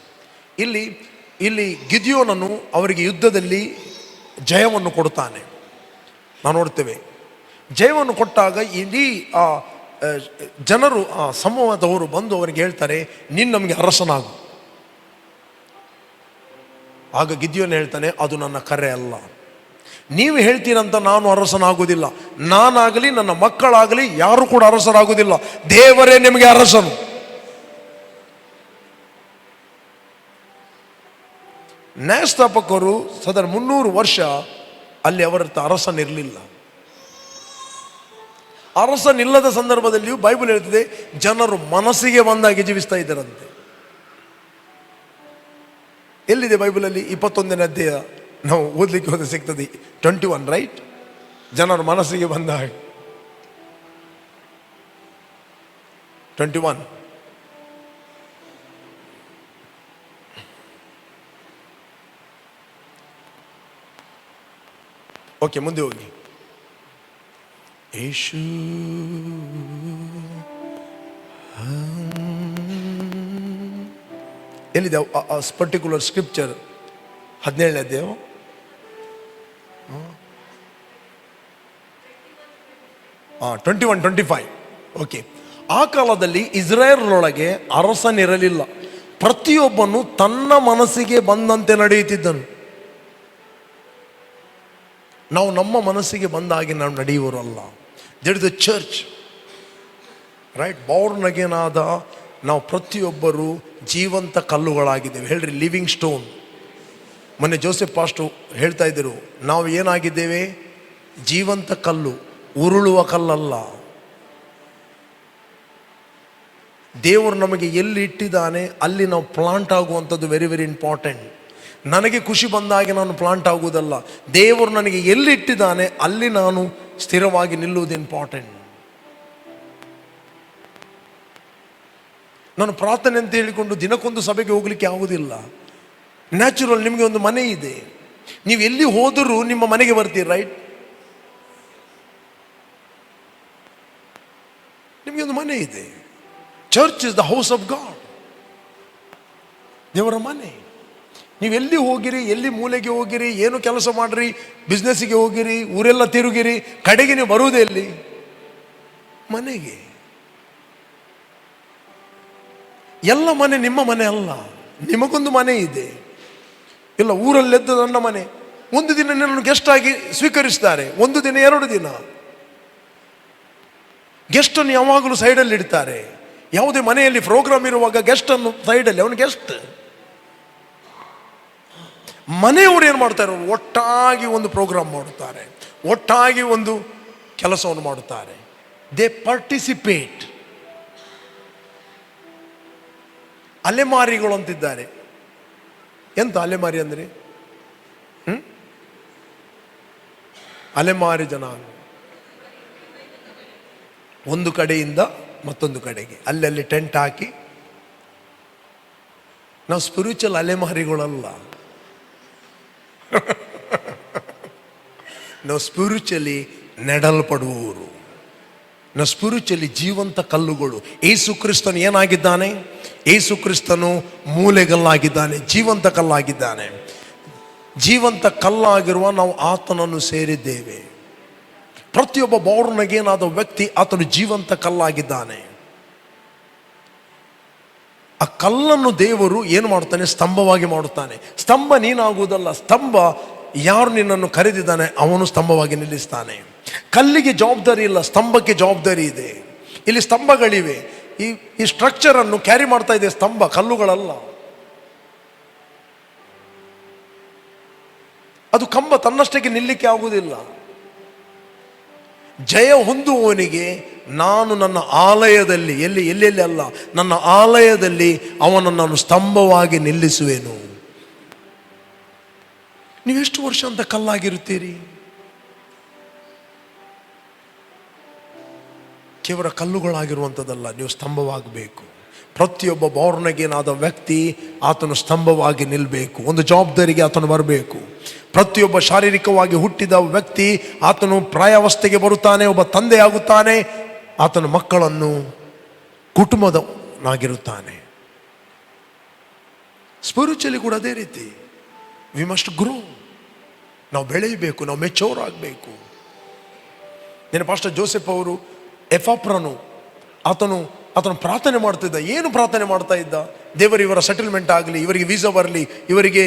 ಇಲ್ಲಿ ಗಿದ್ಯೋನನು ಅವರಿಗೆ ಯುದ್ಧದಲ್ಲಿ ಜಯವನ್ನು ಕೊಡ್ತಾನೆ. ನಾವು ನೋಡ್ತೇವೆ, ಜಯವನ್ನು ಕೊಟ್ಟಾಗ ಇಡೀ ಜನರು, ಸಮೂಹದವರು ಬಂದು ಅವನಿಗೆ ಹೇಳ್ತಾರೆ, ನೀನು ನಮಗೆ ಅರಸನಾಗು. ಆಗ ಗಿದ್ಯೋನ ಹೇಳ್ತಾನೆ, ಅದು ನನ್ನ ಕರೆ ಅಲ್ಲ, ನೀವು ಹೇಳ್ತೀರಂತ ನಾನು ಅರಸನಾಗುವುದಿಲ್ಲ. ನಾನಾಗಲಿ ನನ್ನ ಮಕ್ಕಳಾಗಲಿ ಯಾರು ಕೂಡ ಅರಸರಾಗುವುದಿಲ್ಲ, ದೇವರೇ ನಿಮಗೆ ಅರಸನು. ನ್ಯಾಯಸ್ಥಾಪಕರು ಸಾಧಾರಣ 300 ವರ್ಷ ಅಲ್ಲಿ ಅವರ ಅರಸನಿರಲಿಲ್ಲ. ಅರಸನಿಲ್ಲದ ಸಂದರ್ಭದಲ್ಲಿಯೂ ಬೈಬಲ್ ಹೇಳ್ತಿದೆ, ಜನರು ಮನಸ್ಸಿಗೆ ಬಂದಾಗಿ ಜೀವಿಸ್ತಾ ಇದ್ದಾರಂತೆ. ಎಲ್ಲಿದೆ ಬೈಬಲಲ್ಲಿ? 21ನೇ ಅಧ್ಯಾಯ ನಾವು ಓದಲಿಕ್ಕೆ ಹೋದ ಸಿಗ್ತದೆ, 21, ರೈಟ್? ಜನರು ಮನಸ್ಸಿಗೆ ಬಂದ ಹಾಗೆ 21. ಓಕೆ, ಮುಂದೆ ಹೋಗಿ. ಯೇಸು ಎಲ್ಲಿದೆ ಪರ್ಟಿಕ್ಯುಲರ್ ಸ್ಕ್ರಿಪ್ಚರ್? 17ನೇ ಅಧ್ಯಾಯ 21, 25. ಓಕೆ. ಆ ಕಾಲದಲ್ಲಿ ಇಸ್ರಾಯೇಲೊಳಗೆ ಅರಸನಿರಲಿಲ್ಲ, ಪ್ರತಿಯೊಬ್ಬನು ತನ್ನ ಮನಸ್ಸಿಗೆ ಬಂದಂತೆ ನಡೆಯುತ್ತಿದ್ದನು. ನಾವು ನಮ್ಮ ಮನಸ್ಸಿಗೆ ಬಂದ ಹಾಗೆ ನಾವು ನಡೆಯುವರಲ್ಲ. There is the church, right? Born again ಆದ ನಾವು ಪ್ರತಿಯೊಬ್ಬರು ಜೀವಂತ ಕಲ್ಲುಗಳಾಗಿದ್ದೇವೆ. ಹೇಳ್ರಿ, ಲಿವಿಂಗ್ ಸ್ಟೋನ್. ಮೊನ್ನೆ ಜೋಸೆಫ್ ಪಾಸ್ಟು ಹೇಳ್ತಾ ಇದ್ದರು, ನಾವು ಏನಾಗಿದ್ದೇವೆ? ಜೀವಂತ ಕಲ್ಲು, ಉರುಳುವ ಕಲ್ಲಲ್ಲ. ದೇವರು ನಮಗೆ ಎಲ್ಲಿ ಇಟ್ಟಿದ್ದಾನೆ ಅಲ್ಲಿ ನಾವು ಪ್ಲಾಂಟ್ ಆಗುವಂಥದ್ದು ವೆರಿ ವೆರಿ ಇಂಪಾರ್ಟೆಂಟ್. ನನಗೆ ಖುಷಿ ಬಂದಾಗೆ ನಾನು ಪ್ಲಾಂಟ್ ಆಗುವುದಲ್ಲ, ದೇವರು ನನಗೆ ಎಲ್ಲಿ ಇಟ್ಟಿದ್ದಾನೆ ಅಲ್ಲಿ ನಾನು ಸ್ಥಿರವಾಗಿ ನಿಲ್ಲುವುದು ಇಂಪಾರ್ಟೆಂಟ್. ನಾನು ಪ್ರಾರ್ಥನೆ ಅಂತ ಹೇಳಿಕೊಂಡು ದಿನಕ್ಕೊಂದು ಸಭೆಗೆ ಹೋಗ್ಲಿಕ್ಕೆ ಆಗುವುದಿಲ್ಲ. ನ್ಯಾಚುರಲ್, ನಿಮಗೆ ಒಂದು ಮನೆ ಇದೆ, ನೀವು ಎಲ್ಲಿ ಹೋದರೂ ನಿಮ್ಮ ಮನೆಗೆ ಬರ್ತೀರಿ, ರೈಟ್? ನಿಮಗೆ ಒಂದು ಮನೆ ಇದೆ. Church is the house of God, ದೇವರ ಮನೆ. ನೀವು ಎಲ್ಲಿ ಹೋಗಿರಿ, ಎಲ್ಲಿ ಮೂಲೆಗೆ ಹೋಗಿರಿ, ಏನು ಕೆಲಸ ಮಾಡಿರಿ, ಬಿಸ್ನೆಸ್ಸಿಗೆ ಹೋಗಿರಿ, ಊರೆಲ್ಲ ತಿರುಗಿರಿ, ಕಡೆಗೆ ನೀವು ಬರುವುದೇ ಎಲ್ಲಿ? ಮನೆಗೆ. ಎಲ್ಲ ಮನೆ ನಿಮ್ಮ ಮನೆ ಅಲ್ಲ, ನಿಮಗೊಂದು ಮನೆ ಇದೆ. ಇಲ್ಲ, ಊರಲ್ಲೆದ್ದು ನನ್ನ ಮನೆ, ಒಂದು ದಿನ ನನ್ನನ್ನು ಗೆಸ್ಟ್ ಆಗಿ ಸ್ವೀಕರಿಸ್ತಾರೆ, ಒಂದು ದಿನ 2 ದಿನ. ಗೆಸ್ಟನ್ನು ಯಾವಾಗಲೂ ಸೈಡಲ್ಲಿ ಇಡ್ತಾರೆ. ಯಾವುದೇ ಮನೆಯಲ್ಲಿ ಪ್ರೋಗ್ರಾಮ್ ಇರುವಾಗ ಗೆಸ್ಟನ್ನು ಸೈಡಲ್ಲಿ, ಅವನು ಗೆಸ್ಟ್. ಮನೆಯವರು ಏನು ಮಾಡ್ತಾರೆ? ಒಟ್ಟಾಗಿ ಒಂದು ಪ್ರೋಗ್ರಾಮ್ ಮಾಡುತ್ತಾರೆ, ಒಟ್ಟಾಗಿ ಒಂದು ಕೆಲಸವನ್ನು ಮಾಡುತ್ತಾರೆ. They participate. ಅಲೆಮಾರಿಗಳು ಅಂತಿದ್ದಾರೆ. ಎಂತ ಅಲೆಮಾರಿ ಅಂದರೆ? ಅಲೆಮಾರಿ ಜನಾಂಗ. ಒಂದು ಕಡೆಯಿಂದ ಮತ್ತೊಂದು ಕಡೆಗೆ ಅಲ್ಲಲ್ಲಿ ಟೆಂಟ್ ಹಾಕಿ. ನಾವು ಸ್ಪಿರಿಚುವಲ್ ಅಲೆಮಾರಿಗಳಲ್ಲ, ನಾವು ಸ್ಪಿರಿಚುವಲಿ ನೆಡಲ್ಪಡುವವರು, ನಾವು ಸ್ಪಿರಿಚುವಲಿ ಜೀವಂತ ಕಲ್ಲುಗಳು. ಏಸು ಕ್ರಿಸ್ತನು ಏನಾಗಿದ್ದಾನೆ? ಏಸು ಕ್ರಿಸ್ತನು ಮೂಲೆಗಲ್ಲಾಗಿದ್ದಾನೆ, ಜೀವಂತ ಕಲ್ಲಾಗಿದ್ದಾನೆ. ಜೀವಂತ ಕಲ್ಲಾಗಿರುವ ನಾವು ಆತನನ್ನು ಸೇರಿದ್ದೇವೆ. ಪ್ರತಿಯೊಬ್ಬ ಬಾರ್ನ್ ಅಗೇನ್ ಆದ ವ್ಯಕ್ತಿ ಆತನು ಜೀವಂತ ಕಲ್ಲಾಗಿದ್ದಾನೆ. ಆ ಕಲ್ಲನ್ನು ದೇವರು ಏನು ಮಾಡ್ತಾನೆ? ಸ್ತಂಭವಾಗಿ ಮಾಡುತ್ತಾನೆ. ಸ್ತಂಭ ನೀನಾಗುವುದಲ್ಲ, ಸ್ತಂಭ ಯಾರು ನಿನ್ನನ್ನು ಕರೆದಿದ್ದಾನೆ ಅವನು ಸ್ತಂಭವಾಗಿ ನಿಲ್ಲಿಸ್ತಾನೆ. ಕಲ್ಲಿಗೆ ಜವಾಬ್ದಾರಿ ಇಲ್ಲ, ಸ್ತಂಭಕ್ಕೆ ಜವಾಬ್ದಾರಿ ಇದೆ. ಇಲ್ಲಿ ಸ್ತಂಭಗಳಿವೆ, ಈ ಸ್ಟ್ರಕ್ಚರ್ ಅನ್ನು ಕ್ಯಾರಿ ಮಾಡ್ತಾ ಇದೆ ಸ್ತಂಭ, ಕಲ್ಲುಗಳಲ್ಲ. ಅದು ಕಂಬ ತನ್ನಷ್ಟಕ್ಕೆ ನಿಲ್ಲಿಕ್ಕೆ ಆಗುವುದಿಲ್ಲ. ಜಯ ಹೊಂದುವವನಿಗೆ ನಾನು ನನ್ನ ಆಲಯದಲ್ಲಿ, ಎಲ್ಲೆಲ್ಲಿ ಅಲ್ಲ, ನನ್ನ ಆಲಯದಲ್ಲಿ ಅವನನ್ನು ನಾನು ಸ್ತಂಭವಾಗಿ ನಿಲ್ಲಿಸುವೆನು. ನೀವೆಷ್ಟು ವರ್ಷ ಅಂತ ಕಲ್ಲಾಗಿರುತ್ತೀರಿ? ಕೇವಲ ಕಲ್ಲುಗಳಾಗಿರುವಂಥದ್ದಲ್ಲ, ನೀವು ಸ್ತಂಭವಾಗಬೇಕು. ಪ್ರತಿಯೊಬ್ಬ ಬಾರ್ನಗೇನಾದ ವ್ಯಕ್ತಿ ಆತನು ಸ್ತಂಭವಾಗಿ ನಿಲ್ಲಬೇಕು. ಒಂದು ಜವಾಬ್ದಾರಿಗೆ ಆತನು ಬರಬೇಕು. ಪ್ರತಿಯೊಬ್ಬ ಶಾರೀರಿಕವಾಗಿ ಹುಟ್ಟಿದ ವ್ಯಕ್ತಿ ಆತನು ಪ್ರಾಯಾವಸ್ಥೆಗೆ ಬರುತ್ತಾನೆ, ಒಬ್ಬ ತಂದೆ ಆಗುತ್ತಾನೆ, ಆತನ ಮಕ್ಕಳನ್ನು ಕುಟುಂಬದನಾಗಿರುತ್ತಾನೆ. ಸ್ಪಿರಿಚುವಲಿ ಕೂಡ ಅದೇ ರೀತಿ. We must grow. ನಾವು ಬೆಳೆಯಬೇಕು, ನಾವು ಮೆಚೋರ್ ಆಗಬೇಕು. ನಿನ್ನ ಪಾಸ್ಟರ್ ಜೋಸೆಫ್ ಅವರು ಎಫಾಪ್ರನು ಆತನು ಪ್ರಾರ್ಥನೆ ಮಾಡ್ತಿದ್ದ. ಏನು ಪ್ರಾರ್ಥನೆ ಮಾಡ್ತಾ ಇದ್ದ? ದೇವರು ಇವರ ಸೆಟಲ್ಮೆಂಟ್ ಆಗಲಿ, ಇವರಿಗೆ ವೀಸಾ ಬರಲಿ, ಇವರಿಗೆ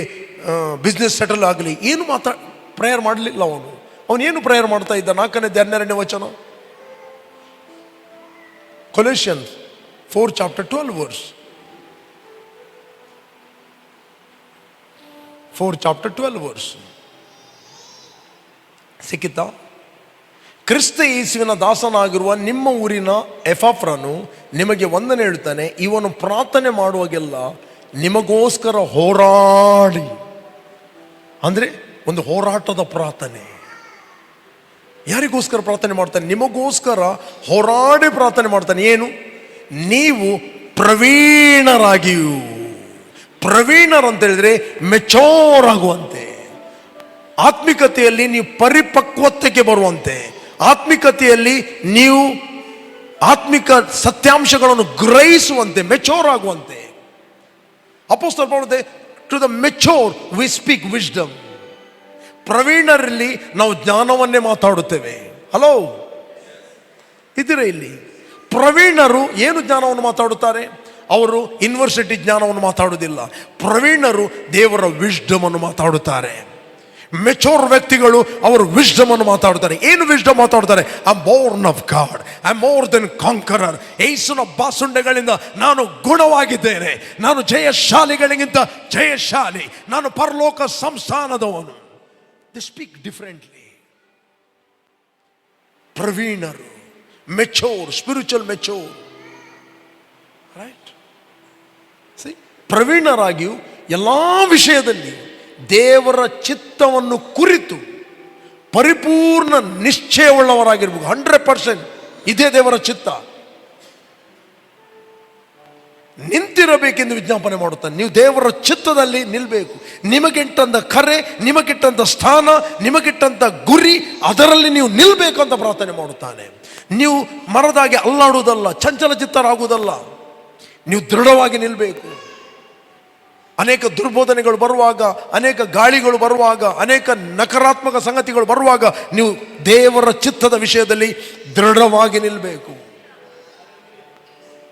ಬಿಸ್ನೆಸ್ ಸೆಟಲ್ ಆಗಲಿ. ಏನು ಪ್ರೇಯರ್ ಮಾಡಲಿಲ್ಲ ಅವನೇನು ಪ್ರೇಯರ್ ಮಾಡ್ತಾ ಇದ್ದ? 4ನೇ ವಚನ, ಕೊಲೋಸಿಯನ್ಸ್ 4:12 4:12 ಸಿಕ್ಕಿತಾ? ಕ್ರಿಸ್ತ ಯೇಸುವಿನ ದಾಸನಾಗಿರುವ ನಿಮ್ಮ ಊರಿನ ಎಫಾಫ್ರನು ನಿಮಗೆ ವಂದನೆ ಹೇಳ್ತಾನೆ. ಇವನು ಪ್ರಾರ್ಥನೆ ಮಾಡುವಾಗೆಲ್ಲ ನಿಮಗೋಸ್ಕರ ಹೋರಾಡಿ, ಅಂದರೆ ಒಂದು ಹೋರಾಟದ ಪ್ರಾರ್ಥನೆ. ಯಾರಿಗೋಸ್ಕರ ಪ್ರಾರ್ಥನೆ ಮಾಡ್ತಾನೆ? ನಿಮಗೋಸ್ಕರ ಹೋರಾಡಿ ಪ್ರಾರ್ಥನೆ ಮಾಡ್ತಾನೆ. ಏನು? ನೀವು ಪ್ರವೀಣರಾಗಿಯೂ, ಪ್ರವೀಣರ್ ಅಂತ ಹೇಳಿದ್ರೆ ಮೆಚೋರ್ ಆಗುವಂತೆ, ಆತ್ಮಿಕತೆಯಲ್ಲಿ ನೀವು ಪರಿಪಕ್ವತೆಗೆ ಬರುವಂತೆ, ಆತ್ಮಿಕತೆಯಲ್ಲಿ ನೀವು ಆತ್ಮಿಕ ಸತ್ಯಾಂಶಗಳನ್ನು ಗ್ರಹಿಸುವಂತೆ, ಮೆಚೋರ್ ಆಗುವಂತೆ. ಅಪೊಸ್ತಲ ಪೌಲನು to the mature we speak wisdom. ಪ್ರವೀಣರಲ್ಲಿ ನಾವು ಜ್ಞಾನವನ್ನೇ ಮಾತಾಡುತ್ತೇವೆ. ಹಲೋ, ಇದ್ದೀರಾ ಇಲ್ಲಿ? ಪ್ರವೀಣರು ಏನು ಜ್ಞಾನವನ್ನು ಮಾತಾಡುತ್ತಾರೆ? ಅವರು ಯೂನಿವರ್ಸಿಟಿ ಜ್ಞಾನವನ್ನು ಮಾತಾಡುವುದಿಲ್ಲ. ಪ್ರವೀಣರು ದೇವರ ವಿಸ್ಡಮ್ ಅನ್ನು ಮಾತಾಡುತ್ತಾರೆ. ಮೆಚೋರ್ ವ್ಯಕ್ತಿಗಳು ಅವರು ವಿಸ್ಡಮ್ ಅನ್ನು ಮಾತಾಡುತ್ತಾರೆ. ಏನು ವಿಸ್ಡಮ್ ಮಾತಾಡುತ್ತಾರೆ? I am born of God, I am more than conqueror. ಯೇಸುವಿನ ಬಾಸುಂಡೆಗಳಿಂದ ನಾನು ಗುಣವಾಗಿದ್ದೇನೆ, ನಾನು ಜಯಶಾಲಿಗಳಿಗಿಂತ ಜಯಶಾಲಿ, ನಾನು ಪರಲೋಕ ಸಂಸ್ಥಾನದವನು. They speak differently. ಪ್ರವೀಣರು, ಮೆಚೋರ್, ಸ್ಪಿರಿಚುವಲ್ ಮೆಚೋರ್, ರೈಟ್? ಪ್ರವೀಣರಾಗಿಯೂ ಎಲ್ಲ ವಿಷಯದಲ್ಲಿ ದೇವರ ಚಿತ್ತವನ್ನು ಕುರಿತು ಪರಿಪೂರ್ಣ ನಿಶ್ಚಯವುಳ್ಳವರಾಗಿರ್ಬೇಕು. 100% ಇದೇ ದೇವರ ಚಿತ್ತ. ನಿಂತಿರಬೇಕೆಂದು ವಿಜ್ಞಾಪನೆ ಮಾಡುತ್ತಾನೆ. ನೀವು ದೇವರ ಚಿತ್ತದಲ್ಲಿ ನಿಲ್ಲಬೇಕು. ನಿಮಗಿಟ್ಟಂತ ಕರೆ, ನಿಮಗಿಟ್ಟಂತ ಸ್ಥಾನ, ನಿಮಗಿಟ್ಟಂತ ಗುರಿ, ಅದರಲ್ಲಿ ನೀವು ನಿಲ್ಲಬೇಕು ಅಂತ ಪ್ರಾರ್ಥನೆ ಮಾಡುತ್ತಾನೆ. ನೀವು ಮರದಾಗೆ ಅಲ್ಲಾಡುವುದಲ್ಲ, ಚಂಚಲ ಚಿತ್ತರಾಗುವುದಲ್ಲ, ನೀವು ದೃಢವಾಗಿ ನಿಲ್ಲಬೇಕು. ಅನೇಕ ದುರ್ಬೋಧನೆಗಳು ಬರುವಾಗ, ಅನೇಕ ಗಾಳಿಗಳು ಬರುವಾಗ, ಅನೇಕ ನಕಾರಾತ್ಮಕ ಸಂಗತಿಗಳು ಬರುವಾಗ ನೀವು ದೇವರ ಚಿತ್ತದ ವಿಷಯದಲ್ಲಿ ದೃಢವಾಗಿ ನಿಲ್ಲಬೇಕು.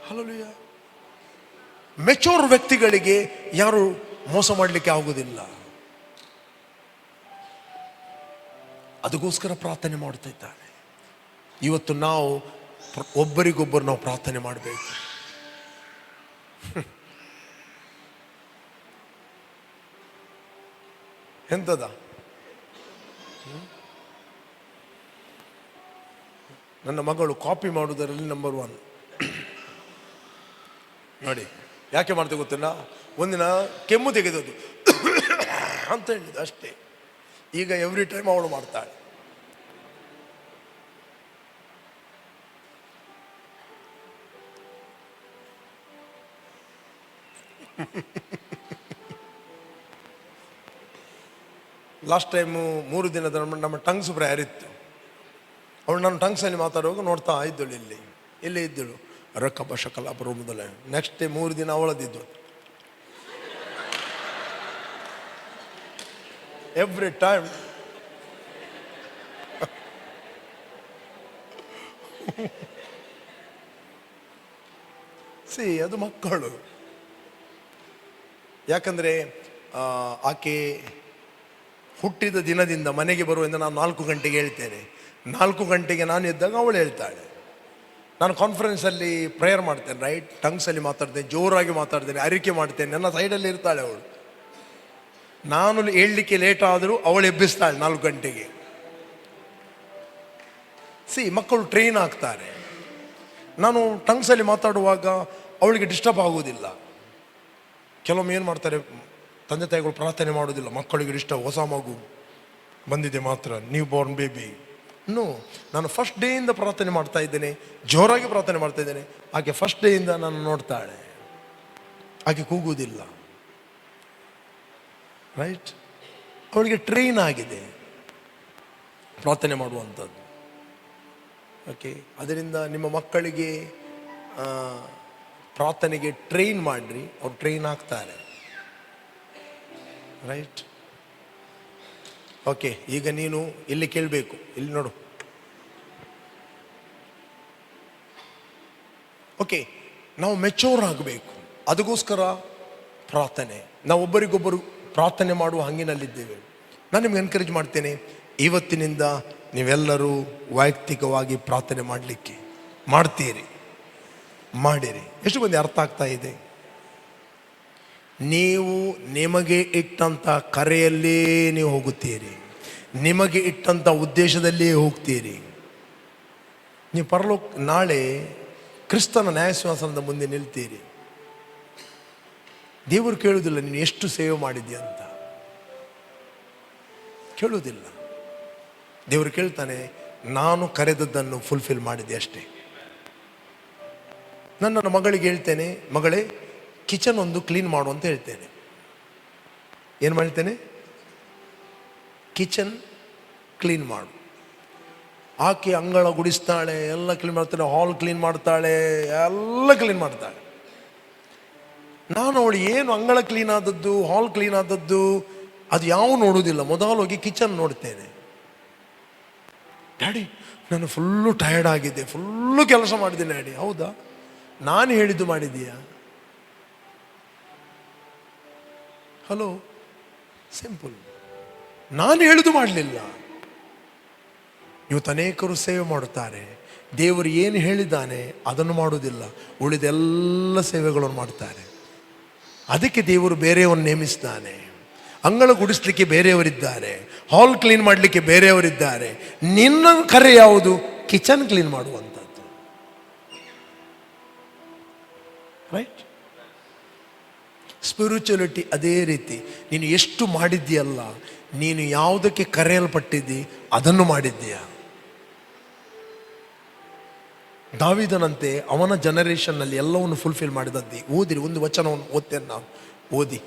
ಹಲ್ಲೆಲೂಯಾ. ಮೆಚೋರ್ ವ್ಯಕ್ತಿಗಳಿಗೆ ಯಾರು ಮೋಸ ಮಾಡಲಿಕ್ಕೆ ಆಗುವುದಿಲ್ಲ. ಅದಕ್ಕೋಸ್ಕರ ಪ್ರಾರ್ಥನೆ ಮಾಡ್ತಾ ಇದ್ದಾನೆ. ಇವತ್ತು ನಾವು ಒಬ್ಬರಿಗೊಬ್ಬರು ನಾವು ಪ್ರಾರ್ಥನೆ ಮಾಡಬೇಕು. ಎಂತದ? ನನ್ನ ಮಗಳು ಕಾಪಿ ಮಾಡುವುದರಲ್ಲಿ ನಂಬರ್ 1 ನೋಡಿ. ಯಾಕೆ ಮಾಡ್ತೇವೆ ಗೊತ್ತಿಲ್ಲ? ಒಂದಿನ ಕೆಮ್ಮು ತೆಗೆದದ್ದು ಅಂತ ಹೇಳಿದ್ದು ಅಷ್ಟೇ. ಈಗ ಎವ್ರಿ ಟೈಮ್ ಅವಳು ಮಾಡ್ತಾಳೆ. ಲಾಸ್ಟ್ ಟೈಮು 3 ದಿನದ ನಮ್ಮ ಟಂಗ್ಸ್ ಪ್ರೇಯರ್ ಇತ್ತು. ಅವಳು ನಾನು ಟಂಗ್ಸಲ್ಲಿ ಮಾತಾಡುವಾಗ ನೋಡ್ತಾ ಇದ್ದಳು, ಇಲ್ಲೇ ಇದ್ದಳು, ರಕ್ಕಬ್ಬ ಶಕಲ ರೂಮದಲ್ಲೇ. ನೆಕ್ಸ್ಟ್ ಡೇ 3 ದಿನ ಅವಳದಿದ್ದು. ಎವ್ರಿ ಟೈಮ್ ಅದು ಮಕ್ಕಳು. ಯಾಕಂದರೆ ಆಕೆ ಹುಟ್ಟಿದ ದಿನದಿಂದ ಮನೆಗೆ ಬರುವುದರಿಂದ ನಾನು 4 ಗಂಟೆಗೆ ಹೇಳ್ತೇನೆ. 4 ಗಂಟೆಗೆ ನಾನು ಎದ್ದಾಗ ಅವಳು ಹೇಳ್ತಾಳೆ. ನಾನು ಕಾನ್ಫರೆನ್ಸಲ್ಲಿ ಪ್ರೇಯರ್ ಮಾಡ್ತೇನೆ, ರೈಟ್, ಟಂಗ್ಸಲ್ಲಿ ಮಾತಾಡ್ತೇನೆ, ಜೋರಾಗಿ ಮಾತಾಡ್ತೇನೆ, ಅರಿಕೆ ಮಾಡ್ತೇನೆ. ನನ್ನ ಸೈಡಲ್ಲಿ ಇರ್ತಾಳೆ ಅವಳು. ನಾನು ಹೇಳಲಿಕ್ಕೆ ಲೇಟ್ ಆದರೂ ಅವಳು ಎಬ್ಬಿಸ್ತಾಳೆ 4 ಗಂಟೆಗೆ. ಮಕ್ಕಳು ಟ್ರೈನ್ ಆಗ್ತಾರೆ. ನಾನು ಟಂಗ್ಸಲ್ಲಿ ಮಾತಾಡುವಾಗ ಅವಳಿಗೆ ಡಿಸ್ಟರ್ಬ್ ಆಗುವುದಿಲ್ಲ. ಕೆಲವೊಮ್ಮೆ ಏನು ಮಾಡ್ತಾರೆ, ತಂದೆ ತಾಯಿಗಳು ಪ್ರಾರ್ಥನೆ ಮಾಡೋದಿಲ್ಲ, ಮಕ್ಕಳಿಗೆ ಡಿಸ್ಟರ್ಬ್, ಹೊಸ ಮಗು ಬಂದಿದೆ ಮಾತ್ರ, ನ್ಯೂ ಬೋರ್ನ್ ಬೇಬಿ. ನಾನು ಫಸ್ಟ್ ಡೇಯಿಂದ ಪ್ರಾರ್ಥನೆ ಮಾಡ್ತಾ ಇದ್ದೇನೆ, ಜೋರಾಗಿ ಪ್ರಾರ್ಥನೆ ಮಾಡ್ತಾ ಇದ್ದೇನೆ. ಆಕೆ ಫಸ್ಟ್ ಡೇಯಿಂದ ನಾನು ನೋಡ್ತಾಳೆ, ಆಕೆ ಕೂಗುವುದಿಲ್ಲ, ರೈಟ್. ಅವಳಿಗೆ ಟ್ರೈನ್ ಆಗಿದೆ ಪ್ರಾರ್ಥನೆ ಮಾಡುವಂಥದ್ದು. ಓಕೆ, ಅದರಿಂದ ನಿಮ್ಮ ಮಕ್ಕಳಿಗೆ ಪ್ರಾರ್ಥನೆಗೆ ಟ್ರೈನ್ ಮಾಡಿರಿ, ಅವ್ರು ಟ್ರೈನ್ ಆಗ್ತಾರೆ, ರೈಟ್. ಓಕೆ, ಈಗ ನೀನು ಇಲ್ಲಿ ಕೇಳಬೇಕು, ಇಲ್ಲಿ ನೋಡು. ಓಕೆ, ನಾವು ಮೆಚೂರ್ ಆಗಬೇಕು, ಅದಕ್ಕೋಸ್ಕರ ಪ್ರಾರ್ಥನೆ. ನಾವು ಒಬ್ಬರಿಗೊಬ್ಬರು ಪ್ರಾರ್ಥನೆ ಮಾಡುವ ಹಂಗಿನಲ್ಲಿದ್ದೇವೆ. ನಾನು ನಿಮ್ಗೆ ಎನ್ಕರೇಜ್ ಮಾಡ್ತೇನೆ, ಇವತ್ತಿನಿಂದ ನೀವೆಲ್ಲರೂ ವೈಯಕ್ತಿಕವಾಗಿ ಪ್ರಾರ್ಥನೆ ಮಾಡಲಿಕ್ಕೆ ಮಾಡಿರಿ. ಎಷ್ಟು ಮಂದಿ ಅರ್ಥ ಆಗ್ತಾ ಇದೆ? ನೀವು ನಿಮಗೆ ಇಟ್ಟಂಥ ಕರೆಯಲ್ಲೇ ನೀವು ಹೋಗುತ್ತೀರಿ, ನಿಮಗೆ ಇಟ್ಟಂಥ ಉದ್ದೇಶದಲ್ಲೇ ಹೋಗ್ತೀರಿ. ನೀವು ಪರಲೋಕ ನಾಳೆ ಕ್ರಿಸ್ತನ ನ್ಯಾಯಸಿಂಹಾಸನದ ಮುಂದೆ ನಿಲ್ತೀರಿ. ದೇವರು ಕೇಳುವುದಿಲ್ಲ ನೀನು ಎಷ್ಟು ಸೇವೆ ಮಾಡಿದ್ಯಾ ಅಂತ, ಕೇಳುವುದಿಲ್ಲ. ದೇವರು ಕೇಳ್ತಾನೆ, ನಾನು ಕರೆದದ್ದನ್ನು ಫುಲ್ಫಿಲ್ ಮಾಡಿದೆ ಅಷ್ಟೇ. ನನ್ನ ಮಗಳಿಗೆ ಹೇಳ್ತೇನೆ, ಮಗಳೇ ಕಿಚನ್ ಒಂದು ಕ್ಲೀನ್ ಮಾಡು ಅಂತ ಹೇಳ್ತೇನೆ. ಏನು ಮಾಡ್ತೇನೆ? ಕಿಚನ್ ಕ್ಲೀನ್ ಮಾಡು. ಆಕೆ ಅಂಗಳ ಗುಡಿಸ್ತಾಳೆ, ಎಲ್ಲ ಕ್ಲೀನ್ ಮಾಡ್ತಾಳೆ, ಹಾಲ್ ಕ್ಲೀನ್ ಮಾಡ್ತಾಳೆ, ಎಲ್ಲ ಕ್ಲೀನ್ ಮಾಡ್ತಾಳೆ. ನಾನು ಅವಳು ಏನು ಅಂಗಳ ಕ್ಲೀನ್ ಆದದ್ದು, ಹಾಲ್ ಕ್ಲೀನ್ ಆದದ್ದು ಅದು ಯಾವ ನೋಡುವುದಿಲ್ಲ. ಮೊದಲು ಹೋಗಿ ಕಿಚನ್ ನೋಡ್ತೇನೆ. ಡ್ಯಾಡಿ ನಾನು ಫುಲ್ಲು ಟಯರ್ಡ್ ಆಗಿದೆ, ಫುಲ್ಲು ಕೆಲಸ ಮಾಡಿದ್ದೇನೆ ಡ್ಯಾಡಿ. ಹೌದಾ? ನಾನು ಹೇಳಿದ್ದು ಮಾಡಿದ್ದೀಯಾ? Hello, simple. ನಾನು ಹೇಳಿದ್ದು ಮಾಡಲಿಲ್ಲ. ಇವತ್ತು ಅನೇಕರು ಸೇವೆ ಮಾಡುತ್ತಾರೆ, ದೇವರು ಏನು ಹೇಳಿದ್ದಾನೆ ಅದನ್ನು ಮಾಡುವುದಿಲ್ಲ, ಉಳಿದೆಲ್ಲ ಸೇವೆಗಳನ್ನು ಮಾಡ್ತಾರೆ. ಅದಕ್ಕೆ ದೇವರು ಬೇರೆಯವನ್ನು ನೇಮಿಸಿದ್ದಾನೆ. ಅಂಗಳ ಗುಡಿಸ್ಲಿಕ್ಕೆ ಬೇರೆಯವರಿದ್ದಾರೆ, ಹಾಲ್ ಕ್ಲೀನ್ ಮಾಡಲಿಕ್ಕೆ ಬೇರೆಯವರಿದ್ದಾರೆ. ನಿನ್ನ ಕರೆ ಯಾವುದು? ಕಿಚನ್ ಕ್ಲೀನ್ ಮಾಡುವಂಥದ್ದು, ರೈಟ್. ಸ್ಪಿರಿಚುಲಿಟಿ ಅದೇ ರೀತಿ. ನೀನು ಎಷ್ಟು ಮಾಡಿದ್ದೀಯಲ್ಲ, ನೀನು ಯಾವುದಕ್ಕೆ ಕರೆಯಲ್ಪಟ್ಟಿದ್ದಿ ಅದನ್ನು ಮಾಡಿದ್ದೀಯ. ದಾವೀದನಂತೆ ಅವನ ಜನರೇಷನ್ನಲ್ಲಿ ಎಲ್ಲವನ್ನು ಫುಲ್ಫಿಲ್ ಮಾಡಿದಂತೆ. ಓದಿರಿ, ಒಂದು ವಚನವನ್ನು ಓದ್ತೇನೆ ನಾವು, ಓದಿ.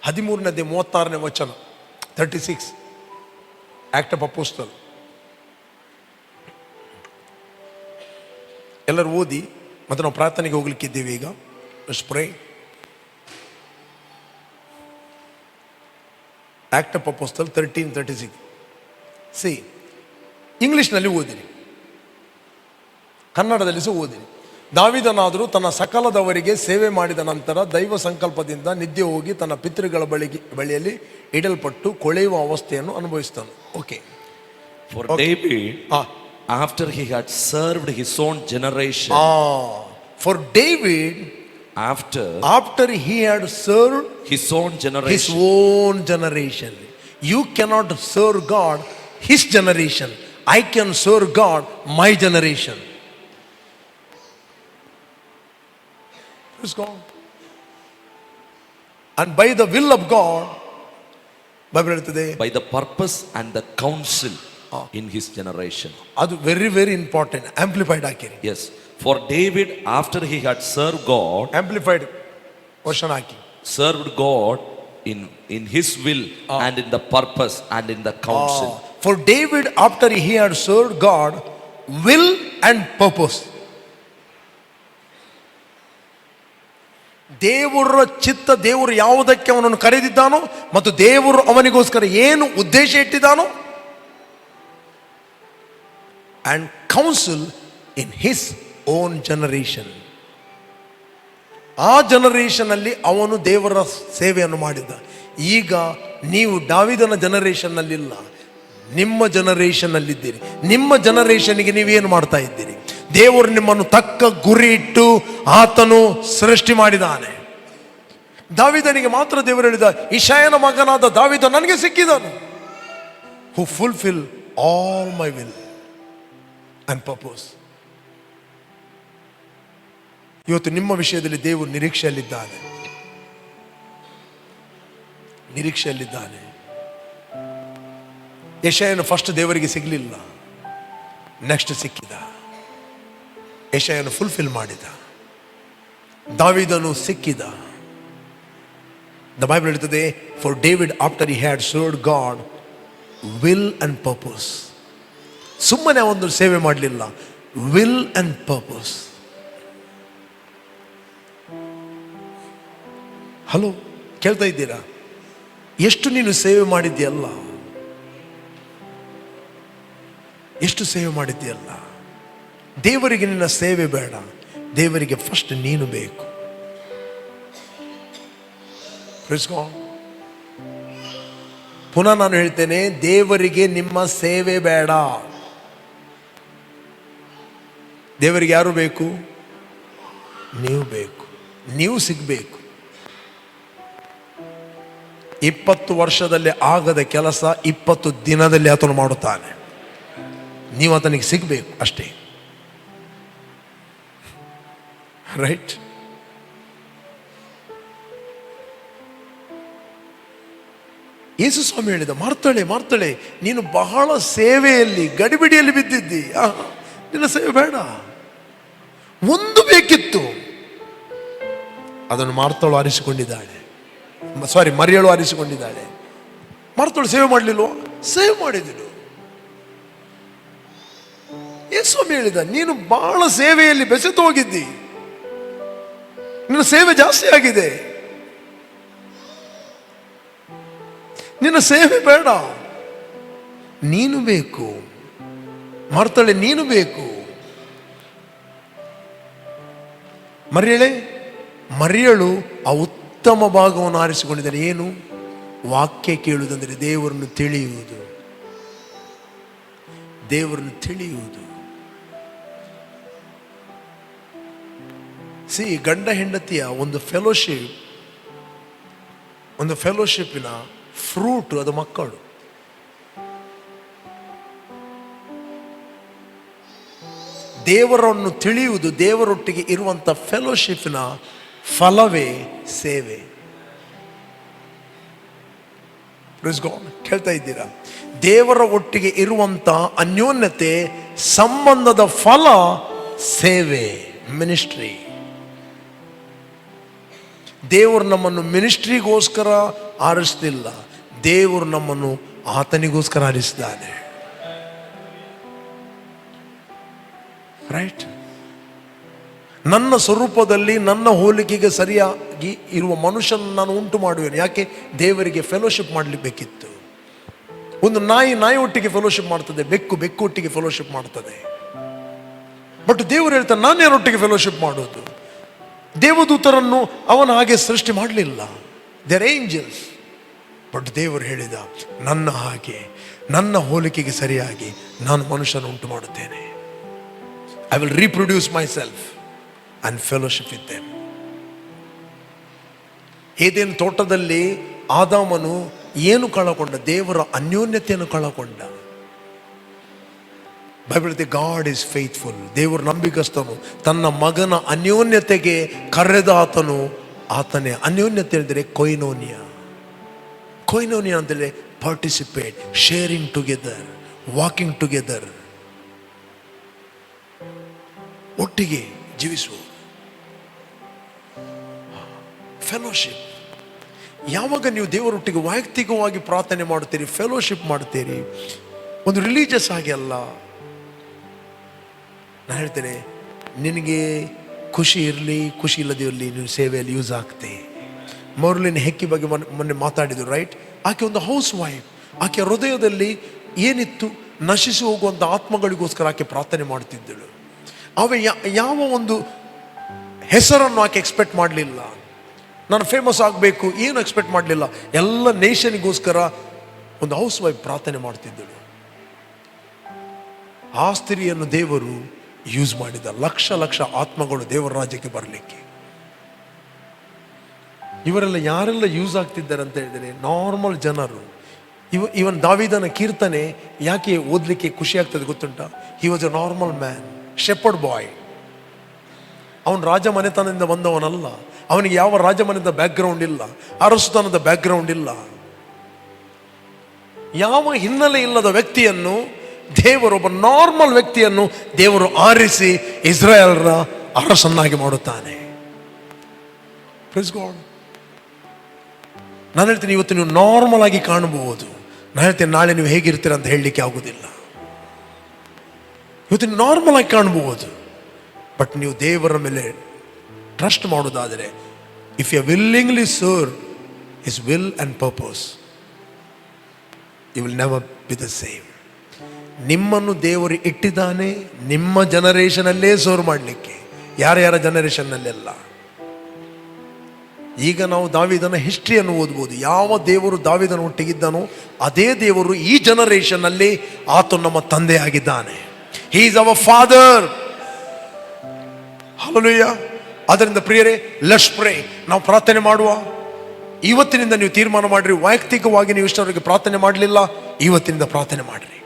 13ನೇ 36ನೇ ವಚನ, 36, ಆಕ್ಟ್ ಆಫ್ ಅಪೋಸ್ಟಲ್. ಎಲ್ಲರೂ ಓದಿ, ಮತ್ತು ನಾವು ಪ್ರಾರ್ಥನೆಗೆ ಹೋಗ್ಲಿಕ್ಕಿದ್ದೀವಿ ಈಗ. Spray act of apostle 13:36. C, ಇಂಗ್ಲಿಷ್ನಲ್ಲಿ ಓದಿರಿ, ಕನ್ನಡದಲ್ಲಿ ಸಹ ಓದಿರಿ. ದಾವೀದನಾದರೂ ತನ್ನ ಸಕಲದವರಿಗೆ ಸೇವೆ ಮಾಡಿದ ನಂತರ ದೈವ ಸಂಕಲ್ಪದಿಂದ ನಿದ್ದೆ ಹೋಗಿ ತನ್ನ ಪಿತೃಗಳ ಬಳಿಯಲ್ಲಿ ಇಡಲ್ಪಟ್ಟು ಕೊಳೆಯುವ ಅವಸ್ಥೆಯನ್ನು ಅನುಭವಿಸ್ತಾನೆ. Okay. For David, after he had served his own generation, for David, after he had served his own generation, you cannot serve God his generation. I can serve God my generation. Praise God. And by the will of God, Bible ಹೇಳ್ತದೆ, by the purpose and the counsel in his generation. ಅದು very very important. Amplified ಹಾಕಿರಿ. Yes, For David, after he had served God, amplified version hockey. served God in his will and in the purpose and in the counsel. For David, after he had served God, will and purpose. ದೇವರ ಚಿತ್ತ, ದೇವರು ಯಾವುದಕ್ಕೆ ಅವನನ್ನು ಕರೆದಿದ್ದಾನೋ ಮತ್ತು ದೇವರು ಅವನಿಗೋಸ್ಕರ ಏನು ಉದ್ದೇಶ ಇಟ್ಟಿದ್ದಾನೋ, and counsel in his own generation. ಆ ಜನರೇಷನ್ ಅಲ್ಲಿ ಅವನು ದೇವರ ಸೇವೆಯನ್ನು ಮಾಡಿದ್ದ. ಈಗ ನೀವು ದಾವಿದನ ಜನರೇಷನ್ ನಲ್ಲಿಲ್ಲ, ನಿಮ್ಮ ಜನರೇಷನ್ ಅಲ್ಲಿದ್ದೀರಿ. ನಿಮ್ಮ ಜನರೇಷನ್ಗೆ ನೀವೇನು ಮಾಡ್ತಾ ಇದ್ದೀರಿ? ದೇವರು ನಿಮ್ಮನ್ನು ತಕ್ಕ ಗುರಿ ಇಟ್ಟು ಆತನು ಸೃಷ್ಟಿ ಮಾಡಿದ್ದಾನೆ. ದಾವಿದನಿಗೆ ಮಾತ್ರ ದೇವರು ಹೇಳಿದ, ಇಷಯನ ಮಗನಾದ ದಾವಿದ ನನಗೆ ಸಿಕ್ಕಿದನು, who fulfil all my will and purpose. ಇವತ್ತು ನಿಮ್ಮ ವಿಷಯದಲ್ಲಿ ದೇವರು ನಿರೀಕ್ಷೆಯಲ್ಲಿದ್ದಾನೆ, ನಿರೀಕ್ಷೆಯಲ್ಲಿದ್ದಾನೆ. ಯೆಶಾಯನು ಫಸ್ಟ್ ದೇವರಿಗೆ ಸಿಗಲಿಲ್ಲ, ನೆಕ್ಸ್ಟ್ ಸಿಕ್ಕಿದ. ಯೆಶಾಯನು ಫುಲ್ಫಿಲ್ ಮಾಡಿದ, ದಾವೀದನು ಸಿಕ್ಕಿದ. ದ ಬೈಬಲ್ ಹೇಳ್ತದೆ, for David after he had served god will and purpose. ಸುಮ್ಮನೆ ಒಂದು ಸೇವೆ ಮಾಡಲಿಲ್ಲ, ವಿಲ್ ಅಂಡ್ ಪರ್ಪಸ್. ಹಲೋ, ಕೇಳ್ತಾ ಇದ್ದೀರಾ? ಎಷ್ಟು ನೀನು ಸೇವೆ ಮಾಡಿದ್ಯಲ್ಲ, ಎಷ್ಟು ಸೇವೆ ಮಾಡಿದ್ಯಲ್ಲ. ದೇವರಿಗೆ ನಿನ್ನ ಸೇವೆ ಬೇಡ, ದೇವರಿಗೆ ಫಸ್ಟ್ ನೀನು ಬೇಕು. ಪುನಃ ನಾನು ಹೇಳ್ತೇನೆ, ದೇವರಿಗೆ ನಿಮ್ಮ ಸೇವೆ ಬೇಡ. ದೇವರಿಗೆ ಯಾರು ಬೇಕು? ನೀವು ಬೇಕು, ನೀವು ಸಿಗಬೇಕು. 20 ವರ್ಷದಲ್ಲಿ ಆಗದ ಕೆಲಸ 20 ದಿನದಲ್ಲಿ ಆತನು ಮಾಡುತ್ತಾನೆ. ನೀವು ಆತನಿಗೆ ಸಿಗಬೇಕು ಅಷ್ಟೇ. ರೈಟ್? ಯೇಸು ಸ್ವಾಮಿ ಹೇಳಿದ, ಮಾರ್ತಳೆ ಮಾರ್ತಳೆ, ನೀನು ಬಹಳ ಸೇವೆಯಲ್ಲಿ ಗಡಿಬಿಡಿಯಲ್ಲಿ ಬಿದ್ದಿದ್ದಿ, ನಿನ್ನ ಸೇವೆ ಬೇಡ. ಒಂದು ಬೇಕಿತ್ತು, ಅದನ್ನು ಮಾರ್ತಳು ಆರಿಸಿಕೊಂಡಿದ್ದಾಳೆ. ಮರಿಯಳು ಆರಿಸಿಕೊಂಡಿದ್ದಾಳೆ. ಮಾರ್ತಳು ಸೇವೆ ಮಾಡಲಿಲ್ವ? ಸೇವೆ ಮಾಡಿದಳು. ಯೇಸು ಸ್ವಾಮಿ ಹೇಳಿದ, ನೀನು ಬಹಳ ಸೇವೆಯಲ್ಲಿ ಬೆಸೆತು ಹೋಗಿದ್ದಿ, ನಿನ್ನ ಸೇವೆ ಜಾಸ್ತಿ ಆಗಿದೆ, ನಿನ್ನ ಸೇವೆ ಬೇಡ, ನೀನು ಬೇಕು. ಮಾರ್ತಳೆ, ನೀನು ಬೇಕು. ಮರಿಯಳು ಆ ಉತ್ತಮ ಭಾಗವನ್ನು ಆರಿಸಿಕೊಂಡಿದ್ದಾರೆ. ಏನು? ವಾಕ್ಯ ಕೇಳುವುದಂದರೆ ದೇವರನ್ನು ತಿಳಿಯುವುದು, ದೇವರನ್ನು ತಿಳಿಯುವುದು. ಗಂಡ ಹೆಂಡತಿಯ ಒಂದು ಫೆಲೋಶಿಪ್ಪಿನ ಫ್ರೂಟ್ ಅದು ಮಕ್ಕಳು. ದೇವರನ್ನು ತಿಳಿಯುವುದು, ದೇವರೊಟ್ಟಿಗೆ ಇರುವಂಥ ಫೆಲೋಶಿಪ್ನ ಫಲವೇ ಸೇವೆ. ಕೇಳ್ತಾ ಇದ್ದೀರಾ? ದೇವರ ಒಟ್ಟಿಗೆ ಇರುವಂಥ ಅನ್ಯೋನ್ಯತೆ ಸಂಬಂಧದ ಫಲ ಸೇವೆ, ಮಿನಿಸ್ಟ್ರಿ. ದೇವರು ನಮ್ಮನ್ನು ಮಿನಿಸ್ಟ್ರಿಗೋಸ್ಕರ ಆರಿಸ್ತಿಲ್ಲ, ದೇವರು ನಮ್ಮನ್ನು ಆತನಿಗೋಸ್ಕರ ಆರಿಸಿದ್ದಾನೆ. ರೈಟ್? ನನ್ನ ಸ್ವರೂಪದಲ್ಲಿ ನನ್ನ ಹೋಲಿಕೆಗೆ ಸರಿಯಾಗಿ ಇರುವ ಮನುಷ್ಯನ ನಾನು ಉಂಟು ಮಾಡುವೆನು. ಯಾಕೆ? ದೇವರಿಗೆ ಫೆಲೋಶಿಪ್ ಮಾಡಲಿಬೇಕಿತ್ತು. ಒಂದು ನಾಯಿ ಒಟ್ಟಿಗೆ ಫೆಲೋಶಿಪ್ ಮಾಡ್ತದೆ, ಬೆಕ್ಕು ಒಟ್ಟಿಗೆ ಫೆಲೋಶಿಪ್ ಮಾಡ್ತದೆ. ಬಟ್ ದೇವರು ಹೇಳ್ತಾನೆ, ನಾನು ಯಾರೊಟ್ಟಿಗೆ ಫೆಲೋಶಿಪ್ ಮಾಡೋದು? ದೇವದೂತರನ್ನು ಅವನ ಹಾಗೆ ಸೃಷ್ಟಿ ಮಾಡಲಿಲ್ಲ, ದೇರ್ ಏಂಜಲ್ಸ್. ಬಟ್ ದೇವರು ಹೇಳಿದ, ನನ್ನ ಹಾಗೆ, ನನ್ನ ಹೋಲಿಕೆಗೆ ಸರಿಯಾಗಿ ನಾನು ಮನುಷ್ಯನ ಉಂಟು ಮಾಡುತ್ತೇನೆ. I will reproduce my self and fellowship with them. ಏದೇನು ತೋಟದಲ್ಲಿ ಆದಾಮನು ಏನು ಕಳಕೊಂಡ? ದೇವರ ಅನ್ಯೋನ್ಯತೆಯನ್ನು ಕಳಕೊಂಡ. ಬೈಬಲ್ ಹೇಳ್ತದೆ, ಗಾಡ್ ಈಸ್ ಫೇತ್ಫುಲ್. ದೇವರು ನಂಬಿಕಸ್ತನು. ತನ್ನ ಮಗನ ಅನ್ಯೋನ್ಯತೆಗೆ ಕರೆದ ಆತನು ಆತನೇ. ಅನ್ಯೋನ್ಯತೆ ಹೇಳಿದರೆ ಕೊಯ್ನೋನಿಯಾ ಅಂತೇಳಿ participate, sharing together, walking together. ಒಟ್ಟಿಗೆ ಜೀವಿಸುವ ಫೆಲೋಶಿಪ್. ಯಾವಾಗ ನೀವು ದೇವರೊಟ್ಟಿಗೆ ವೈಯಕ್ತಿಕವಾಗಿ ಪ್ರಾರ್ಥನೆ ಮಾಡುತ್ತೀರಿ, ಫೆಲೋಶಿಪ್ ಮಾಡ್ತೀರಿ, ಒಂದು ರಿಲೀಜಿಯಸ್ ಆಗಿ ಅಲ್ಲ. ನಾನು ಹೇಳ್ತೇನೆ, ನಿನಗೆ ಖುಷಿ ಇರಲಿ ಖುಷಿ ಇಲ್ಲದೆ ಇರಲಿ, ನೀವು ಸೇವೆಯಲ್ಲಿ ಯೂಸ್ ಆಗ್ತೆ. ಮೊರಲಿನ ಹೆಕ್ಕಿ ಬಗ್ಗೆ ಮೊನ್ನೆ ಮಾತಾಡಿದ್ರು, ರೈಟ್? ಆಕೆ ಒಂದು ಹೌಸ್ ವೈಫ್. ಆಕೆ ಹೃದಯದಲ್ಲಿ ಏನಿತ್ತು, ನಶಿಸಿ ಹೋಗುವಂಥ ಆತ್ಮಗಳಿಗೋಸ್ಕರ ಆಕೆ ಪ್ರಾರ್ಥನೆ ಮಾಡ್ತಿದ್ದಳು. ಯಾವ ಒಂದು ಹೆಸರನ್ನು ಆಕೆ ಎಕ್ಸ್ಪೆಕ್ಟ್ ಮಾಡಲಿಲ್ಲ. ನಾನು ಫೇಮಸ್ ಆಗಬೇಕು ಏನು ಎಕ್ಸ್ಪೆಕ್ಟ್ ಮಾಡಲಿಲ್ಲ. ಎಲ್ಲ ನೇಷನ್ಗೋಸ್ಕರ ಒಂದು ಹೌಸ್ ವೈಫ್ ಪ್ರಾರ್ಥನೆ ಮಾಡ್ತಿದ್ದಳು. ಆ ಸ್ತ್ರೀಯನ್ನು ದೇವರು ಯೂಸ್ ಮಾಡಿದ. ಲಕ್ಷ ಲಕ್ಷ ಆತ್ಮಗಳು ದೇವರ ರಾಜ್ಯಕ್ಕೆ ಬರಲಿಕ್ಕೆ. ಇವರೆಲ್ಲ ಯಾರೆಲ್ಲ ಯೂಸ್ ಆಗ್ತಿದ್ದಾರೆ ಅಂತ ಹೇಳಿದರೆ, ನಾರ್ಮಲ್ ಜನರು. ಇವನ್ ದಾವೀದನ ಕೀರ್ತನೆ ಯಾಕೆ ಓದಲಿಕ್ಕೆ ಖುಷಿ ಆಗ್ತದೆ ಗೊತ್ತುಂಟ? He was a normal man, shepherd boy. ಅವನು ರಾಜ ಮನೆತನದಿಂದ ಬಂದವನಲ್ಲ. ಅವನಿಗೆ ಯಾವ ರಾಜಮನೆತನದ ಬ್ಯಾಕ್ಗ್ರೌಂಡ್ ಇಲ್ಲ, ಅರಸುತನದ ಬ್ಯಾಕ್ಗ್ರೌಂಡ್ ಇಲ್ಲ. ಯಾವ ಹಿನ್ನೆಲೆ ಇಲ್ಲದ ವ್ಯಕ್ತಿಯನ್ನು ದೇವರು, ಒಬ್ಬ ನಾರ್ಮಲ್ ವ್ಯಕ್ತಿಯನ್ನು ದೇವರು ಆರಿಸಿ ಇಸ್ರಾಯೇಲ್ರ ಅರಸನ್ನಾಗಿ ಮಾಡುತ್ತಾನೆ. Praise God. ನಾನು ಹೇಳ್ತೀನಿ, ಇವತ್ತು ನೀವು ನಾರ್ಮಲ್ ಆಗಿ ಕಾಣಬಹುದು. ನಾನು ಹೇಳ್ತೇನೆ, ನಾಳೆ ನೀವು ಹೇಗಿರ್ತೀರ ಅಂತ ಹೇಳಲಿಕ್ಕೆ ಆಗುದಿಲ್ಲ. ಇವತ್ತು ನೀವು ನಾರ್ಮಲ್ ಆಗಿ ಕಾಣಬಹುದು, ಬಟ್ ನೀವು ದೇವರ ಮೇಲೆ ಟ್ರಸ್ಟ್ ಮಾಡೋದಾದರೆ, if you willingly serve his will and purpose, you will never be the same. ನಿಮ್ಮನ್ನು ದೇವರು ಇಟ್ಟಿದ್ದಾನೆ ನಿಮ್ಮ ಜನರೇಷನಲ್ಲೇ ಸರ್ವ್ ಮಾಡಲಿಕ್ಕೆ, ಯಾರ್ಯಾರ ಜನರೇಷನ್ನಲ್ಲೆಲ್ಲ. ಈಗ ನಾವು ದಾವೀದನ ಹಿಸ್ಟ್ರಿಯನ್ನು ಓದ್ಬೋದು. ಯಾವ ದೇವರು ದಾವೀದನ ಒಟ್ಟಿಗಿದ್ದಾನೋ ಅದೇ ದೇವರು ಈ ಜನರೇಷನ್ನಲ್ಲಿ ಆತನು ನಮ್ಮ ತಂದೆ ಆಗಿದ್ದಾನೆ. He is our father. Hallelujah. ಅದರಿಂದ ಪ್ರಿಯರೇ, ಲೆಟ್ಸ್ ಪ್ರೇ. ನಾವು ಪ್ರಾರ್ಥನೆ ಮಾಡುವ. ಇವತ್ತಿನಿಂದ ನೀವು ತೀರ್ಮಾನ ಮಾಡಿರಿ, ವೈಯಕ್ತಿಕವಾಗಿ ನೀವು ಇಷ್ಟವರೆಗೆ ಪ್ರಾರ್ಥನೆ ಮಾಡಲಿಲ್ಲ, ಇವತ್ತಿನಿಂದ ಪ್ರಾರ್ಥನೆ ಮಾಡಿರಿ.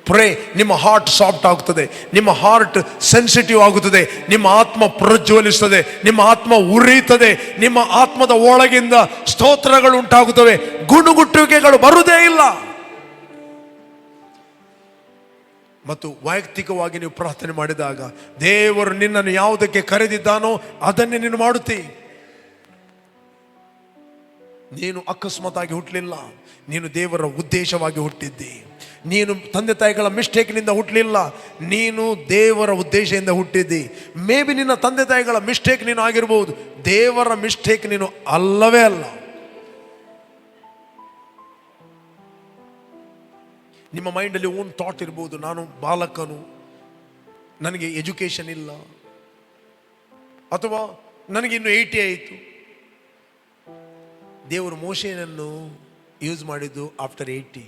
ಪ್ರೇ. ನಿಮ್ಮ ಹಾರ್ಟ್ ಸಾಫ್ಟ್ ಆಗುತ್ತದೆ, ನಿಮ್ಮ ಹಾರ್ಟ್ ಸೆನ್ಸಿಟಿವ್ ಆಗುತ್ತದೆ, ನಿಮ್ಮ ಆತ್ಮ ಪ್ರಜ್ವಲಿಸುತ್ತದೆ, ನಿಮ್ಮ ಆತ್ಮ ಉರಿಯುತ್ತದೆ, ನಿಮ್ಮ ಆತ್ಮದ ಒಳಗಿಂದ ಸ್ತೋತ್ರಗಳು ಉಂಟಾಗುತ್ತವೆ, ಗುಣುಗುಟ್ಟುವಿಕೆಗಳು ಬರುವುದೇ ಇಲ್ಲ. ಮತ್ತು ವೈಯಕ್ತಿಕವಾಗಿ ನೀವು ಪ್ರಾರ್ಥನೆ ಮಾಡಿದಾಗ ದೇವರು ನಿನ್ನನ್ನು ಯಾವುದಕ್ಕೆ ಕರೆದಿದ್ದಾನೋ ಅದನ್ನೇ ನೀನು ಮಾಡುತ್ತಿ. ನೀನು ಅಕಸ್ಮಾತಾಗಿ ಹುಟ್ಟಲಿಲ್ಲ, ನೀನು ದೇವರ ಉದ್ದೇಶವಾಗಿ ಹುಟ್ಟಿದ್ದಿ. ನೀನು ತಂದೆ ತಾಯಿಗಳ ಮಿಸ್ಟೇಕ್ನಿಂದ ಹುಟ್ಟಲಿಲ್ಲ, ನೀನು ದೇವರ ಉದ್ದೇಶದಿಂದ ಹುಟ್ಟಿದ್ದಿ. ಮೇ ಬಿ ನಿನ್ನ ತಂದೆ ತಾಯಿಗಳ ಮಿಸ್ಟೇಕ್ ನೀನು ಆಗಿರ್ಬೋದು, ದೇವರ ಮಿಸ್ಟೇಕ್ ನೀನು ಅಲ್ಲವೇ ಅಲ್ಲ. ನಿಮ್ಮ ಮೈಂಡಲ್ಲಿ ಓನ್ ಥಾಟ್ ಇರ್ಬೋದು, ನಾನು ಬಾಲಕನು, ನನಗೆ ಎಜುಕೇಶನ್ ಇಲ್ಲ, ಅಥವಾ ನನಗಿನ್ನು 80 ಆಯಿತು. ದೇವರು ಮೋಶೆಯನ್ನು ಯೂಸ್ ಮಾಡಿದ್ದು ಆಫ್ಟರ್ 80.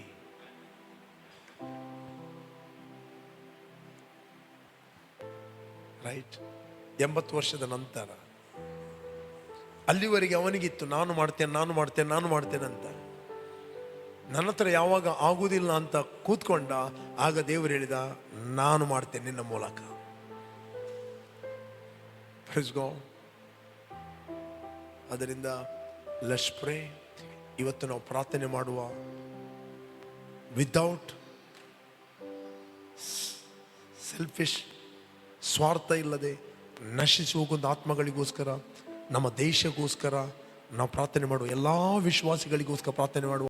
ರೈಟ್? 80 ವರ್ಷದ ನಂತರ. ಅಲ್ಲಿವರೆಗೆ ಅವನಿಗಿತ್ತು ನಾನು ಮಾಡ್ತೇನೆ ಅಂತ. ನನ್ನ ಹತ್ರ ಯಾವಾಗ ಆಗುವುದಿಲ್ಲ ಅಂತ ಕೂತ್ಕೊಂಡ, ಆಗ ದೇವರು ಹೇಳಿದ, ನಾನು ಮಾಡ್ತೇನೆ ನಿನ್ನ ಮೂಲಕ. Praise God. ಅದರಿಂದ ಲೆಟ್ಸ್ ಪ್ರೇ. ಇವತ್ತು ನಾವು ಪ್ರಾರ್ಥನೆ ಮಾಡುವ, ವಿದೌಟ್ ಸೆಲ್ಫಿಶ್, ಸ್ವಾರ್ಥ ಇಲ್ಲದೆ ನಶಿಸಿ ಹೋಗುವಂಥ ಆತ್ಮಗಳಿಗೋಸ್ಕರ, ನಮ್ಮ ದೇಶಕ್ಕೋಸ್ಕರ ನಾವು ಪ್ರಾರ್ಥನೆ ಮಾಡುವ, ಎಲ್ಲ ವಿಶ್ವಾಸಿಗಳಿಗೋಸ್ಕರ ಪ್ರಾರ್ಥನೆ ಮಾಡುವ.